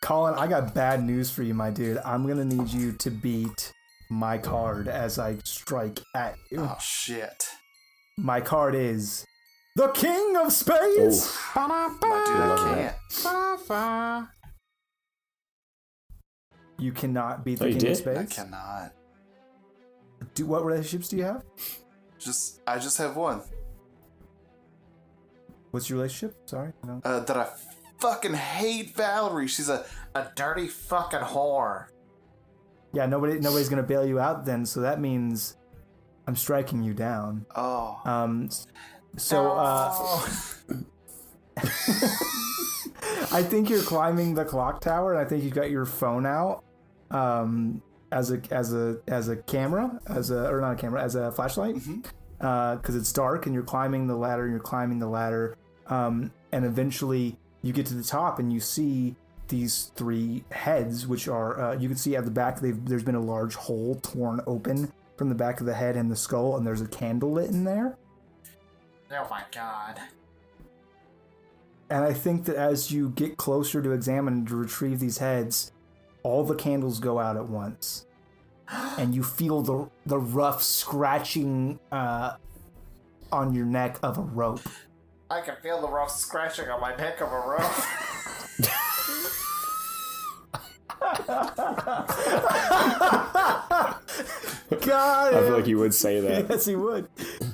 Colin, I got bad news for you, my dude. I'm going to need you to beat my card as I strike at you. Oh, shit. My card is the King of Spades. My dude, I can't. You cannot beat the King of Spades? I cannot. What relationships do you have? I just have one. What's your relationship? Sorry. No. That I fucking hate Valerie. She's a dirty fucking whore. Yeah, nobody's gonna bail you out then, so that means I'm striking you down. Oh. I think you're climbing the clock tower, and I think you got your phone out, as a camera, as a flashlight, because it's dark, and you're climbing the ladder, and eventually you get to the top, and you see these three heads, which are you can see at the back. There's been a large hole torn open from the back of the head and the skull, and there's a candle lit in there. Oh my god. And I think that as you get closer to examine to retrieve these heads, all the candles go out at once, and you feel the rough scratching on your neck of a rope. I can feel the rough scratching on my neck of a rope. God, I feel like you would say that. Yes, he would.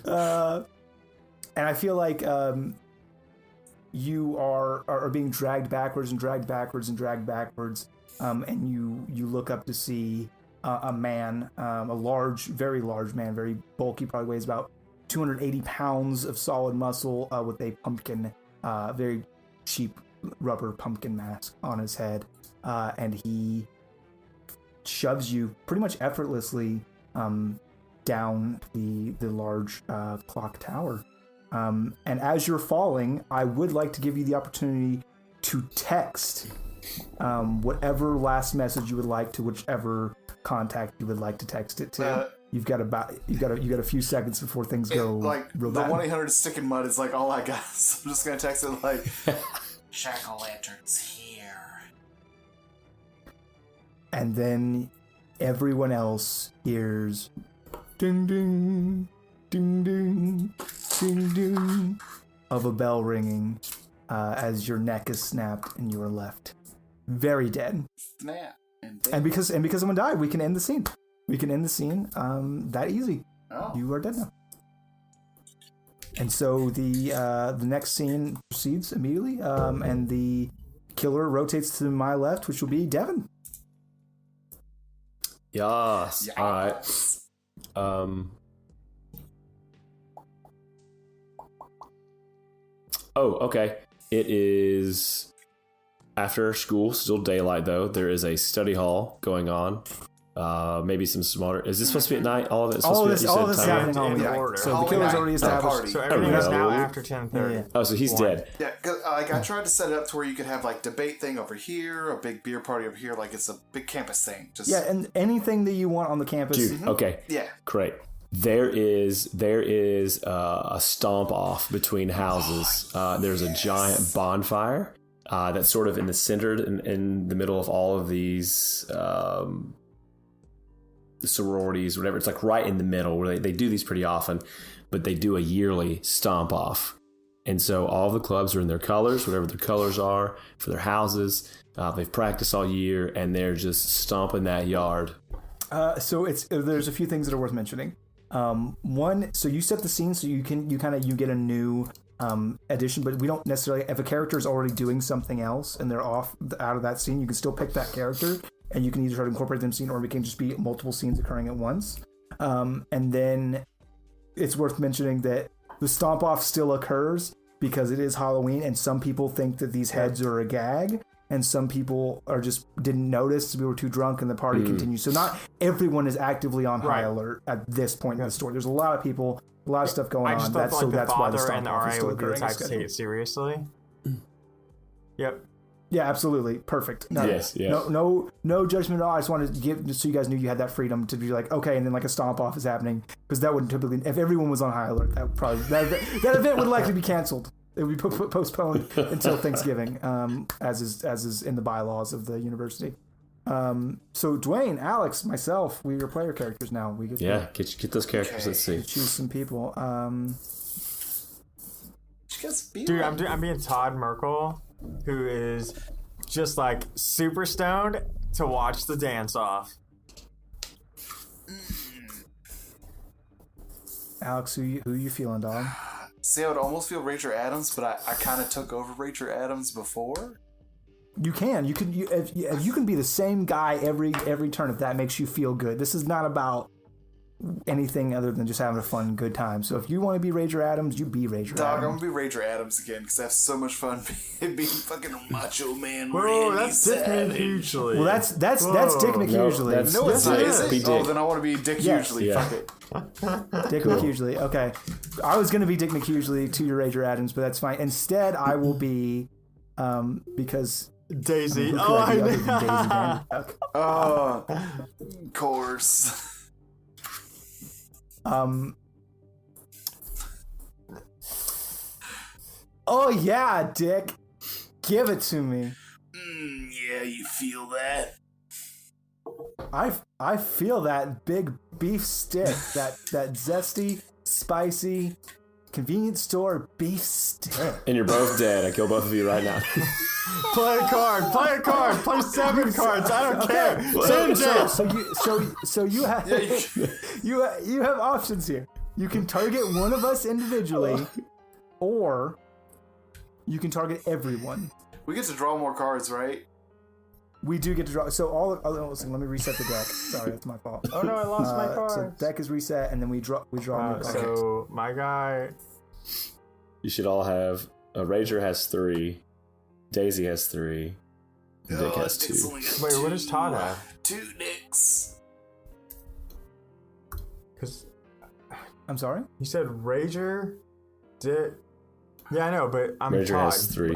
And I feel like you are being dragged backwards, and you look up to see a man, a large, very large man, very bulky, probably weighs about 280 pounds of solid muscle, with a pumpkin, very cheap rubber pumpkin mask on his head, and he shoves you pretty much effortlessly down the large clock tower. And as you're falling, I would like to give you the opportunity to text whatever last message you would like to whichever contact you would like to text it to. You've got a few seconds before things go like real the bad. 1-800 stick in mud is like all I got. So I'm just gonna text it like jack-o'-lantern's here. And then everyone else hears ding ding ding ding ding ding of a bell ringing as your neck is snapped and you are left very dead. Snap. And because someone died, we can end the scene. That easy. Oh. You are dead now. And so the next scene proceeds immediately, and the killer rotates to my left, which will be Devin. Yes. All right. Oh, okay. It is after school, still daylight though. There is a study hall going on. Maybe some smarter. Is this supposed to be at night? All of it's supposed to be all this is happening all in night. order. So the killer's already established. Party. So everything is now Oh. after 10:30. Yeah. Oh, so he's dead. Yeah, 'cause, I tried to set it up to where you could have like debate thing over here, a big beer party over here, like it's a big campus thing. Just Yeah, and anything that you want on the campus. Dude, okay. Yeah. Great. There is a stomp off between houses. There's a giant bonfire that's sort of in the center, in the middle of all of these sororities, whatever. It's like right in the middle where they do these pretty often, but they do a yearly stomp off. And so all the clubs are in their colors, whatever their colors are for their houses. They've practiced all year and they're just stomping that yard. So there's a few things that are worth mentioning. One, so you set the scene so you get a new addition, but we don't necessarily, if a character is already doing something else and they're out of that scene, you can still pick that character and you can either try to incorporate them scene, or it can just be multiple scenes occurring at once. And then it's worth mentioning that the stomp off still occurs because it is Halloween, and some people think that these heads are a gag, and some people didn't notice. We were too drunk, and the party continues. So not everyone is actively on high alert at this point in the story. There's a lot of people, a lot of stuff going I on. just thought That's the why the father stomp and the off is RA still would be the occurring. type to take it seriously. Yep. Yeah, absolutely. Perfect. No, Yes, yeah. No judgment at all. I just wanted to give, just so you guys knew you had that freedom to be like, okay, and then like a stomp off is happening, because that wouldn't typically, if everyone was on high alert, that event would likely be canceled. It would be postponed until Thanksgiving, as is in the bylaws of the university. So Dwayne, Alex, myself, we are player characters now. We get get those characters. Okay. Let's see. choose some people. Dude, I'm being Todd Merkel, who is just like super stoned to watch the dance off. Alex, who you feeling, dog? See, I would almost feel Rachel Adams, but I kind of took over Rachel Adams before. You can if you can be the same guy every turn if that makes you feel good. This is not about anything other than just having a fun, good time. So if you want to be Rager Adams, you be Rager Dog, Adams. I'm gonna be Rager Adams again because I have so much fun being fucking Macho Man. Whoa, Randy that's Dick Savage. Hugely. Well, that's Dick McHugely. No, it's not. Is Be it? Dick. Oh, then I want to be Dick Yes. Hugely. Yeah. Fuck it. Dick McHugely. Okay, I was gonna be Dick McHugely to your Rager Adams, but that's fine. Instead, I will be because Daisy. who could Oh, I be I other than Daisy know. Vanderchuck? Oh, of course. Oh yeah, Dick, give it to me. Yeah, you feel that? I feel that big beef stick, that zesty, spicy, convenience store beef stick. And you're both dead. I kill both of you right now. Play a card. Play 7 cards. I don't care. So, Same so you have you have options here. You can target one of us individually, or you can target everyone. We get to draw more cards, right? We do get to draw. So listen, let me reset the deck. Sorry, that's my fault. Oh no, I lost my card. So deck is reset, and then we draw new cards. So my guy. You should all have. Rager has 3. Daisy has 3. Dick has 2. Dick's only got Wait, what 2. does Todd have? 2 dicks. Because I'm sorry. you said Rager, Dick. Yeah, I know, but I'm Rager Todd. has 3.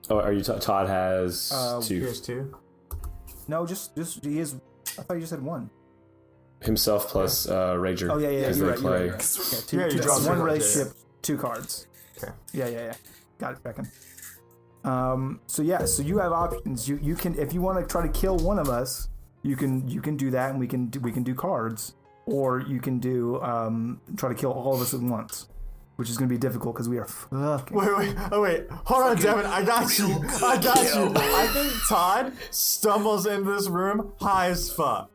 Oh, are you? Todd has 2. Here's 2. No, just he is. I thought you just said 1. Himself plus Rager. Oh yeah, Because you're they right. play. You're right. Yeah, two, Yeah, you two- draw 2 one cards, relationship, 2 cards. Okay. Yeah. Got it, Beckon. So you have options. You can, if you want to try to kill one of us, you can do that, and we can do cards, or you can do try to kill all of us at once, which is going to be difficult because we are fucking. Wait. Hold on, Devin. I got you. I think Todd stumbles into this room high as fuck.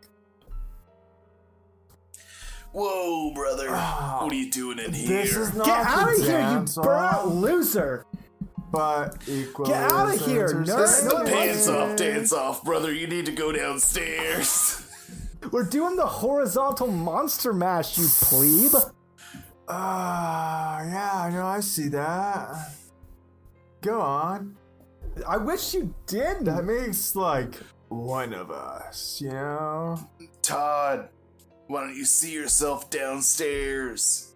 Whoa, brother. What are you doing in here? This is not Get out of the here, you dance burnt off, loser! but equal. Get out of here, nerd. This is the No, dance off, brother. You need to go downstairs. We're doing the horizontal monster mash, you plebe. Yeah, I know. I see that. Go on. I wish you did. That makes like one of us, you know? Todd, why don't you see yourself downstairs?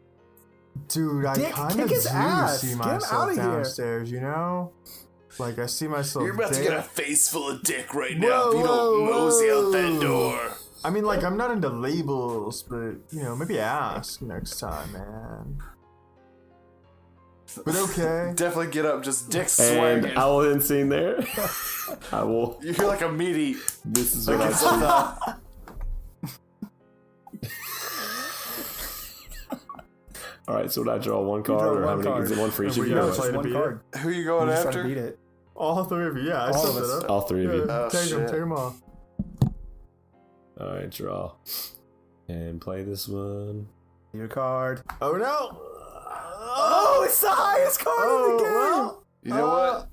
Dude, I Dick, kind kick of his do ass. see Get him myself outta here. downstairs, you know? Like, I see myself You're about to there. get a face full of dick right now if you don't mosey out that door. I mean, like, I'm not into labels, but, you know, maybe ask next time, man. But okay. Definitely get up, just dick And swinging. I will end scene there. I will. You hear like a meaty. This is what Like I it's see. on the. All right, so would I draw one card, draw or how one many? card. Is it one for each And of we you? gotta or- play to One beat card. Who you going Just try to after? beat it. All 3 of you, yeah. I All set of it us. up. All 3 of you. Oh, Take shit. them all. All right, draw. And play this one. Your card. Oh, no! Oh, it's the highest card in the game. well. You know what?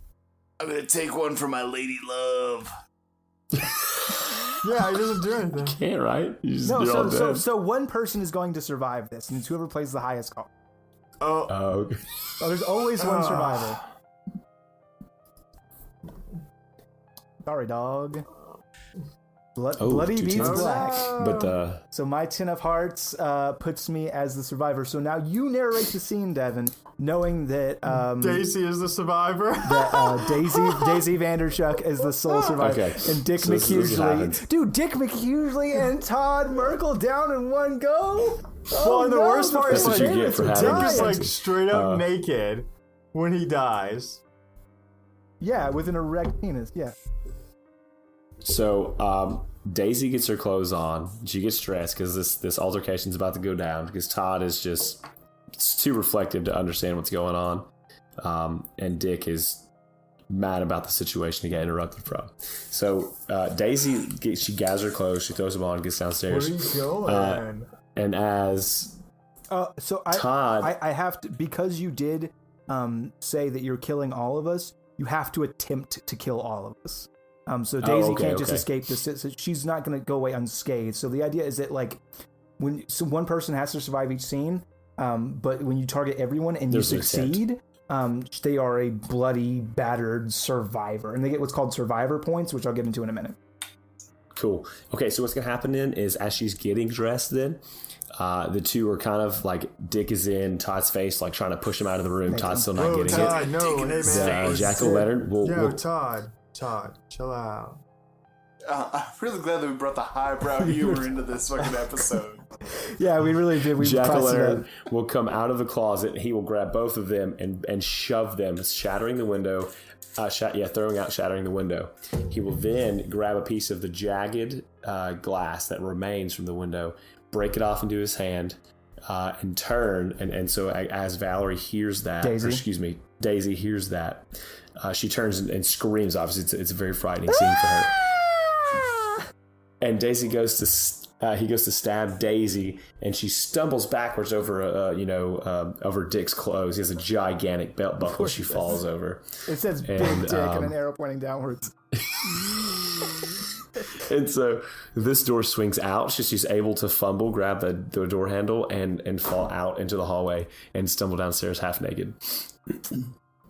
I'm gonna take one for my lady love. Yeah, he doesn't do anything. Can't, right? You just, No, you're all dead. so one person is going to survive this, and it's whoever plays the highest card. Oh, Okay. Oh, there's always one survivor. Sorry, dog. Bloody two beats tens. black. But So my 10 of hearts puts me as the survivor. So now you narrate the scene, Devin, knowing that Daisy is the survivor. Daisy Vanderchuck is the sole survivor, Okay. and Dick So this is what happens. McHugely. Dude, Dick McHugely and Todd Merkel down in one go. Well, and the worst part is That's what you get for having Dick is sex. like straight up naked when he dies. Yeah, with an erect penis. Yeah. So Daisy gets her clothes on. She gets stressed because this altercation's about to go down because Todd is just too reflective to understand what's going on, and Dick is mad about the situation to get interrupted from. So Daisy she gathers her clothes, she throws them on, gets downstairs. Where are you going? And as Todd, I have to, because you did say that you're killing all of us. You have to attempt to kill all of us. So Daisy can't just escape this. So she's not going to go away unscathed. So the idea is that like one person has to survive each scene, but when you target everyone and you succeed, they are a bloody, battered survivor, and they get what's called survivor points, which I'll get into in a minute. Cool. Okay, so what's going to happen then is as she's getting dressed then, the two are kind of like Dick is in Todd's face, like trying to push him out of the room. Todd's still not getting Todd, it. No, hey man. Jack-o'-lantern will Todd, chill out. I'm really glad that we brought the highbrow humor into this fucking episode. Yeah, we really did. Jack-o'-lantern will come out of the closet. He will grab both of them and shove them, shattering the window. Shattering the window. He will then grab a piece of the jagged glass that remains from the window, break it off into his hand, and turn. And so as Valerie hears that, Daisy hears that, she turns and screams. Obviously, it's a very frightening scene for her. And Daisy goes to stab Daisy, and she stumbles backwards over over Dick's clothes. He has a gigantic belt buckle. She falls over. It says "Big Dick" and an arrow pointing downwards. And so this door swings out. She's able to grab the door handle, and fall out into the hallway and stumble downstairs half naked.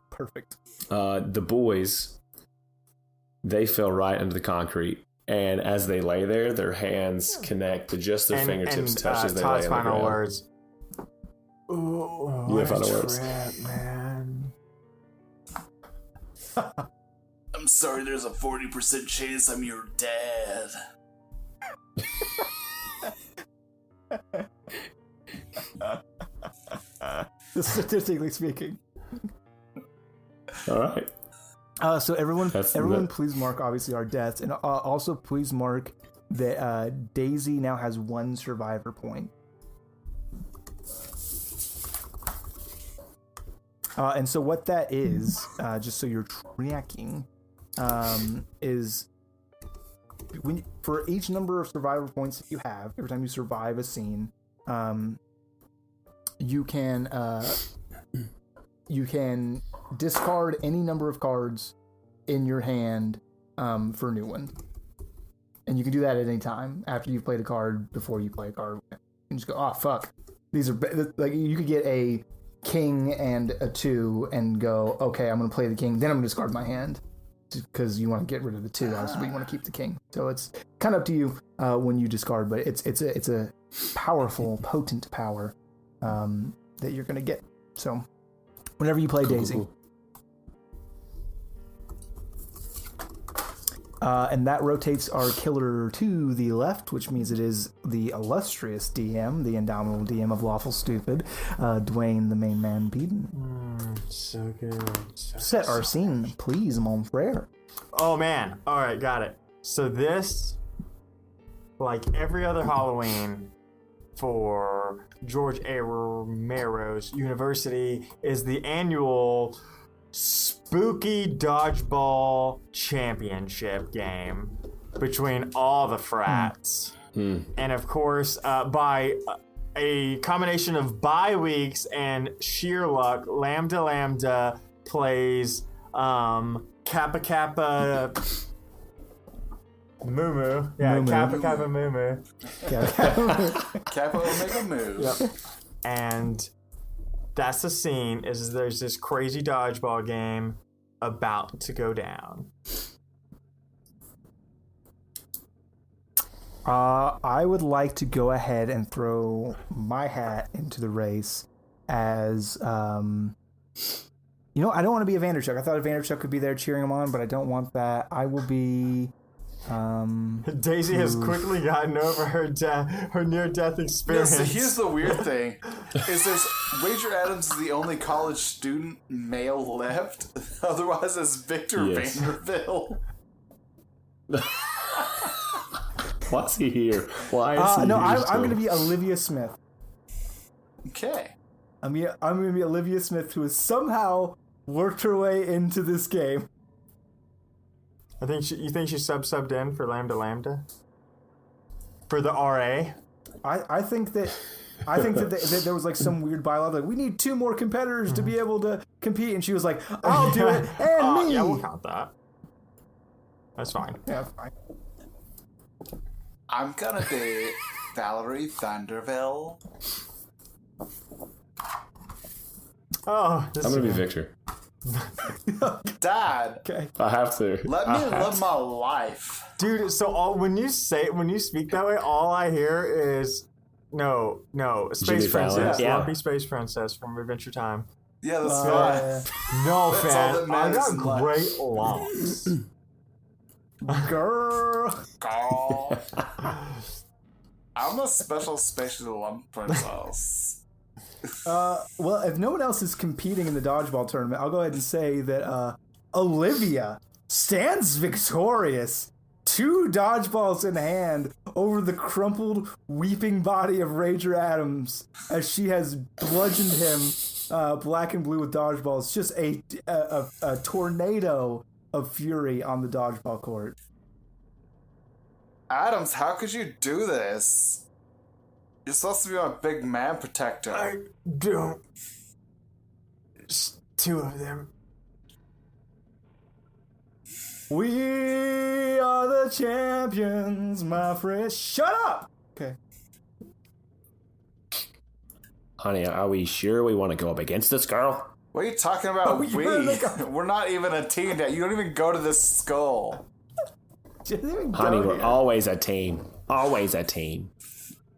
Perfect. The boys, they fell right under the concrete. And as they lay there, their hands connect to just their fingertips touch as they Todd's lay on the final ground. words. Ooh, You have final words. Man. I'm sorry, there's a 40% chance I'm your dad. Statistically speaking. All right. So everyone, please mark obviously our deaths, and also please mark that Daisy now has 1 survivor point. And so what that is, just so you're tracking, is for each number of survivor points that you have, every time you survive a scene, you can discard any number of cards in your hand for a new one. And you can do that at any time after you've played a card, before you play a card. You can just go, oh, fuck. These are, like, you could get a king and a 2 and go, okay, I'm going to play the king, then I'm going to discard my hand. Because you want to get rid of the 2, obviously, but you want to keep the king. So it's kind of up to you when you discard, but it's a powerful, potent power that you're going to get. So whenever you play Daisy. Cool. And that rotates our killer to the left, which means it is the illustrious DM, the indomitable DM of Lawful Stupid, Dwayne the Main Man Beeden. So good. Set our scene, please, mon frere. Oh, man. All right, got it. So this, like every other Halloween for George A. Romero's University, is the annual Spooky Dodgeball Championship game between all the frats. And of course, by a combination of bye weeks and sheer luck, Lambda plays Kappa Kappa Moo. Yeah, Moo. Kappa Kappa Moo. Kappa Omega Moo. Yep. And that's the scene, is there's this crazy dodgeball game about to go down. I would like to go ahead and throw my hat into the race as, I don't want to be a Vanderchuck. I thought a Vanderchuck could be there cheering him on, but I don't want that. I will be Daisy has quickly gotten over her near-death experience. So here's the weird thing: is Wager Adams is the only college student male left. Otherwise, it's Victor Vanderbilt. Why is he here? Why is he no, here? I'm going to be Olivia Smith. Okay. I'm going to be Olivia Smith, who has somehow worked her way into this game. You think she subbed in for Lambda? For the RA? I think that that there was like some weird bylaw like we need 2 more competitors to be able to compete, and she was like, I'll do it, and me. Yeah, we'll count that. That's fine. Yeah, fine. I'm gonna be Valerie Vanderbilt. I'm gonna be Victor. Dad, Okay. I have to. let me live my life. Dude, so when you speak that way, all I hear is no, Space Jimmy Fallon. Princess, Yeah. Lumpy Space Princess from Adventure Time. Yeah, that's fine. No, That's all that fan, I matters got in life. great locks. Girl. I'm a special lump princess. Well, if no one else is competing in the dodgeball tournament, I'll go ahead and say that Olivia stands victorious. 2 dodgeballs in hand over the crumpled, weeping body of Rager Adams as she has bludgeoned him black and blue with dodgeballs. Just a tornado of fury on the dodgeball court. Adams, how could you do this? You're supposed to be my big man protector. I don't. Just 2 of them. We are the champions, my friend. Shut up! Okay. Honey, are we sure we want to go up against this girl? What are you talking about? We're not even a team yet. You don't even go to this school. Honey, we're always a team. Always a team.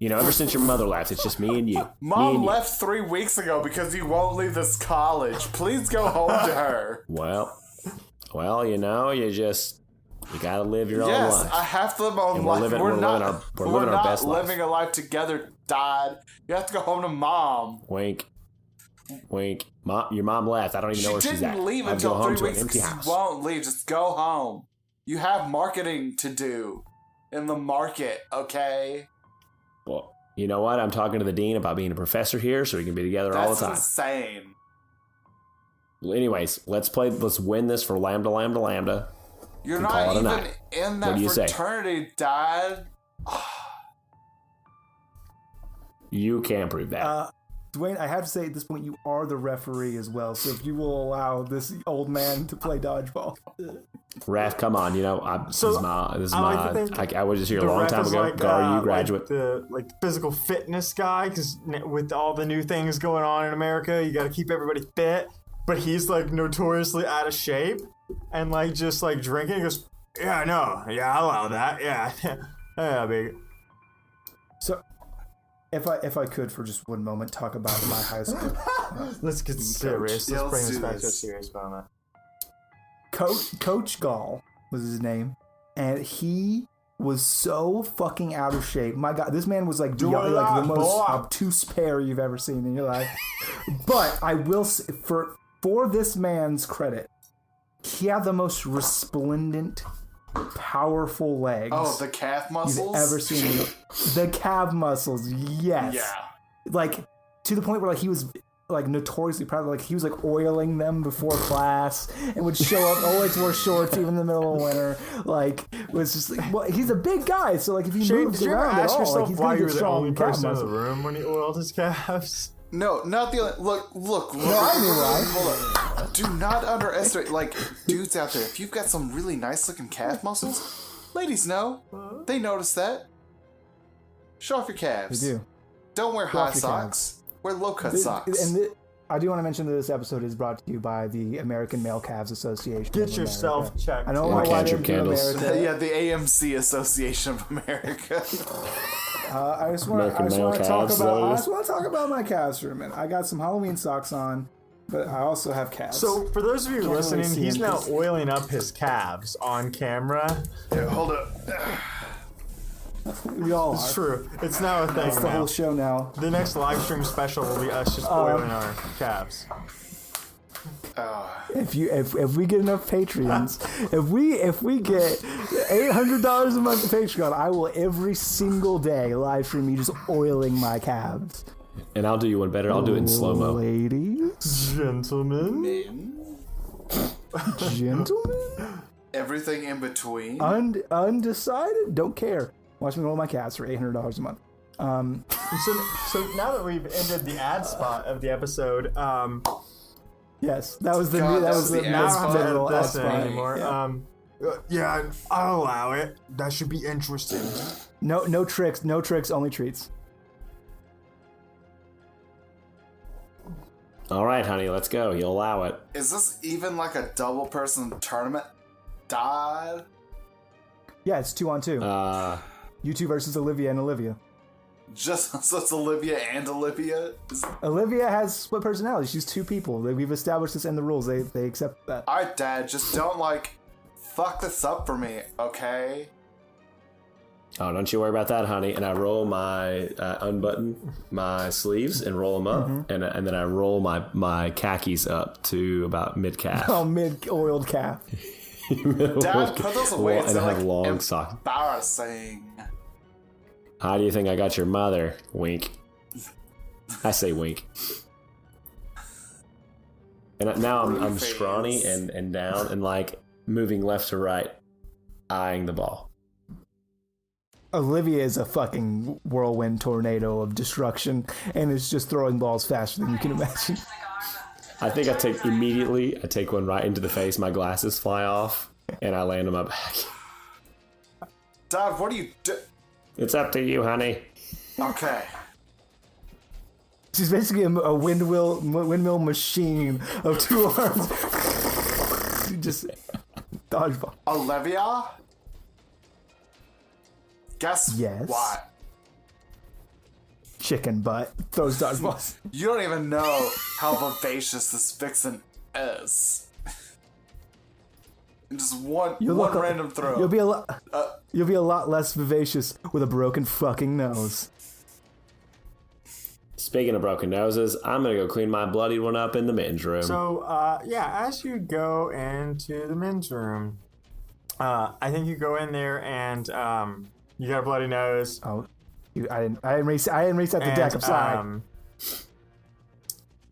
You know, ever since your mother left, it's just me and you. Mom left 3 weeks ago because you won't leave this college. Please go home to her. Well, you know, you gotta live your own life. Yes, I have to live my own life. We're living our best life. Living a life together, Dad. You have to go home to Mom. Wink. Wink. Your mom left. I don't even know where she's at. She didn't leave I'll until go home 3 to an weeks empty because house. you won't leave. Just go home. You have marketing to do in the market, okay? Well, you know what? I'm talking to the dean about being a professor here so we can be together all the time. That's insane. Well, anyways, let's win this for Lambda. You're and not call it a even night. in What that do you say? fraternity, Dad. You can prove that. Dwayne, I have to say at this point, you are the referee as well. So if you will allow this old man to play dodgeball. Ref, come on. You know, I was just here a long time ago. Like, Gar, you graduate. Like the physical fitness guy, because with all the new things going on in America, you got to keep everybody fit. But he's like notoriously out of shape and like just like drinking. He goes, yeah, I know. Yeah, I'll allow that. Yeah. Yeah, big. So if I could for just one moment talk about my high school. Let's get serious. Yeah, Let's bring this do back to a this. serious moment. Coach Gall was his name, and he was so fucking out of shape. My God, this man was like the most obtuse pear you've ever seen in your life. But I will say, for this man's credit, he had the most resplendent, powerful legs. Oh, the calf muscles? You've ever seen. The calf muscles, yes. Yeah. Like, to the point where like he was like notoriously proud of, like he was like oiling them before class and would show up, always wore shorts even in the middle of winter. Like, was just like, well, he's a big guy, so like if he moves did you ever around at ask all, yourself like he's why gonna you get were the only strong calf person in the muscles. room when he oiled his calves? No, not the only... Look. I knew why. Hold up. Do not underestimate, like, dudes out there. If you've got some really nice-looking calf muscles, ladies know. They notice that. Show off your calves. They do. Don't wear Show high off your socks. Wear low-cut socks. And I do want to mention that this episode is brought to you by the American Male Calves Association. Get yourself checked. I don't know why they Cantrip do candles. America. Yeah, the AMC Association of America. I just want American to male talk calves, about. though. I just want to talk about my calves for a minute. I got some Halloween socks on. But I also have calves. So, for those of you listening, he's now oiling up his calves on camera. Yeah, hold up. We all are. It's true. It's now a thing. That's the whole show now. The next live stream special will be us just oiling our calves. If we get enough Patreons, if we get $800 a month to Patreon, I will every single day live stream me just oiling my calves. And I'll do you one better. I'll do it in slow-mo. Ladies, Gentlemen. Men. gentlemen, Everything in between. undecided, don't care. Watch me oil my calves for $800 a month. So now that we've ended the ad spot of the episode, Yes, that was the God, that was the ad spot. middle ad this spot. anymore. Yeah. I'll allow it. That should be interesting. No tricks, only treats. All right, honey, let's go. You'll allow it. Is this even like a double person tournament? Died? Yeah, it's 2-on-2. You two versus Olivia and Olivia. Just so it's Olivia and Olivia? Olivia has split personality. She's two people. We've established this in the rules. They accept that. Alright, Dad, just don't, fuck this up for me, okay? Oh, don't you worry about that, honey. And I roll my unbutton my sleeves and roll them up, and then I roll my khakis up to about mid calf. Oh, mid-oiled calf. Dad, put those away. And I have long socks. Embarrassing. How do you think I got your mother? Wink. I say wink. And now I'm scrawny and down and moving left to right, eyeing the ball. Olivia is a fucking whirlwind tornado of destruction and is just throwing balls faster than you can imagine. I think I take one right into the face, my glasses fly off, and I land on my back. Dad, what do you do? It's up to you, honey. Okay. She's basically a windmill machine of two arms. Just dodgeball. Olivia? Guess Yes. what? Chicken butt throws dodgeballs. You don't even know how vivacious this vixen is. Just one random throw. You'll be a lot less vivacious with a broken fucking nose. Speaking of broken noses, I'm gonna go clean my bloodied one up in the men's room. So, as you go into the men's room, I think you go in there and you got a bloody nose. Oh, I didn't reset the deck. I'm sorry.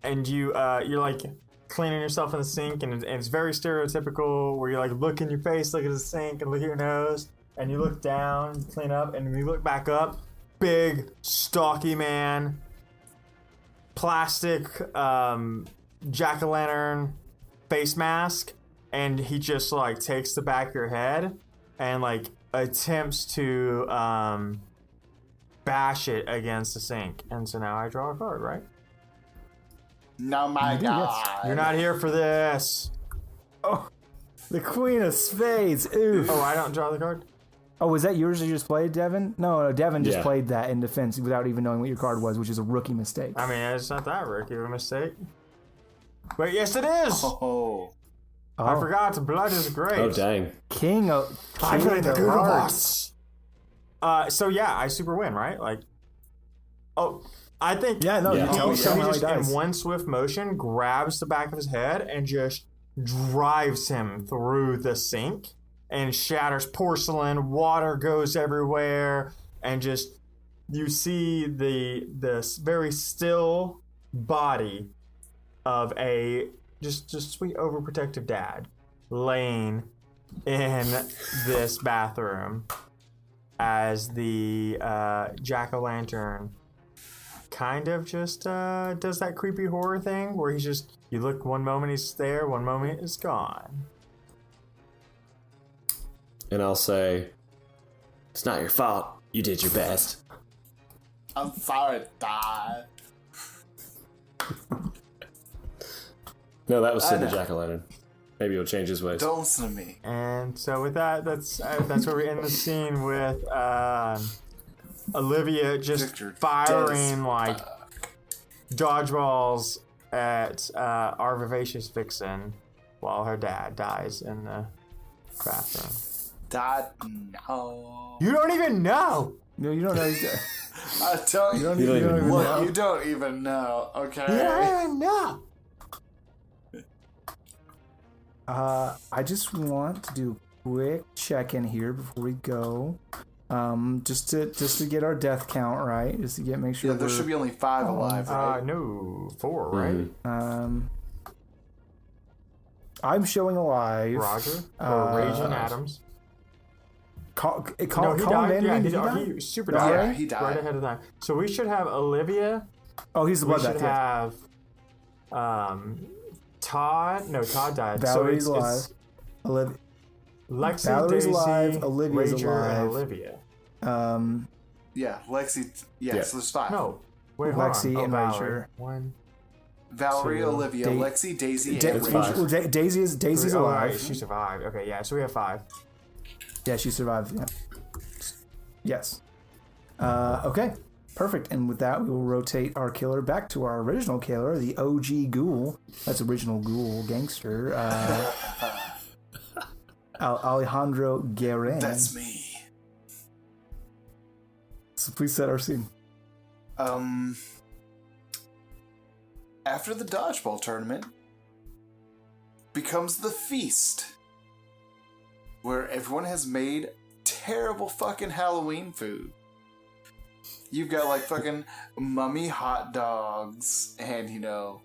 And you're cleaning yourself in the sink, and it's very stereotypical where you look in your face, look at the sink, and look at your nose, and you look down, you clean up, and when you look back up, big, stocky man, plastic jack-o'-lantern face mask, and he just takes the back of your head and attempts to bash it against the sink. And so now I draw a card, right? No, my God. You're not here for this. Oh, the Queen of Spades. Oof. Oh, I don't draw the card? Oh, was that yours you just played, Devin? No, Devin just Yeah. played that in defense without even knowing what your card was, which is a rookie mistake. I mean, it's not that rookie of a mistake. But yes, it is. Oh. I forgot. Blood is great. Oh, dang. King of the Hearts. So yeah, I super win, right? I think Yeah, no, Yeah. you tell me he how he just dies. in one swift motion grabs the back of his head and just drives him through the sink and shatters porcelain. Water goes everywhere, and just you see this very still body of a just sweet overprotective dad laying in this bathroom as the jack-o'-lantern kind of just does that creepy horror thing where he's just, you look one moment he's there, one moment it's gone. And I'll say, it's not your fault. You did your best. I'm sorry, Dad. No, that was Sid the know. Jack-o'-lantern. Maybe he'll change his ways. Don't listen to me. And so with that, that's where we end the scene with Olivia just Victor, firing dodgeballs at our vivacious vixen while her dad dies in the bathroom. Dad, no. You don't even know. No, you don't know he's dead. I don't. You don't even Look, know. you don't even know. Okay. You don't even know. I just want to do a quick check-in here before we go. Just to get our death count right, just to make sure. Yeah, there should be only 5 alive, right? No, 4, right? I'm showing alive. Roger. Or Raging Adams. Call No, he Colin died. Vanderman, Yeah, did he die? he super Oh, died. yeah, he died. Right ahead of time. So we should have Olivia. Oh, he's the We blood should bath. have Todd. No, Todd died. Valerie's so alive. Olivia. Lexi, Valorie's Daisy, alive. Olivia's Rager, alive. and Olivia. Yeah, Lexi. Yeah, so there's 5. No. Wait, hold Lexi on. and Valerie. Rager. 1. Valerie, Two. Olivia, Lexi, Daisy, and It's Rachel. five. Well, Daisy's Oh, alive. right, she survived. Okay, yeah, so we have 5. Yeah, she survived. Yeah. Yes. Okay. Perfect. And with that, we will rotate our killer back to our original killer, the OG Ghoul. That's original Ghoul gangster. Alejandro Guerin. That's me. So please set our scene. After the dodgeball tournament becomes the feast, where everyone has made terrible fucking Halloween food. You've got like fucking mummy hot dogs and, you know,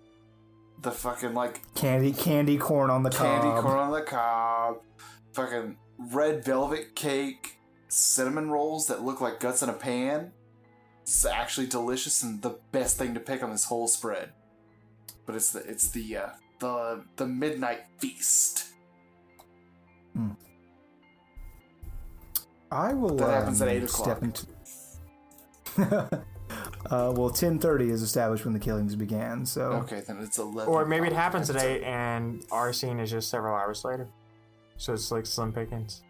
the fucking like Candy corn on the candy cob. corn on the cob, fucking red velvet cake, cinnamon rolls that look like guts in a pan. It's actually delicious and the best thing to pick on this whole spread. But it's the midnight feast. I will That happens at 8 step o'clock. into. Well, 10:30 is established when the killings began. So Okay, then it's 11. Or maybe it happened today and our scene is just several hours later. So it's like slim pickings.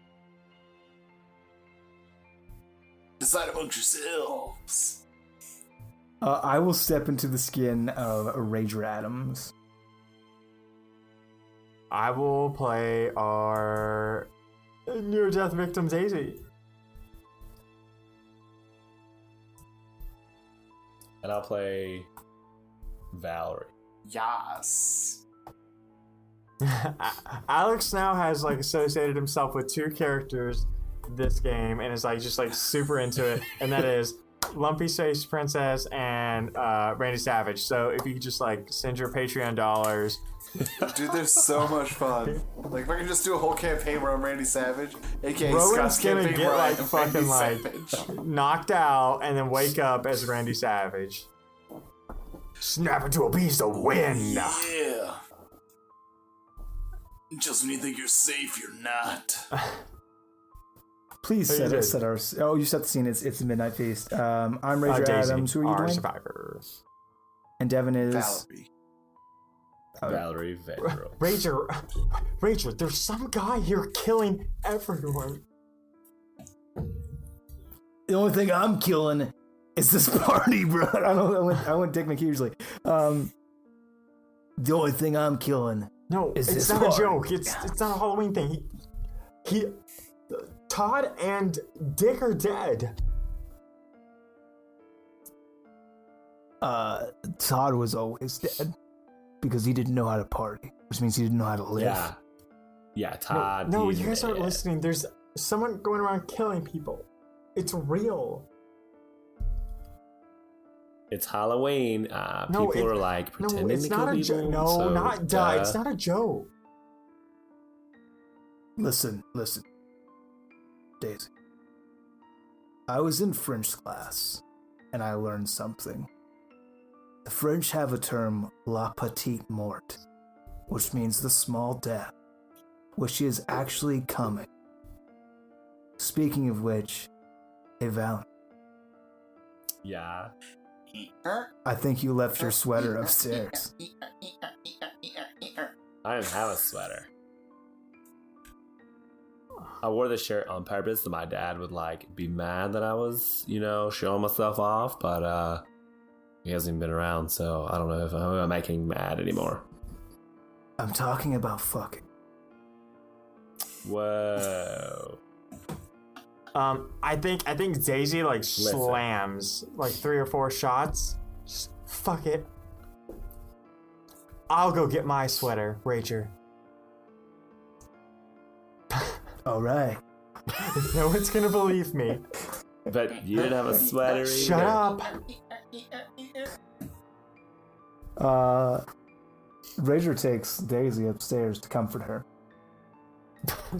Decide amongst yourselves. I will step into the skin of Rager Adams. I will play our near-death victim Daisy. And I'll play Valerie. Yas. Alex now has like associated himself with 2 characters this game and is like just like super into it, and that is Lumpy Face Princess and Randy Savage. So if you could just like send your Patreon dollars. Dude, they're so much fun. Like, if I can just do a whole campaign where I'm Randy Savage, aka Rowan's Scott's gonna campaign get where like I'm fucking Randy like Savage. knocked out and then wake up as Randy Savage. Snap into a beast of wind. Yeah. Just when you think you're safe, you're not. Please you did. set our. Oh, you set the scene. It's the Midnight Feast. I'm Rager Daisy, Adams. Who are you our doing? survivor. And Devin is Valerie. Valerie Vandrow. Rager, there's some guy here killing everyone. The only thing I'm killing is this party, bro. I went Dick McHughley. The only thing I'm killing. No, Is it's this not hard? a joke. It's not a Halloween thing. He Todd and Dick are dead. Todd was always dead because he didn't know how to party, which means he didn't know how to live. Yeah, Todd. No, he's you guys aren't dead. listening. There's someone going around killing people. It's real. It's Halloween. People are like pretending it's to kill not a people. joke. No, so, not die. It's not a joke. Listen, Daisy. I was in French class, and I learned something. The French have a term, la petite mort, which means the small death, which is actually coming. Speaking of which, hey Val, Yeah. I think you left your sweater upstairs. I didn't have a sweater. I wore the shirt on purpose so my dad would like be mad that I was, showing myself off, but He hasn't even been around, so I don't know if I'm making him mad anymore. I'm talking about fucking. Whoa. I think Daisy slams like 3 or 4 shots. Just fuck it. I'll go get my sweater, Rager. All right. No one's gonna believe me. But you didn't have a sweater either. Shut up. Rager takes Daisy upstairs to comfort her.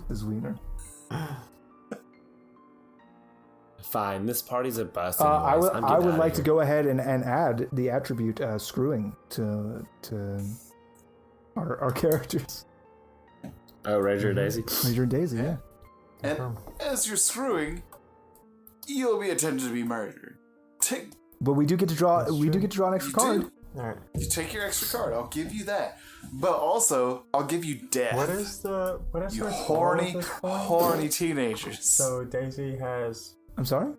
His wiener. Fine, this party's a bust. I anyways. would like to go ahead and add the attribute screwing to our characters. Oh, Rager and Daisy? Rager and Daisy, yeah. And as you're screwing, you'll be attempted to be murdered. But we do get to draw. We do get to draw an extra card. All right. You take your extra card. I'll give you that. But also, I'll give you death. What is the you horny teenagers? So Daisy has. I'm sorry.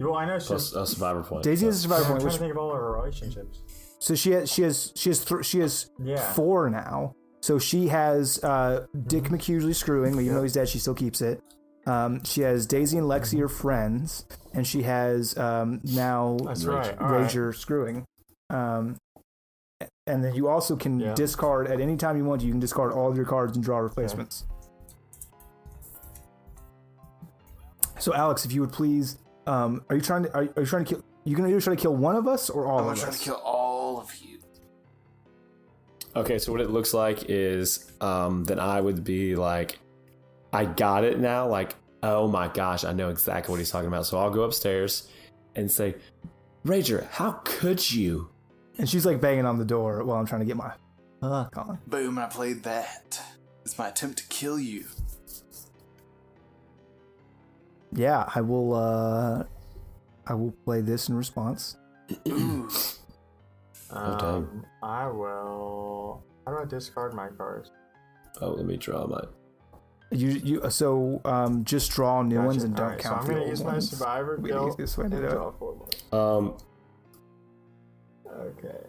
Well, I know she's Plus a survivor point. Daisy has a survivor I'm point. trying to think of all of her relationships. So she has Yeah. 4 now. So she has Dick McHughley screwing, even though he's dead, she still keeps it. She has Daisy and Lexi are friends, and she has now That's right. All Rager screwing. And then you also can discard at any time you want. You can discard all of your cards and draw replacements. So Alex, if you would please, are you trying to kill? You can either try to kill one of us or all of us. I'm trying to kill all of you. Okay, so what it looks like is then I would be like, I got it now. Like, oh my gosh, I know exactly what he's talking about. So I'll go upstairs and say, Rager, how could you? And she's like banging on the door while I'm trying to get my fuck on. Boom, I played that. It's my attempt to kill you. Yeah, I will play this in response. I will. How do I discard my cards? Oh, let me draw my. Just draw new ones and don't count so the I'm gonna old use ones. my survivor guild. This way to do Draw it. 4 more. Okay.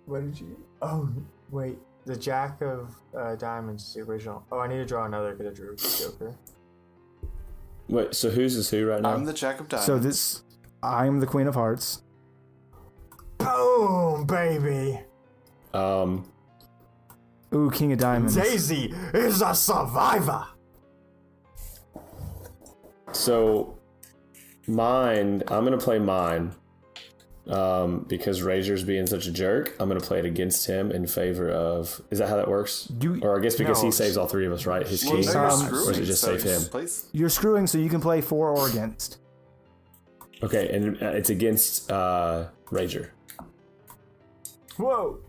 What did you? Oh wait, the Jack of Diamonds is the original. Oh, I need to draw another because I drew Joker. Wait, so who's this who right now? I'm the Jack of Diamonds. So I'm the Queen of Hearts. Boom, baby. Ooh, King of Diamonds. Daisy is a survivor. So mine, I'm gonna play mine. Because Rager's being such a jerk, I'm gonna play it against him in favor of. Is that how that works? Or I guess because he saves all 3 of us, right? His king, or is it just save him? You're screwing, so you can play for or against. Okay, and it's against Rager. Whoa.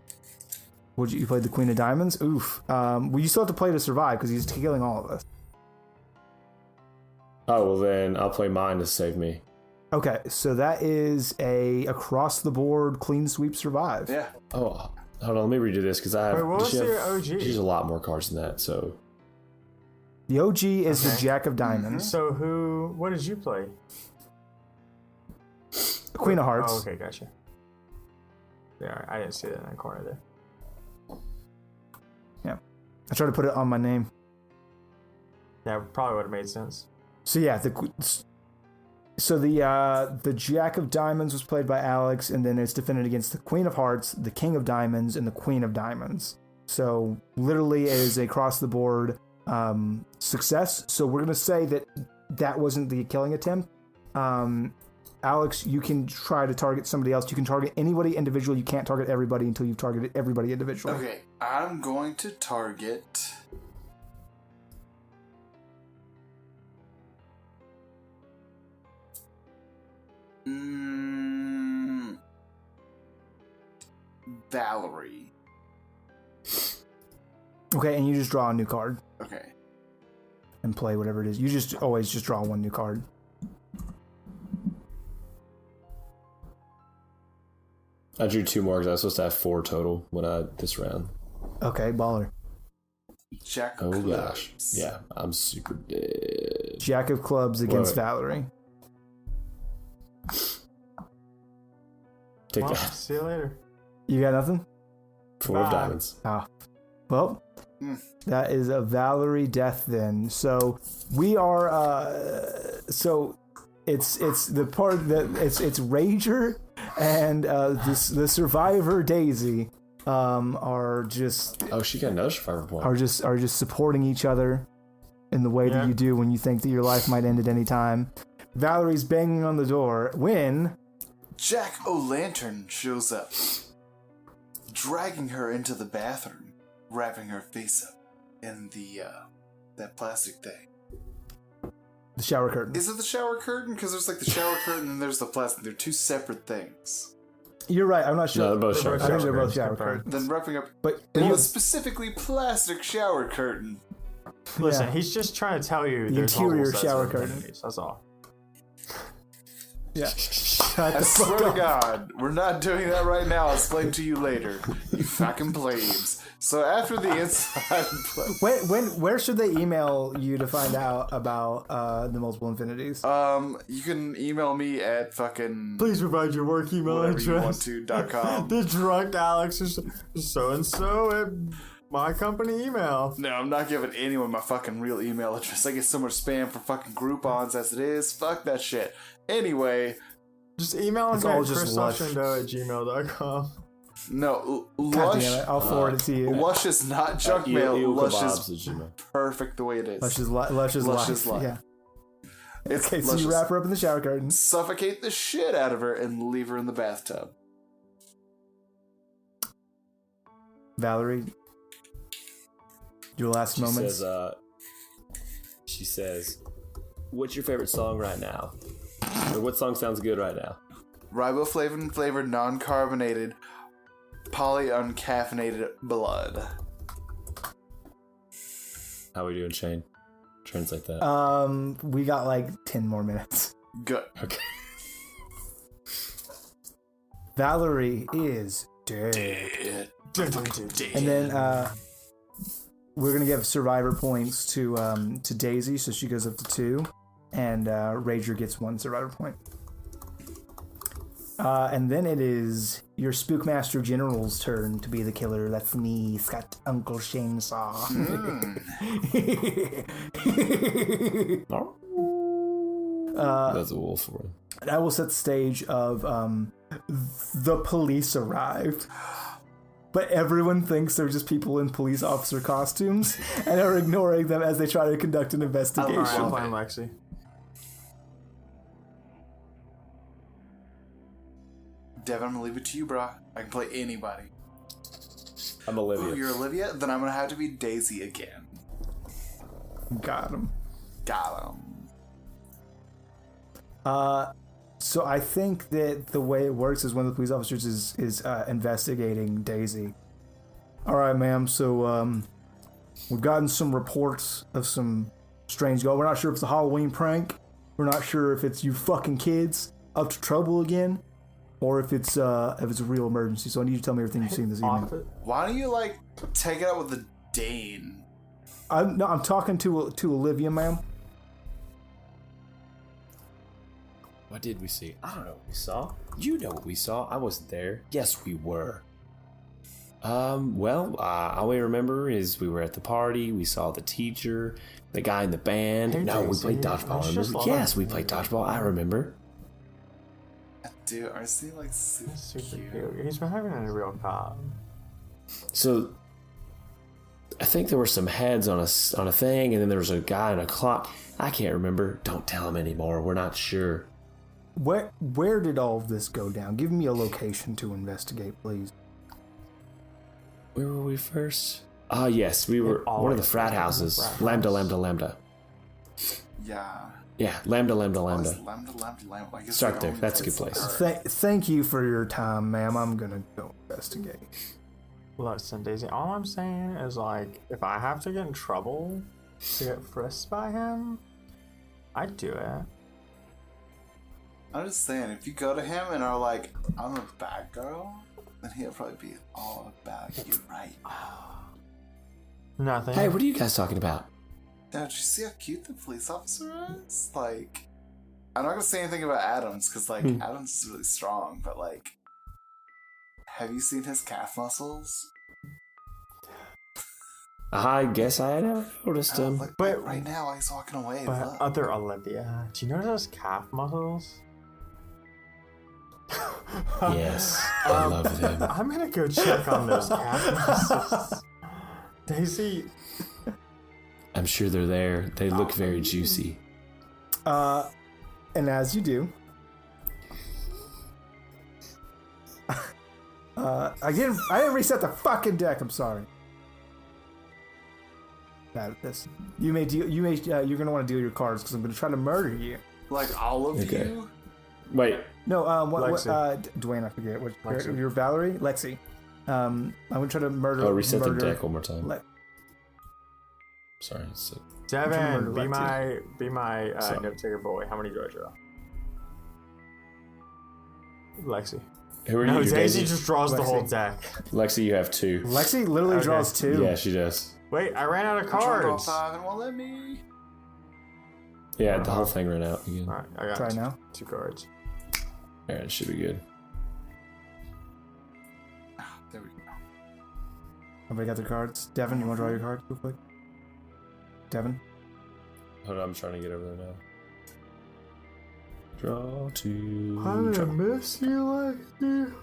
You played the Queen of Diamonds? Oof. Well, you still have to play to survive because he's killing all of us. Oh, well then I'll play mine to save me. Okay, so that is a across-the-board clean sweep survive. Yeah. Oh, hold on, let me redo this because I have. Wait, what was your OG? She's a lot more cards than that, so. The OG is the Jack of Diamonds. So what did you play? Queen of Hearts. Oh, okay, gotcha. Yeah, I didn't see that in the corner there. Yeah. I tried to put it on my name. Yeah, probably would have made sense. So yeah, the Jack of Diamonds was played by Alex, and then it's defended against the Queen of Hearts, the King of Diamonds, and the Queen of Diamonds. So literally it is a cross-the-board success. So we're going to say that wasn't the killing attempt. Alex, you can try to target somebody else. You can target anybody individually. You can't target everybody until you've targeted everybody individually. Okay, I'm going to target... Valerie. Okay, and you just draw a new card. Okay. And play whatever it is. You just always just draw one new card. I drew 2 more because I was supposed to have 4 total this round. Okay, baller. Jack of Clubs. Gosh. Yeah, I'm super dead. Jack of Clubs against Valerie. Take Well, that. see you later. You got nothing? 4 of Bye. diamonds. Oh. Well, that is a Valerie death then. So we are so it's the part that it's Rager and the survivor Daisy are just Oh, she got another survivor point. are just supporting each other in the way that you do when you think that your life might end at any time. Valerie's banging on the door when Jack O'Lantern shows up, dragging her into the bathroom, wrapping her face up in the that plastic thing. the shower curtain. Is it the shower curtain? Because there's like the shower curtain and there's the plastic. They're two separate things. You're right. I'm not sure. No, they're both shower I think they're both curtains. shower curtains. Then wrapping up But in you- a specifically plastic shower curtain. Listen, Yeah. he's just trying to tell you The there's interior multiple sets shower of curtain. infinities, that's all. yeah. Shut I the fuck swear to up. God, we're not doing that right now. I'll explain to you later. You fucking plebes. So after the inside play, Where should they email you to find out about the multiple infinities? you can email me at fucking Please provide your work email whatever you want address. to.com. The drunk Alex is so-and-so at my company email. No, I'm not giving anyone my fucking real email address. I get so much spam for fucking Groupons as it is. Fuck that shit. Anyway, Just email It's us all at just lush. christoshindo@gmail.com. no, God Lush. damn it. I'll forward it to you. Lush is not junk Eel- mail. eel Lush kebabs is at Gmail. perfect the way it is. Lush is life. life. Yeah. It's Okay, so Lush you is- wrap her up in the shower curtain. suffocate the shit out of her and leave her in the bathtub. Valerie, your last moments. She says, what's your favorite song right now? Or what song sounds good right now? Riboflavin-flavored, non-carbonated, poly-uncaffeinated blood. How we doing, Shane? Translate that. We got like 10 more minutes. Good. Okay. Valerie is dead. And then we're gonna give survivor points to Daisy, so she goes up to 2, and Rager gets 1 survivor point. And then it is your Spookmaster General's turn to be the killer. That's me, Scott Uncle Shainsaw. That's a wolf one. And I will set the stage of the police arrived. But everyone thinks they're just people in police officer costumes and are ignoring them as they try to conduct an investigation. Alright, I'm playing Lexi. Devin, I'm gonna leave it to you, bro. I can play anybody. I'm Olivia. Oh, you're Olivia? Then I'm gonna have to be Daisy again. Got him. Got him. So I think that the way it works is one of the police officers is investigating Daisy. All right, ma'am. So we've gotten some reports of some strange go. We're not sure if it's a Halloween prank. We're not sure if it's you fucking kids up to trouble again, or if it's a real emergency. So I need you to tell me everything you've seen this evening. Why don't you, like, take it out with the Dane? I'm talking to Olivia, ma'am. What did we see? I don't know what we saw. You know what we saw. I wasn't there. Yes, we were. Well, all we remember is we were at the party. We saw the teacher, the guy in the band. Hey, No, we Jason, played I dodgeball. just Remember? love Yes, it. we played dodgeball. I remember. Dude, aren't they, like, super Super cute? cute. He's been having a real time. So, I think there were some heads on a thing, and then there was a guy on a clock. I can't remember. Don't tell him anymore. We're not sure. Where did all of this go down? Give me a location to investigate, please. Where were we first? Ah, yes, we were all one of the of frat the houses. frat Lambda, house. lambda, lambda. Yeah. Yeah, lambda, lambda, Why is lambda. Lambda. I guess Start the there. only That's a good place- place. Alright. Thank you for your time, ma'am. I'm gonna go investigate. Listen, Daisy, all I'm saying is, like, if I have to get in trouble to get frisked by him, I'd do it. I'm just saying, if you go to him and are like, I'm a bad girl, then he'll probably be all about you, right? Nothing. Hey, what are you guys talking about? Now, did you see how cute the police officer is? Like, I'm not gonna say anything about Adams, because, like, Adams is really strong, but, like, have you seen his calf muscles? I guess I had never noticed him. But right now, while he's walking away. But look. other Olivia, do you notice those calf muscles? Yes, I love them. I'm gonna go check on those calf muscles. Daisy. I'm sure they're there. They look very juicy. And as you do, I didn't reset the fucking deck. I'm sorry. Bad at this. You're gonna want to deal your cards because I'm gonna try to murder you. Like all of you? Wait. No, Dwayne, I forget. You're Valerie? Lexi. I'm gonna try to murder. Oh, reset the deck one more time. Sorry. Devin, be my note taker boy. How many do I draw? Lexi. Who are no, you? Daisy just draws the whole deck. Lexi, you have 2. Lexi literally draws 2. Yeah, she does. Wait, I ran out of cards. I'm trying to draw 5 and won't let me. Yeah, the whole thing ran out again. Alright, I got Try now. 2 cards. Alright, it should be good. There we go. Everybody got their cards? Devin, you want to draw your cards real quick? Devin? Hold on, I'm trying to get over there now. Draw 2. I'm gonna miss you, Lexi.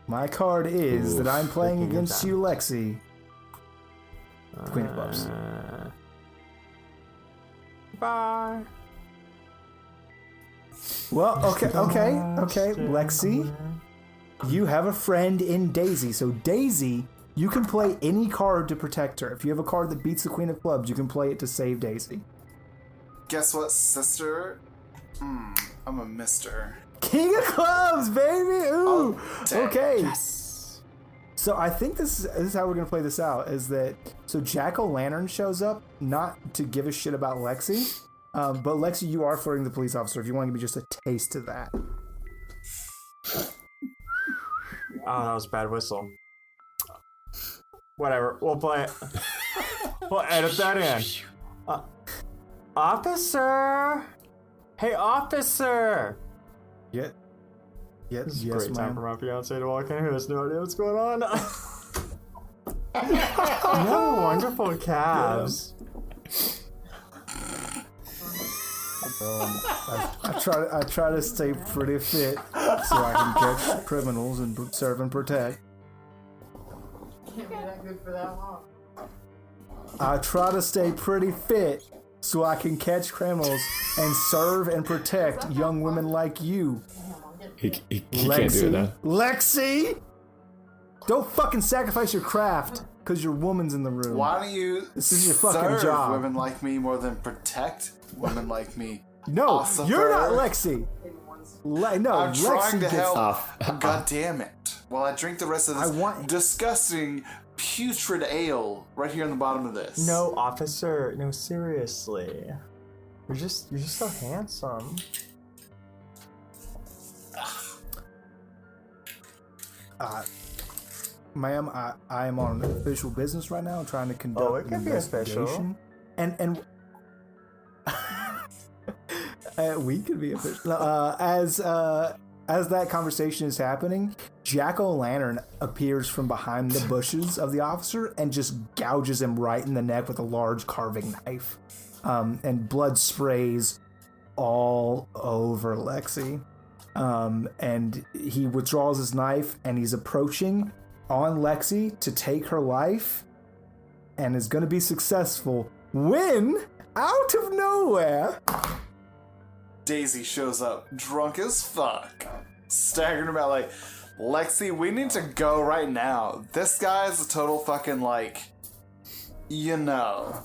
My card is that I'm playing against you, Lexi. Queen of Clubs. Bye. Well, okay. Lexi, you have a friend in Daisy. So Daisy, you can play any card to protect her. If you have a card that beats the Queen of Clubs, you can play it to save Daisy. Guess what, sister? I'm a mister. King of Clubs, baby! Ooh! Okay. Yes. So I think this is how we're going to play this out, is that... So Jack-o'-lantern shows up, not to give a shit about Lexi, but Lexi, you are flirting the police officer, if you want to give me just a taste of that. Oh, that was a bad whistle. Whatever, we'll play it. We'll edit that in. Officer! Hey, officer! Yes, This is a yes, great time ma'am. for my fiance to walk in who has no idea what's going on. You have wonderful calves. I try to stay pretty fit so I can catch criminals and serve and protect. Can't be that good for that long. I try to stay pretty fit so I can catch criminals and serve and protect young women like you. He can't do it now. Lexi! Don't fucking sacrifice your craft because your woman's in the room. Why don't you This is your fucking serve job. women like me more than protect women like me? No, Officer. you're not Lexi. No, I'm Lexi trying to gets help. God damn it. While I drink the rest of this disgusting putrid ale right here on the bottom of this. No, officer. No, seriously. You're just so handsome. Ma'am, I am on official business right now. I'm trying to conduct Oh, it can an be official. investigation. And we could be official. As that conversation is happening, Jack-o'-lantern appears from behind the bushes of the officer and just gouges him right in the neck with a large carving knife. And blood sprays all over Lexi. And he withdraws his knife and he's approaching on Lexi to take her life and is going to be successful when, out of nowhere, Daisy shows up drunk as fuck, staggering about like, Lexi, we need to go right now. This guy's a total fucking like, you know.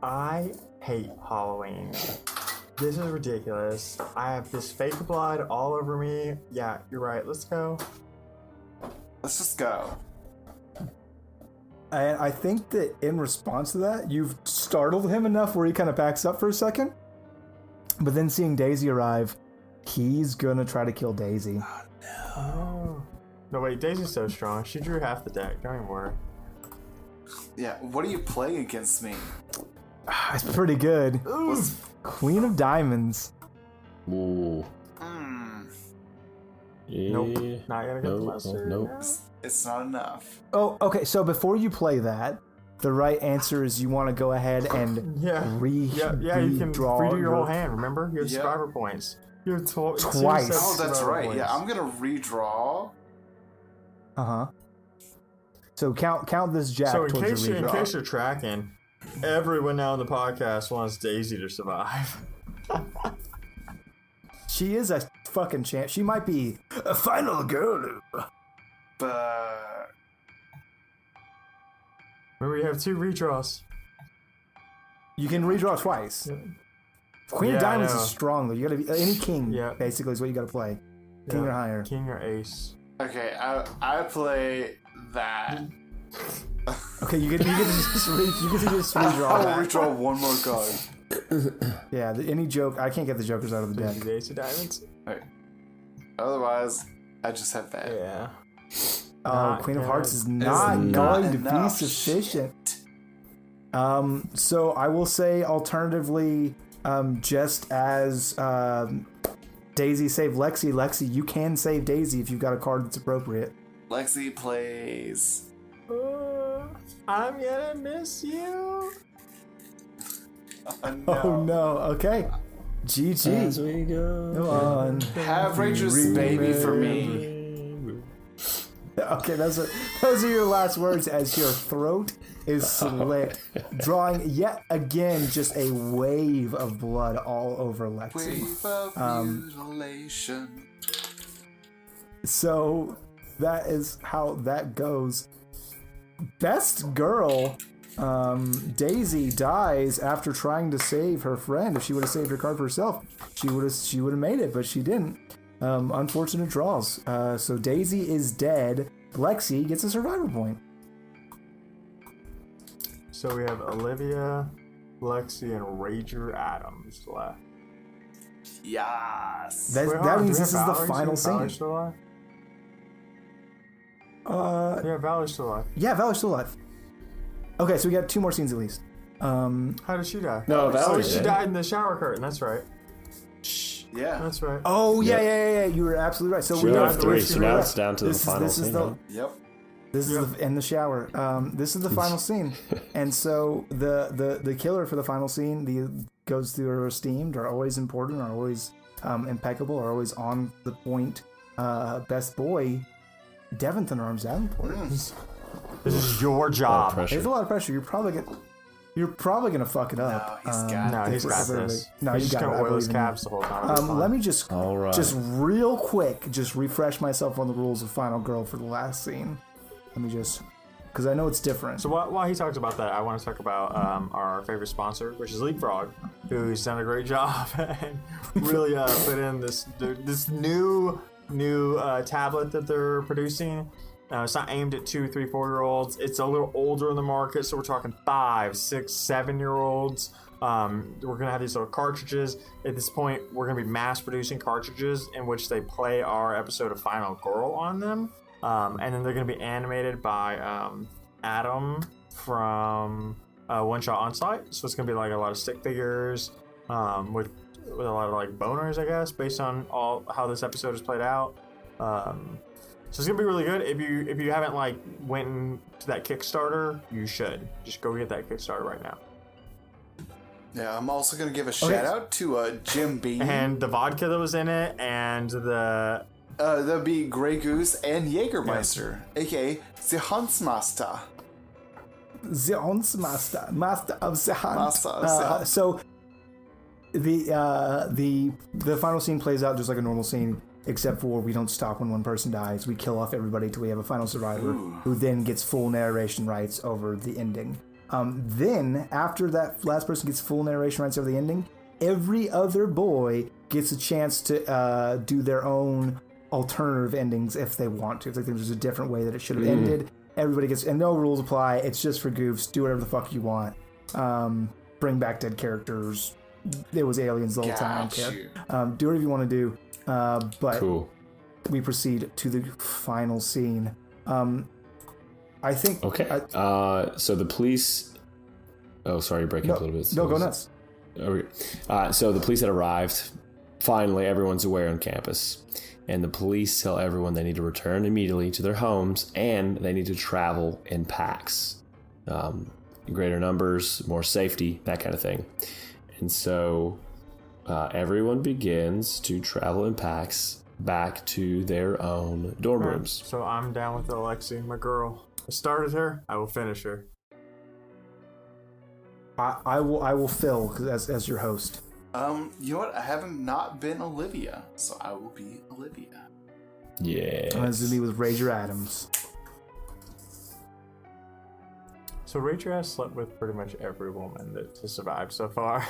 I hate Halloween. This is ridiculous. I have this fake blood all over me. Yeah, you're right. Let's go. Let's just go. and I think that in response to that, you've startled him enough where he kind of backs up for a second. But then seeing Daisy arrive, he's gonna try to kill Daisy. Oh. No, wait, Daisy's so strong. She drew half the deck. Don't even worry. Yeah, what are you playing against me? It's pretty good. Queen of Diamonds. Ooh. Nope. Not gonna get the mustard. Nope. It's not enough. Oh, okay. So before you play that, the right answer is you want to go ahead and You can redo your whole hand. Remember, you have survivor points. You have Twice. Oh, that's right. Points. Yeah, I'm gonna redraw. So count this jack. So towards your redraw. in case you're tracking, everyone now on the podcast wants Daisy to survive. She is a fucking champ. She might be a final girl. But remember, you have 2 redraws. You can redraw twice. Yeah. Queen of Diamonds is strong though. You gotta be any king. Basically, is what you gotta play. King or higher. King or ace. Okay, I play that. Okay, you get to just redraw. I will redraw one more card. Yeah, any joke. I can't get the jokers out of the deck. The ace of diamonds. Right. Otherwise, I just have that. Yeah. Queen of Hearts is not going to be sufficient. So I will say alternatively, just as Daisy saved Lexi, you can save Daisy if you've got a card that's appropriate. Lexi plays. I'm gonna miss you. Oh no. Okay. GG. As we go on. Have Rachel's baby for me. Okay, those are your last words as your throat is slit, drawing yet again just a wave of blood all over Lexi. Wave of mutilation. So that is how that goes. Best girl, Daisy dies after trying to save her friend. If she would have saved her card for herself, she would have made it, but she didn't. Unfortunate draws. So Daisy is dead. Lexi gets a survivor point. So we have Olivia, Lexi, and Rager Adams left. Yes. That means this is the final scene. Still alive? Yeah, Valer's still alive. Yeah, Valer's still alive. Okay, so we got 2 more scenes at least. How did she die? No, Valerie she died in the shower curtain. That's right. Yeah, that's right. Oh yeah. You were absolutely right. So we have 3. So now it's down to the final scene. This is in the shower. This is the final scene, and so the killer for the final scene goes through are esteemed, are always important, are always impeccable, are always on the point. Best boy, Devonton Arms Davenport. This is your job. There's a lot of pressure. You're probably gonna fuck it up. No, he's got this. No, he's just gonna oil his caps the whole time. Let me just real quick, just refresh myself on the rules of Final Girl for the last scene. Let me just, because I know it's different. So while he talks about that, I want to talk about our favorite sponsor, which is Leapfrog, who's done a great job and really put in this new tablet that they're producing. It's not aimed at 2, 3, 4-year-olds. It's a little older in the market, so we're talking 5, 6, 7-year-olds. We're gonna have these little cartridges. At this point, we're gonna be mass producing cartridges in which they play our episode of Final Girl on them. And then they're going to be animated by Adam from One Shot Onslaught. So it's going to be like a lot of stick figures with a lot of like boners, I guess, based on how this episode is played out. So it's going to be really good. If you haven't like went to that Kickstarter, you should just go get that Kickstarter right now. Yeah, I'm also going to give a shout out to Jim Beam and the vodka that was in it, and the. That'd be Grey Goose and Jägermeister, aka the Huntsmaster. The Huntsmaster, master of the hunt. So the final scene plays out just like a normal scene, except for we don't stop when one person dies. We kill off everybody till we have a final survivor who then gets full narration rights over the ending. Then after that last person gets full narration rights over the ending, every other boy gets a chance to do their own alternative endings if they want to. If they think there's a different way that it should have ended, everybody gets, and no rules apply. It's just for goofs. Do whatever the fuck you want. Bring back dead characters. It was aliens the whole time. I don't care. Do whatever you want to do. But we proceed to the final scene. I think. Okay. So the police. Oh, sorry, breaking up a little bit. No, go nuts. Okay. So the police had arrived. finally, everyone's aware on campus, and the police tell everyone they need to return immediately to their homes, and they need to travel in packs. Greater numbers, more safety, that kind of thing. And so everyone begins to travel in packs back to their own dorm rooms. So I'm down with Alexi, my girl. I started her, I will finish her. I will fill as your host. You know what? I haven't not been Olivia, so I will be Olivia. Yeah. This is me with Rager Adams. So Rager has slept with pretty much every woman that has survived so far.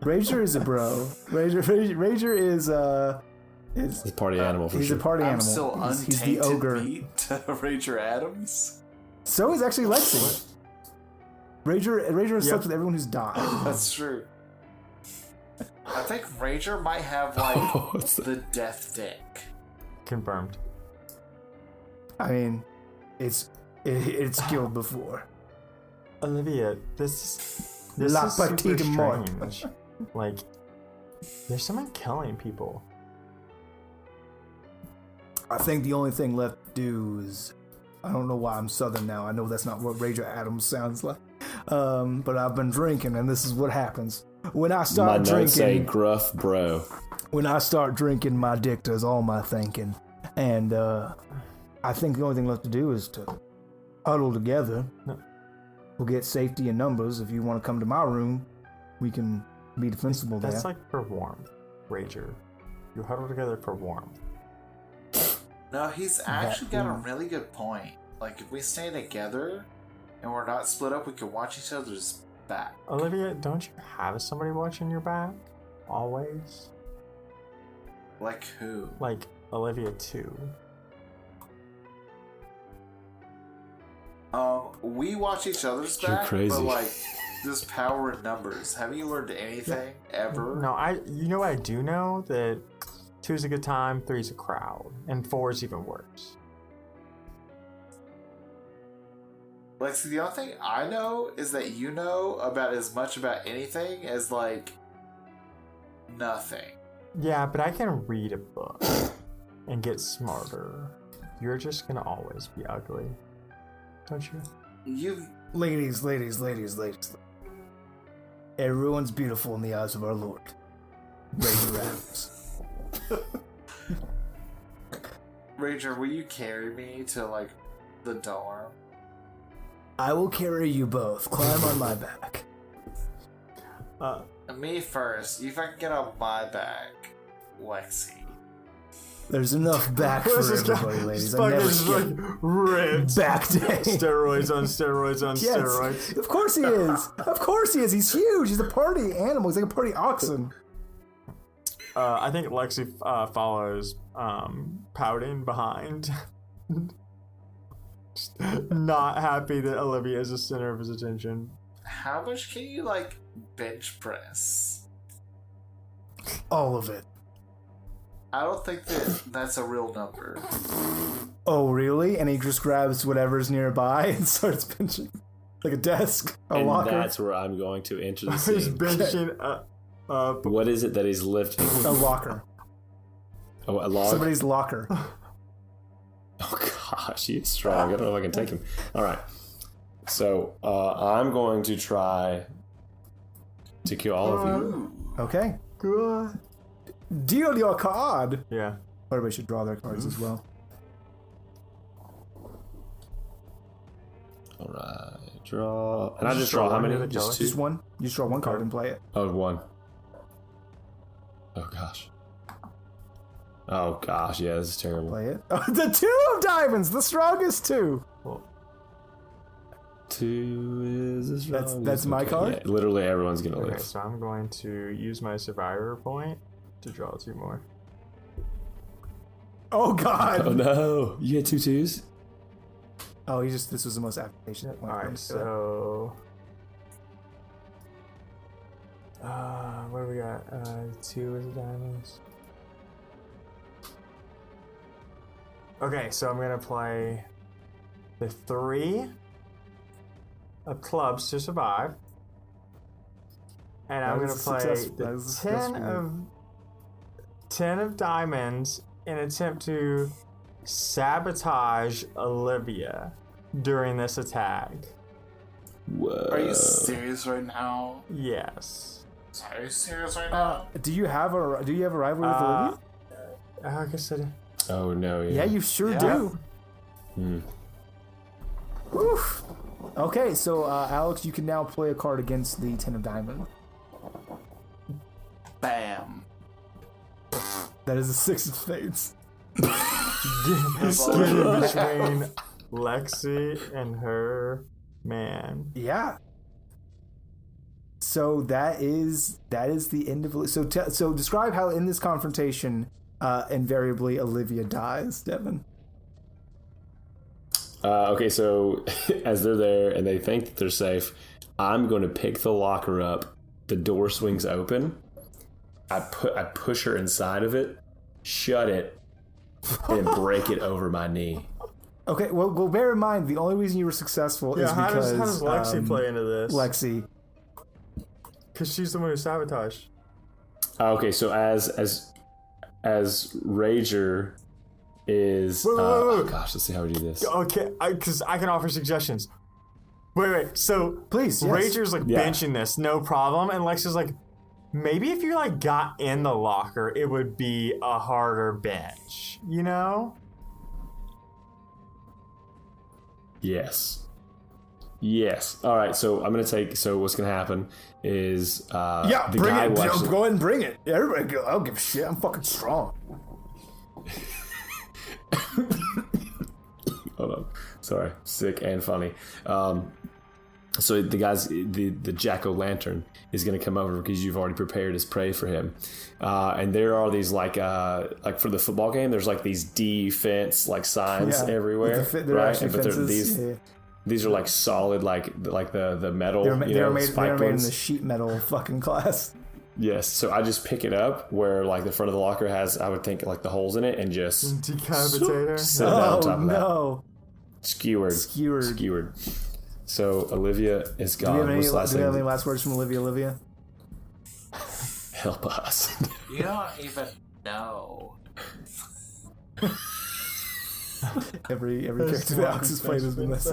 Rager is a bro. Rager is He's a party animal for he's sure. a party I'm animal. still He's the untainted ogre. beat to Rager Adams. So is actually Lexi. Rager has slept with everyone who's died. That's true. I think Rager might have like the death deck. Confirmed. I mean, it's killed before. Olivia, this La is super petite mort. strange. Like, there's someone killing people. I think the only thing left to do is, I don't know why I'm Southern now. I know that's not what Rager Adams sounds like. But I've been drinking, and this is what happens. When I start My drinking, notes say gruff bro. when I start drinking, my dick does all my thinking. And I think the only thing left to do is to huddle together. No. We'll get safety in numbers. If you want to come to my room, we can be defensible there. That's like for warmth, Rager. You huddle together for warmth. No, he's actually got a really good point. Like, if we stay together and we're not split up, we can watch each other's back. Olivia, don't you have somebody watching your back? Always? Like who? Like, Olivia too. We watch each other's You're back, crazy. but like, there's power in numbers. Have you learned anything ever? No, I do know that 2's a good time, 3's a crowd, and 4's even worse. Like, see, the only thing I know is that you know about as much about anything as like nothing. Yeah, but I can read a book and get smarter. You're just gonna always be ugly, don't you? Ladies. Everyone's beautiful in the eyes of our Lord. Rager Adams. Ranger, will you carry me to like the dorm? I will carry you both. Climb on my back. Me first. If I can get on my back, Lexi. There's enough back for everybody, ladies. I never skip ripped. back day. Steroids on steroids on Yes, steroids. of course he is. Of course he is. He's huge. He's a party animal. He's like a party oxen. I think Lexi follows, pouting behind. Just not happy that Olivia is the center of his attention. How much can you like bench press? All of it. I don't think that that's a real number. Oh, really? And he just grabs whatever's nearby and starts benching. Like a desk, a And locker. that's where I'm going to enter the He's scene. benching up. What is it that he's lifting? A locker. Oh, a log? Somebody's locker. Oh gosh, he's strong. I don't know if I can take him. All right. So I'm going to try to kill all of you. Okay. Good. Deal your card. Yeah. Everybody should draw their cards as well. All right. Draw. And I just draw how many? Just two? Just one. You just draw one card and play it. Oh, one. Oh gosh. Oh gosh, yeah, this is terrible. Play it. Oh, the 2 of diamonds, the strongest 2. Well, 2 is the strongest. That's my card? Yeah, literally everyone's gonna okay, live. so I'm going to use my survivor point to draw 2 more. Oh god. Oh no, you had 2 2s? Oh, this was the most application. Alright, so... what do we got? 2 is the diamonds. Okay, so I'm gonna play the 3 of clubs to survive. And I'm gonna play the 10 of 10 of diamonds in an attempt to sabotage Olivia during this attack. Whoa. Are you serious right now? Yes. Are you serious right now? Do you have a rivalry with Olivia? I guess I do. Oh no! Yeah, you sure do. Oof. Okay, so Alex, you can now play a card against the 10 of diamond. Bam. That is a 6 of spades. Between Lexi and her man. Yeah. So that is the end of. So describe how in this confrontation, invariably Olivia dies, Devin. Okay, so as they're there and they think that they're safe, I'm going to pick the locker up. The door swings open. I push her inside of it, shut it, and break it over my knee. Okay, well, bear in mind the only reason you were successful is because how does Lexi play into this? Lexi, because she's the one who sabotaged. Okay, so as Rager is wait. oh gosh, let's see how we do this. Okay, because I can offer suggestions. Wait. So please, yes. Rager's benching this, no problem, and Lexi's like, maybe if you got in the locker, it would be a harder bench, you know? Yes. All right. So I'm gonna take. So what's gonna happen is the bring guy it. watches. Go ahead and bring it. Everybody go. I don't give a shit. I'm fucking strong. Hold on. Sorry. Sick and funny. So the guys, the jack-o'-lantern is going to come over because you've already prepared his prey for him. And there are these like for the football game, there's these defense signs everywhere, right? But these are solid, like the metal. They're made in the sheet metal fucking class. Yes, so I just pick it up where the front of the locker has, I would think, the holes in it, and just decapitator. Sit down on top of that. No. Skewered. So Olivia is gone. Do we have any last words from Olivia? Help us. You don't even know. Every character that Alex has played has been this.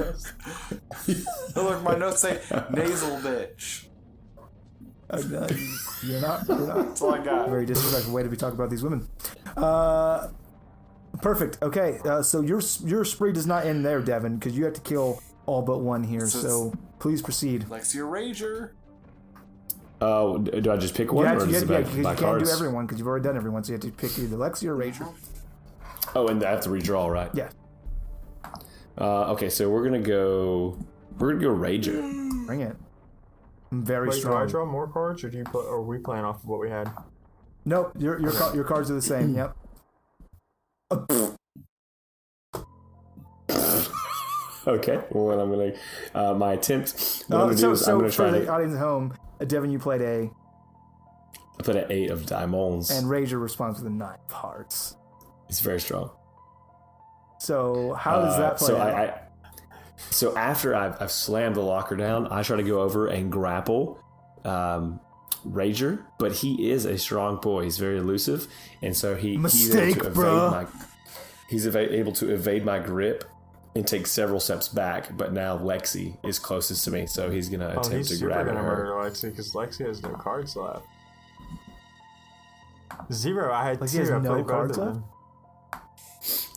Look, my notes say nasal bitch. You're not. That's all I got. Very disrespectful way to be talking about these women. Perfect. Okay, so your spree does not end there, Devin, because you have to kill all but one here. So please proceed. Lexi or Rager. Do I just pick one, or does it because you cards? can't do everyone because you've already done everyone. So you have to pick either Lexi or Rager. Oh, and I have to redraw, right? Yeah. Okay, so we're gonna go Rager. Bring it. I'm very strong. Do I draw more cards, or are we playing off of what we had? Nope, your cards are the same. Yep. Okay. Well, I'm gonna my attempt. What I'm gonna do is I'm gonna try for the audience at home. Devin, you played I played an 8 of diamonds, and Rager responds with a 9 of hearts. It's very strong. So how does that play out? So after I've slammed the locker down, I try to go over and grapple Rager, but he is a strong boy. He's very elusive, and so he's able to evade my grip and take several steps back. But now Lexi is closest to me, so he's gonna attempt to grab her. Murder Lexi because Lexi has no cards left. 0. I had 2. Has no cards left.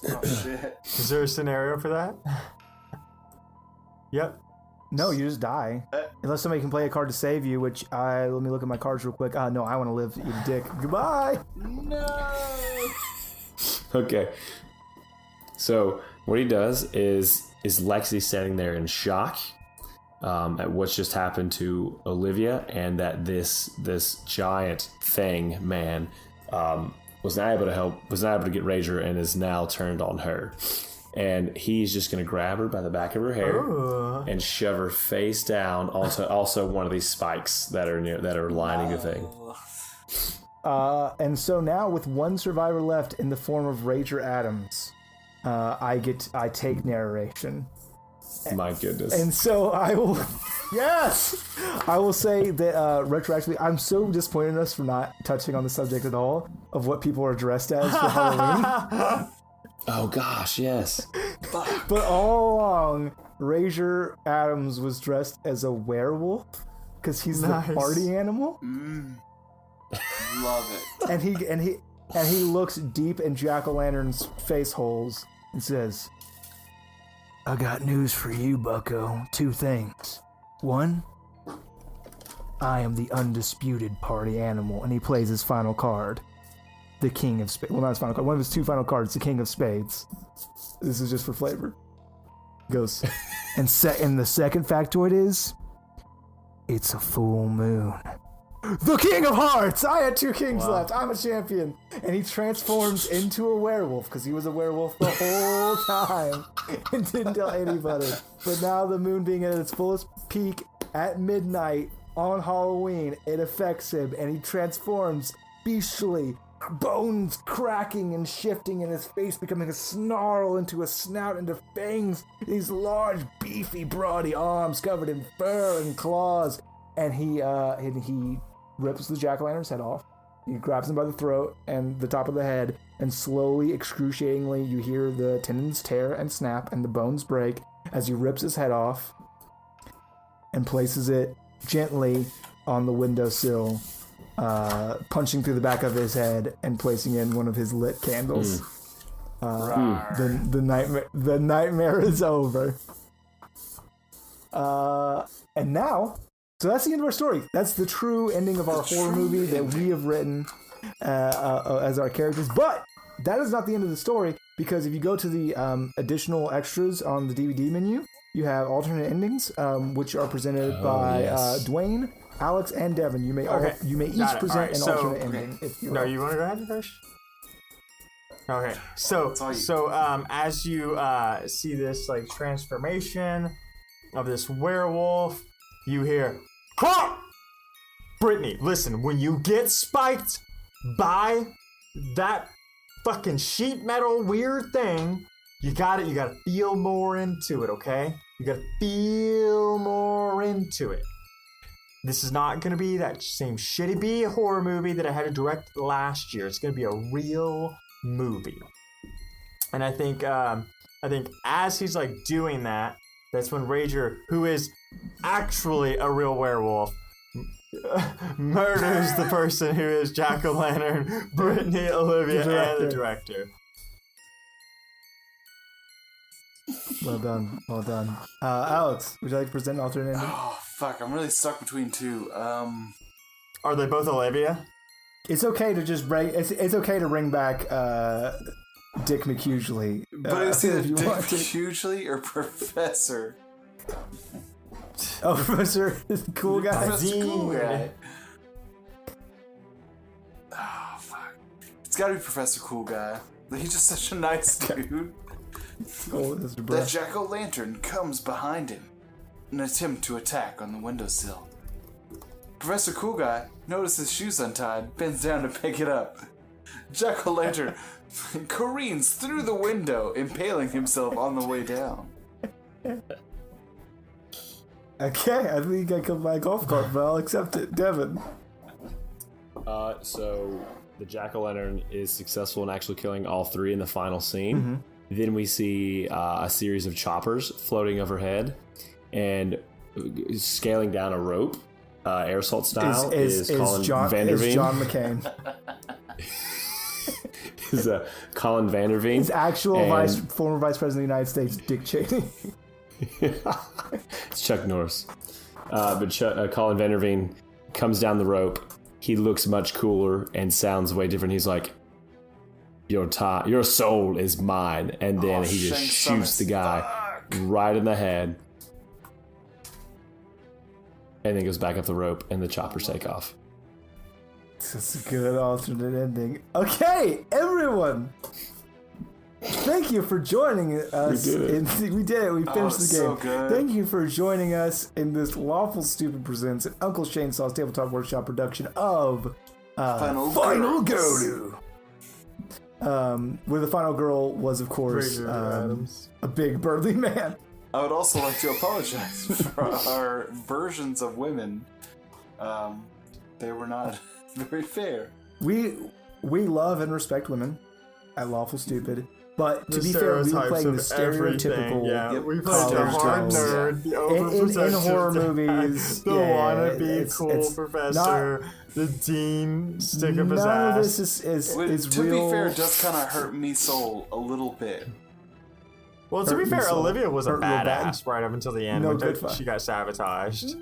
Oh shit! Is there a scenario for that? Yep. No, you just die. Unless somebody can play a card to save you, which let me look at my cards real quick. No, I want to live to eat a dick. Goodbye. No. Okay. So what he does is Lexi standing there in shock at what's just happened to Olivia, and that this giant thing man was not able to get Rager and is now turned on her. And he's just going to grab her by the back of her hair and shove her face down onto also one of these spikes that are lining the thing. And so now with one survivor left in the form of Rager Adams, I take narration. My goodness. And so I will Yes! I will say that retroactively, I'm so disappointed in us for not touching on the subject at all of what people are dressed as for Halloween. Oh gosh, yes. But all along, Rager Adams was dressed as a werewolf because he's the party animal. Love it. And he looks deep in Jack-o'-lantern's face holes and says, "I got news for you, bucko. 2 things. 1, I am the undisputed party animal," and he plays his final card, the King of Spades. Well, not his final card. One of his 2 final cards, the King of Spades. This is just for flavor. Goes, and the second factoid is, it's a full moon. The King of Hearts! I had 2 kings left. I'm a champion. And he transforms into a werewolf because he was a werewolf the whole time and didn't tell anybody. But now the moon being at its fullest peak at midnight on Halloween, it affects him and he transforms bestially, bones cracking and shifting and his face becoming a snarl into a snout into fangs, these large, beefy, broady arms covered in fur and claws. And he rips the jack-o'-lantern's head off. He grabs him by the throat and the top of the head, and slowly, excruciatingly, you hear the tendons tear and snap and the bones break as he rips his head off and places it gently on the windowsill, punching through the back of his head and placing in one of his lit candles. The nightmare is over. And now... So that's the end of our story. That's the true ending of our horror movie that we have written as our characters. But that is not the end of the story, because if you go to the additional extras on the DVD menu, you have alternate endings, which are presented by Dwayne, Alex, and Devin. You may each present an alternate ending. If you want to go ahead first? Okay. So as you see this like transformation of this werewolf, you hear, "Huh! Brittany, listen, when you get spiked by that fucking sheet metal weird thing, you gotta feel more into it, okay? You gotta feel more into it. This is not gonna be that same shitty B horror movie that I had to direct last year. It's gonna be a real movie." And I think as he's like doing that, that's when Rager, who is actually a real werewolf, murders the person who is Jack-o'-lantern, Brittany, Olivia, and the director. Well done. Alex, would you like to present an alternate ending? Oh, fuck. I'm really stuck between 2. Are they both Olivia? It's okay to just bring... It's okay to bring back Dick McHughley. But is it Dick McHughley or Professor? Oh, Professor is the cool guy. Professor Cool Guy. Oh, fuck. It's gotta be Professor Cool Guy. He's just such a nice dude. Oh, that jack-o'-lantern comes behind him in an attempt to attack on the windowsill. Professor Cool Guy notices shoes untied, bends down to pick it up. Jack-o'-lantern careens through the window, impaling himself on the way down. Okay, I think I got my golf cart, but I'll accept it. Devin. So the jack-o'-lantern is successful in actually killing all 3 in the final scene. Mm-hmm. Then we see a series of choppers floating overhead and scaling down a rope, air assault style, is Colin Vanderveen. Is John McCain. Is Colin Vanderveen. His actual former Vice President of the United States, Dick Cheney. It's Chuck Norris. But Colin Vanderveen comes down the rope. He looks much cooler and sounds way different. He's like, your soul is mine. And then he just shoots the guy right in the head. And then goes back up the rope and the choppers take off. That's a good alternate ending. Okay, everyone! Thank you for joining us. We did it. We finished the game. So good. Thank you for joining us in this Lawful Stupid Presents an Uncle Shainsaw's Tabletop Workshop production of Final Girl. Where the final girl was, of course, a big burly man. I would also like to apologize for our versions of women. They were not very fair. We love and respect women at Lawful Stupid, but to be fair, we were playing the stereotypical we played the hard nerd, the in horror movies. The wannabe cool professor, the dean stick up his ass. None of this is to real. be fair, it does kind of hurt me soul a little bit. Well, to be fair, Olivia was a badass right up until the end when she got sabotaged.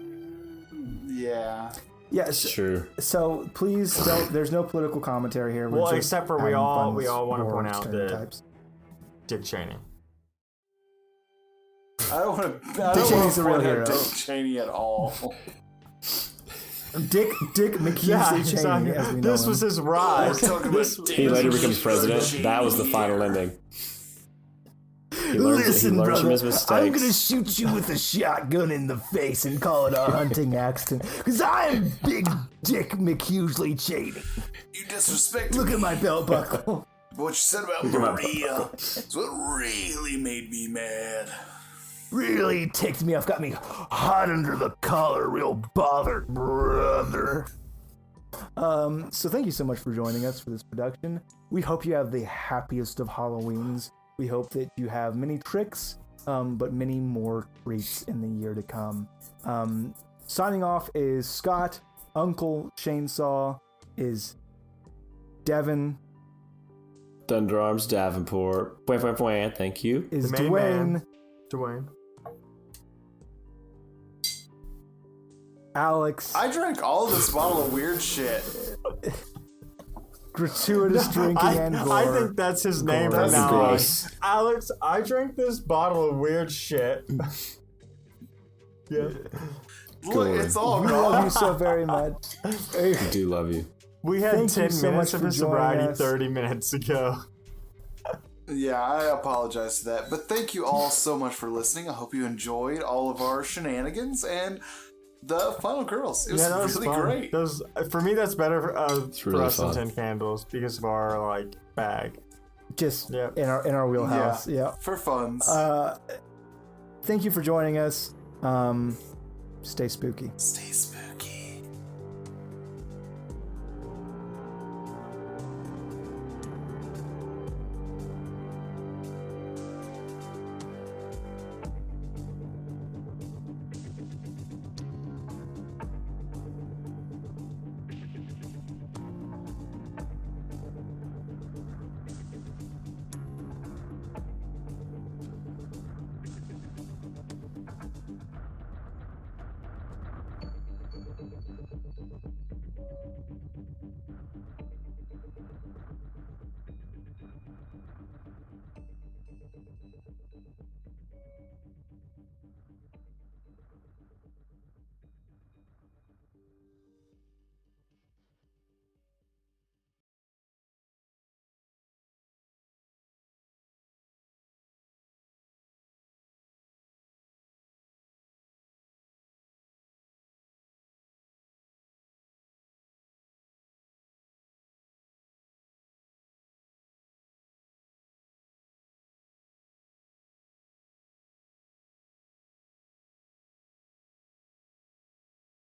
Yeah. Yes, true. So please don't. There's no political commentary here. Well, except for we all want to point out that Dick Cheney. I don't want to. Dick Cheney's a real hero. Dick Cheney at all. Dick McHughley Cheney. As we know this was his rise. He later becomes president. That was the final ending. He learns from his mistakes. I'm gonna shoot you with a shotgun in the face and call it a hunting accident, because I'm Big Dick McHughley Cheney. You disrespect Look me. at my belt buckle. What you said about Maria is what really made me mad. Really ticked me off, got me hot under the collar, real bothered, brother. So thank you so much for joining us for this production. We hope you have the happiest of Halloweens. We hope that you have many tricks, but many more treats in the year to come. Signing off is Scott. Uncle Shainsaw is Devin. Thunder Arms Davenport. Thank you. Is Dwayne. Alex. I drank all of this bottle of weird shit. Gratuitous drinking and gore. I think that's his name from now on. Alex, I drank this bottle of weird shit. Yeah. Look, it's all We love you so very much. We do love you. We had 10 so minutes much of for his joining sobriety us. 30 minutes ago. Yeah, I apologize for that. But thank you all so much for listening. I hope you enjoyed all of our shenanigans and the Final Girls. It was really great. For me, that's better for really us than fun. 10 Candles because of our bag. Just in our wheelhouse. Yeah. For funs. Thank you for joining us. Stay spooky. Stay spooky.